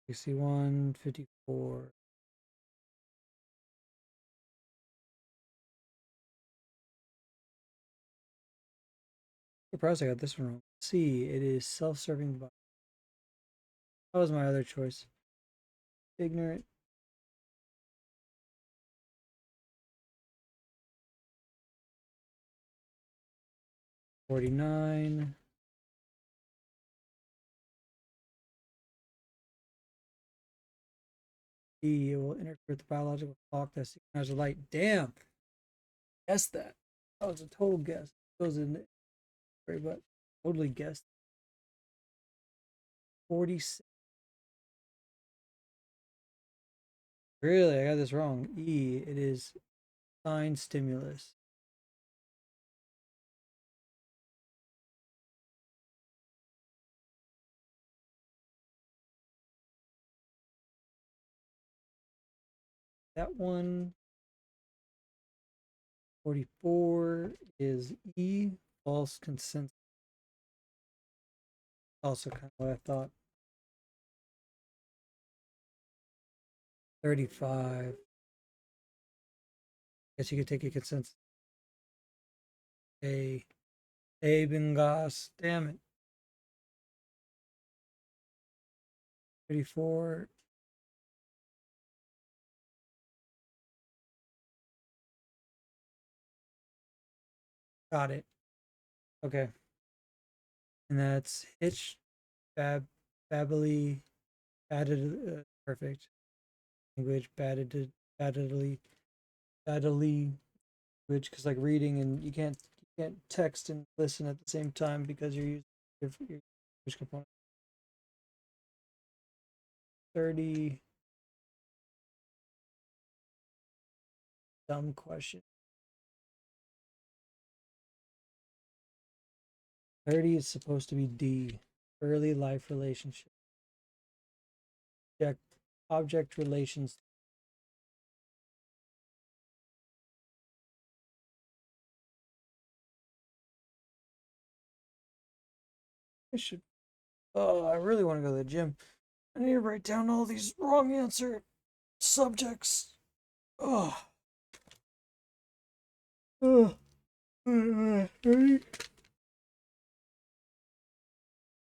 C1, 54. Surprised I got this one wrong. C. It is self-serving. That was my other choice. Ignorant. 49. D. It will interfere with the biological clock that synchronizes light. Damn. Guess that. That was a total guess. Goes in there, but totally guessed. 46. Really, I got this wrong. E. It is sign stimulus. That one. 44 is E. False consensus. Also kind of what I thought. 35. Guess you could take a consensus. A. Bingas. Damn it. 34. Got it. Okay. And that's Hitch, Babbly, Batted, perfect. Language, batted, battedly, steadily, which because like reading and you can't text and listen at the same time because you're using your language component. 30. Dumb question. 30 is supposed to be D. Early life relationship. Object, object relations. I should. Oh, I really want to go to the gym. I need to write down all these wrong answer subjects. Oh.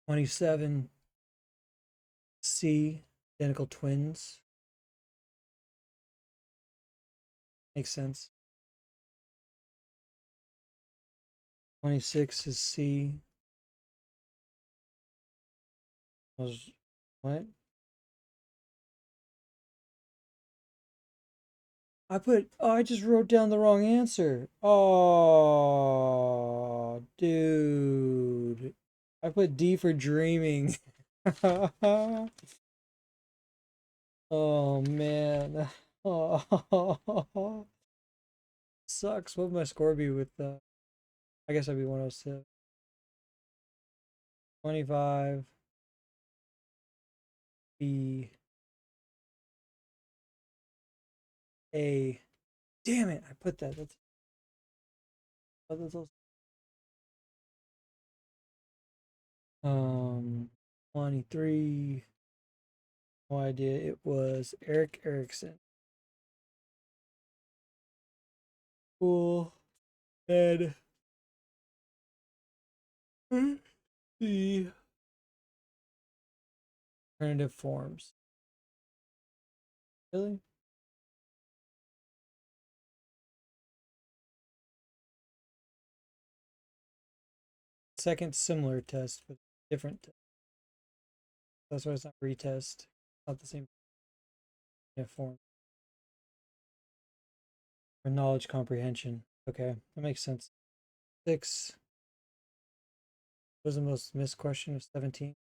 27 C, identical twins. Makes sense. 26 is C. Was what? I just wrote down the wrong answer. Oh, dude. I put D for dreaming. Oh man. Oh, sucks. What would my score be with I guess I'd be 106. 25 B A. Damn it. I put that. That's also, 23. No idea. It was Eric Erickson. Cool. And the alternative forms. Really? Second similar test, but different. That's why it's not retest. Not the same form. Or knowledge comprehension. Okay, that makes sense. 6 was the most missed question of 17.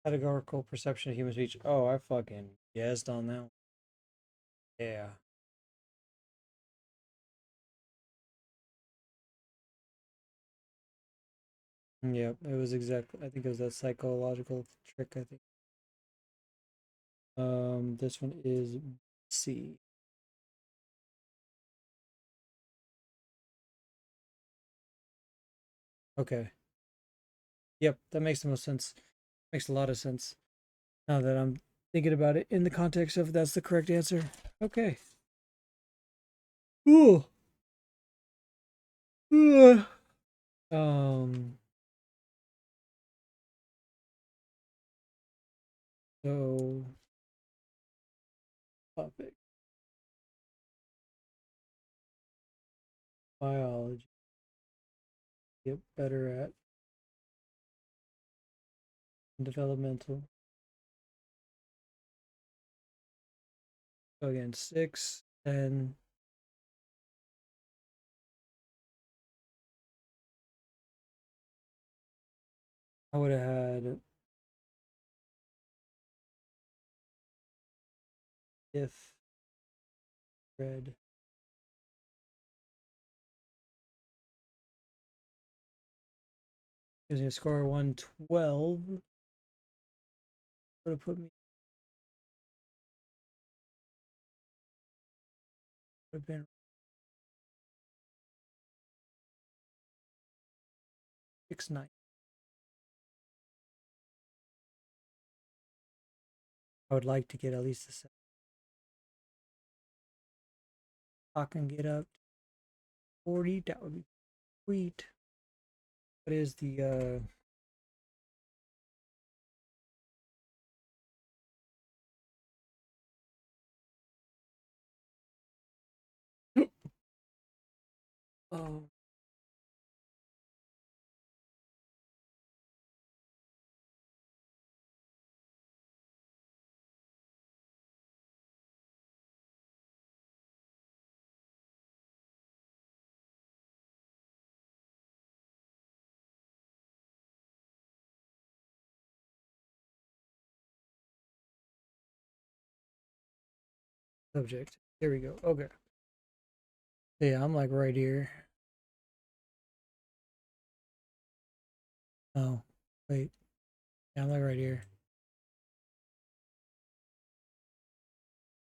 Categorical perception of human speech. Oh, I fucking guessed on that one. Yeah. Yep, it was exactly. I think it was that psychological trick. I think. This one is C. Okay. Yep, that makes the most sense. Makes a lot of sense now that I'm thinking about it in the context of that's the correct answer. Okay. Ooh. Ugh. Um. So topic biology. Get better at developmental. So again, 6, 10. I would have had if red. Gives me a score of 112. Would have put me. Would have been 6-9. I would like to get at least a 7. I can get up to 40. That would be sweet. What is the oh subject. Here we go. Okay. Yeah, I'm like right here. Oh, wait. Yeah, I'm like right here.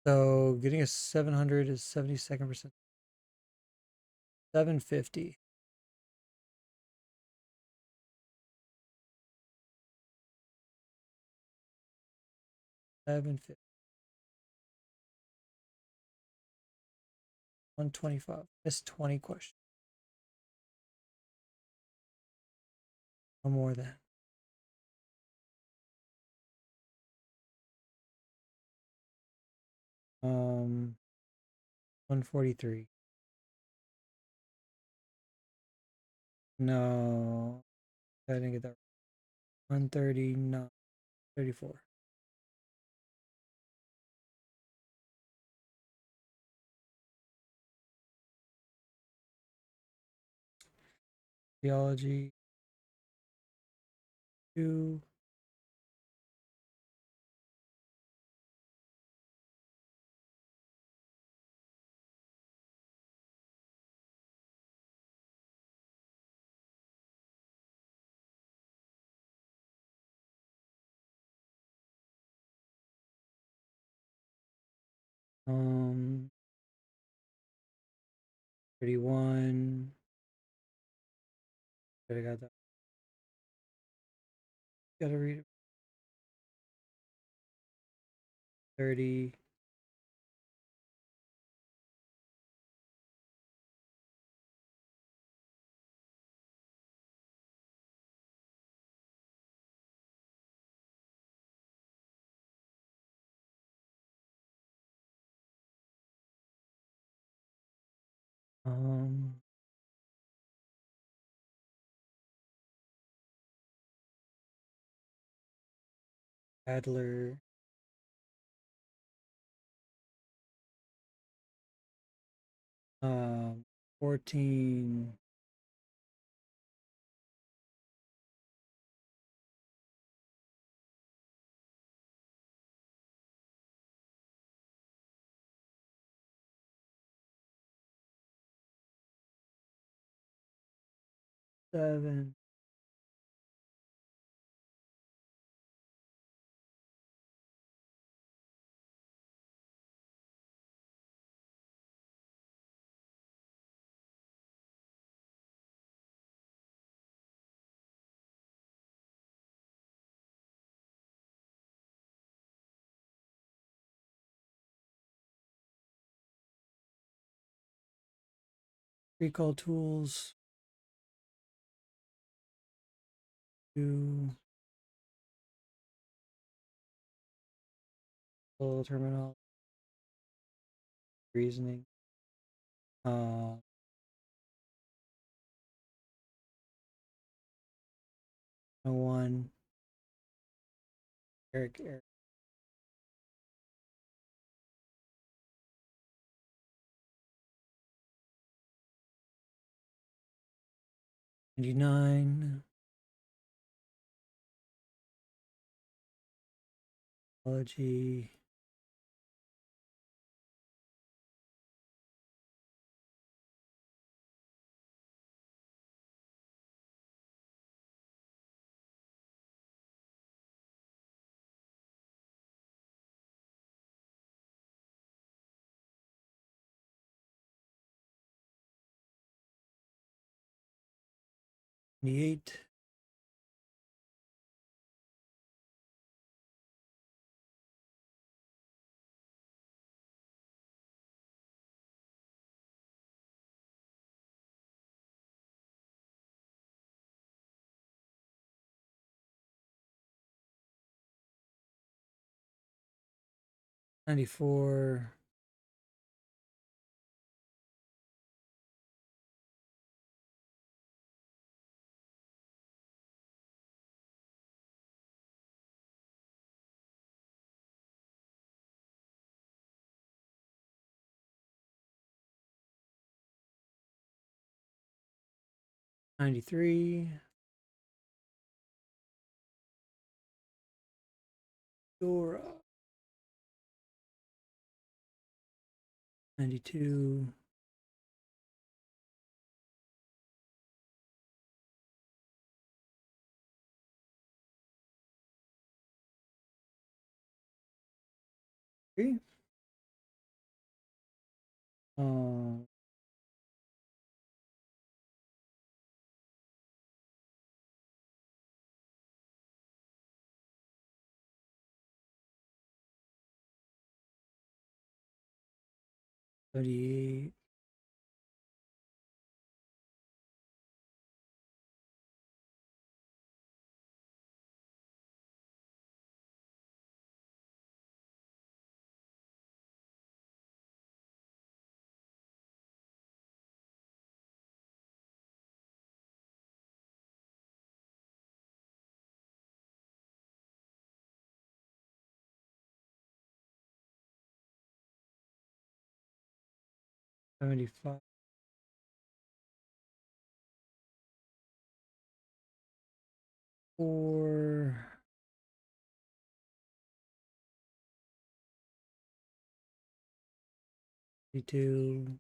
So getting a 700 is 72nd percent. 750. 750. 125. That's 20 questions. No more than. 143. No, I didn't get that. 139. 34. Theology 2. 31. I got that. Gotta read it. 30. um, Adler. 14. 7. 3 call tools. 2. Terminal. Reasoning. 1. Eric. 99. Psychology. 28. 94. 93. Dora. 92. Okay. 38. $75. 4. 52.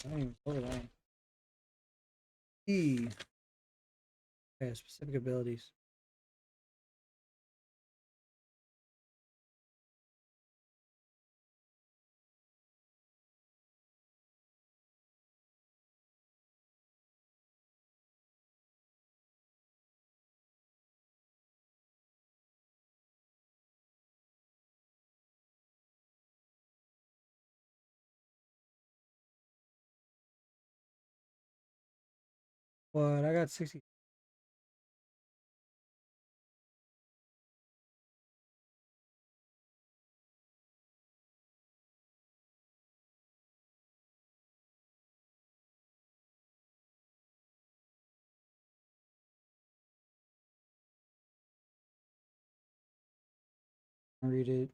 I don't even put it on. E. Okay, specific abilities. What? I got 60. Read it.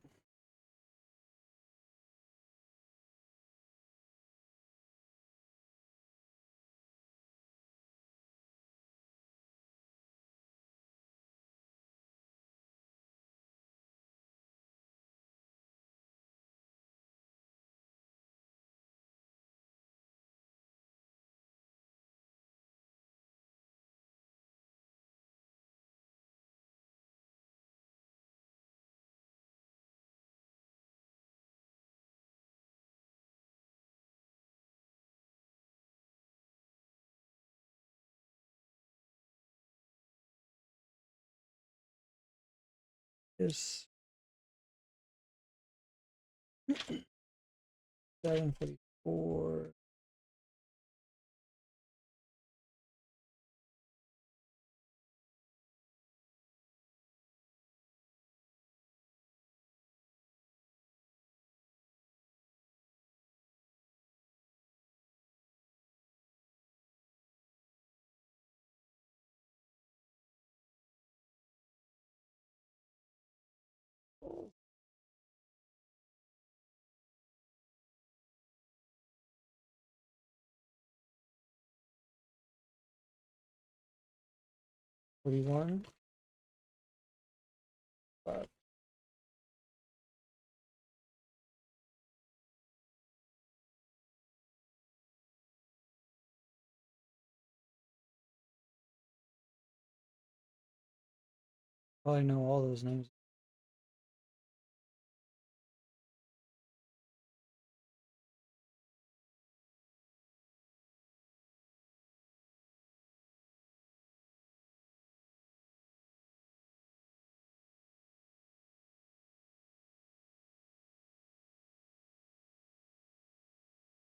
This 744. 41. Probably know all those names.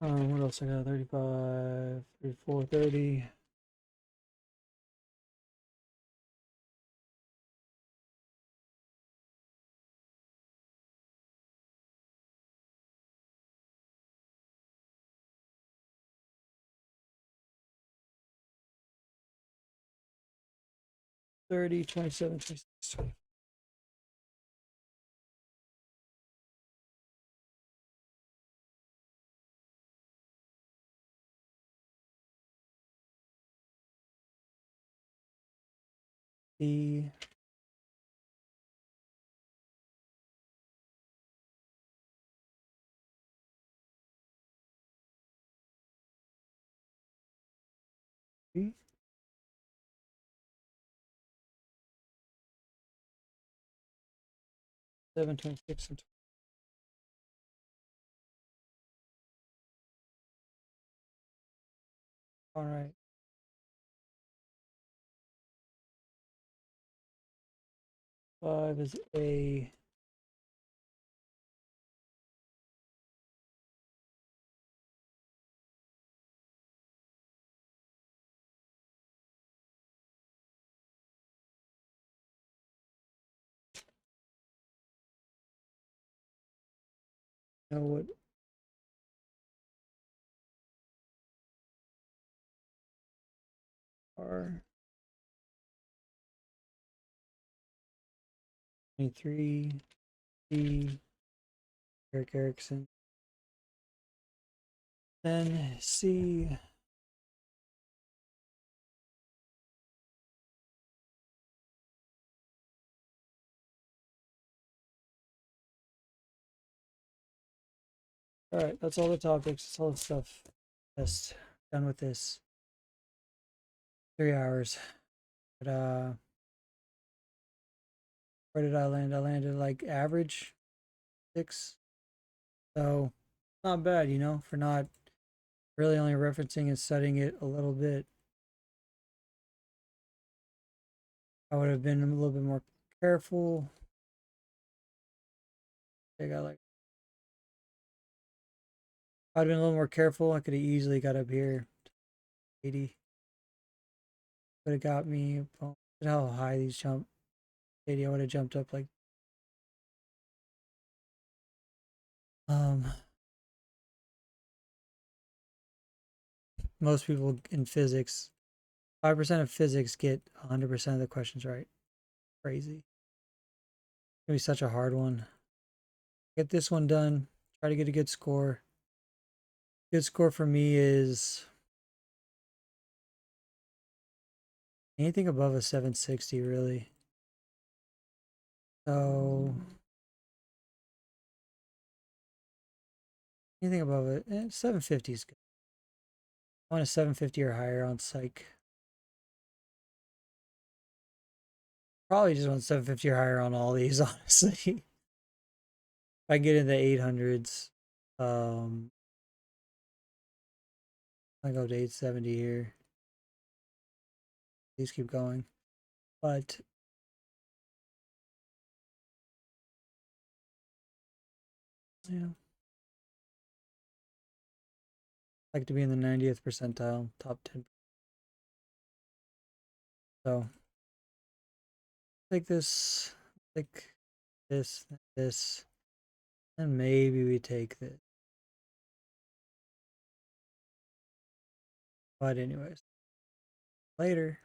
What else I got? 35, 34, 30. Thirty, 27, 26. D. B. 726 and all right. 5 is A. Know what are 23 D. Eric Erickson. Then C. All right, that's all the topics. That's all the stuff. Just done with this. 3 hours. But where did I land? I landed like average 6. So not bad, for not really only referencing and studying it a little bit. I would have been a little bit more careful. I got like I'd been a little more careful. I could have easily got up here. 80. Would have got me. Look at how high these jump. 80. I would have jumped up like most people in physics. 5% of physics get 100% of the questions right. Crazy. It's gonna be such a hard one. Get this one done. Try to get a good score. Good score for me is anything above a 760, really. So anything above it, 750 is good. I want a 750 or higher on psych. Probably just want 750 or higher on all these, honestly. If I get in the 800s, I go to 870 here. Please keep going. But yeah, I like to be in the 90th percentile, top 10. So take this, take this, and maybe we take this. But anyways, later.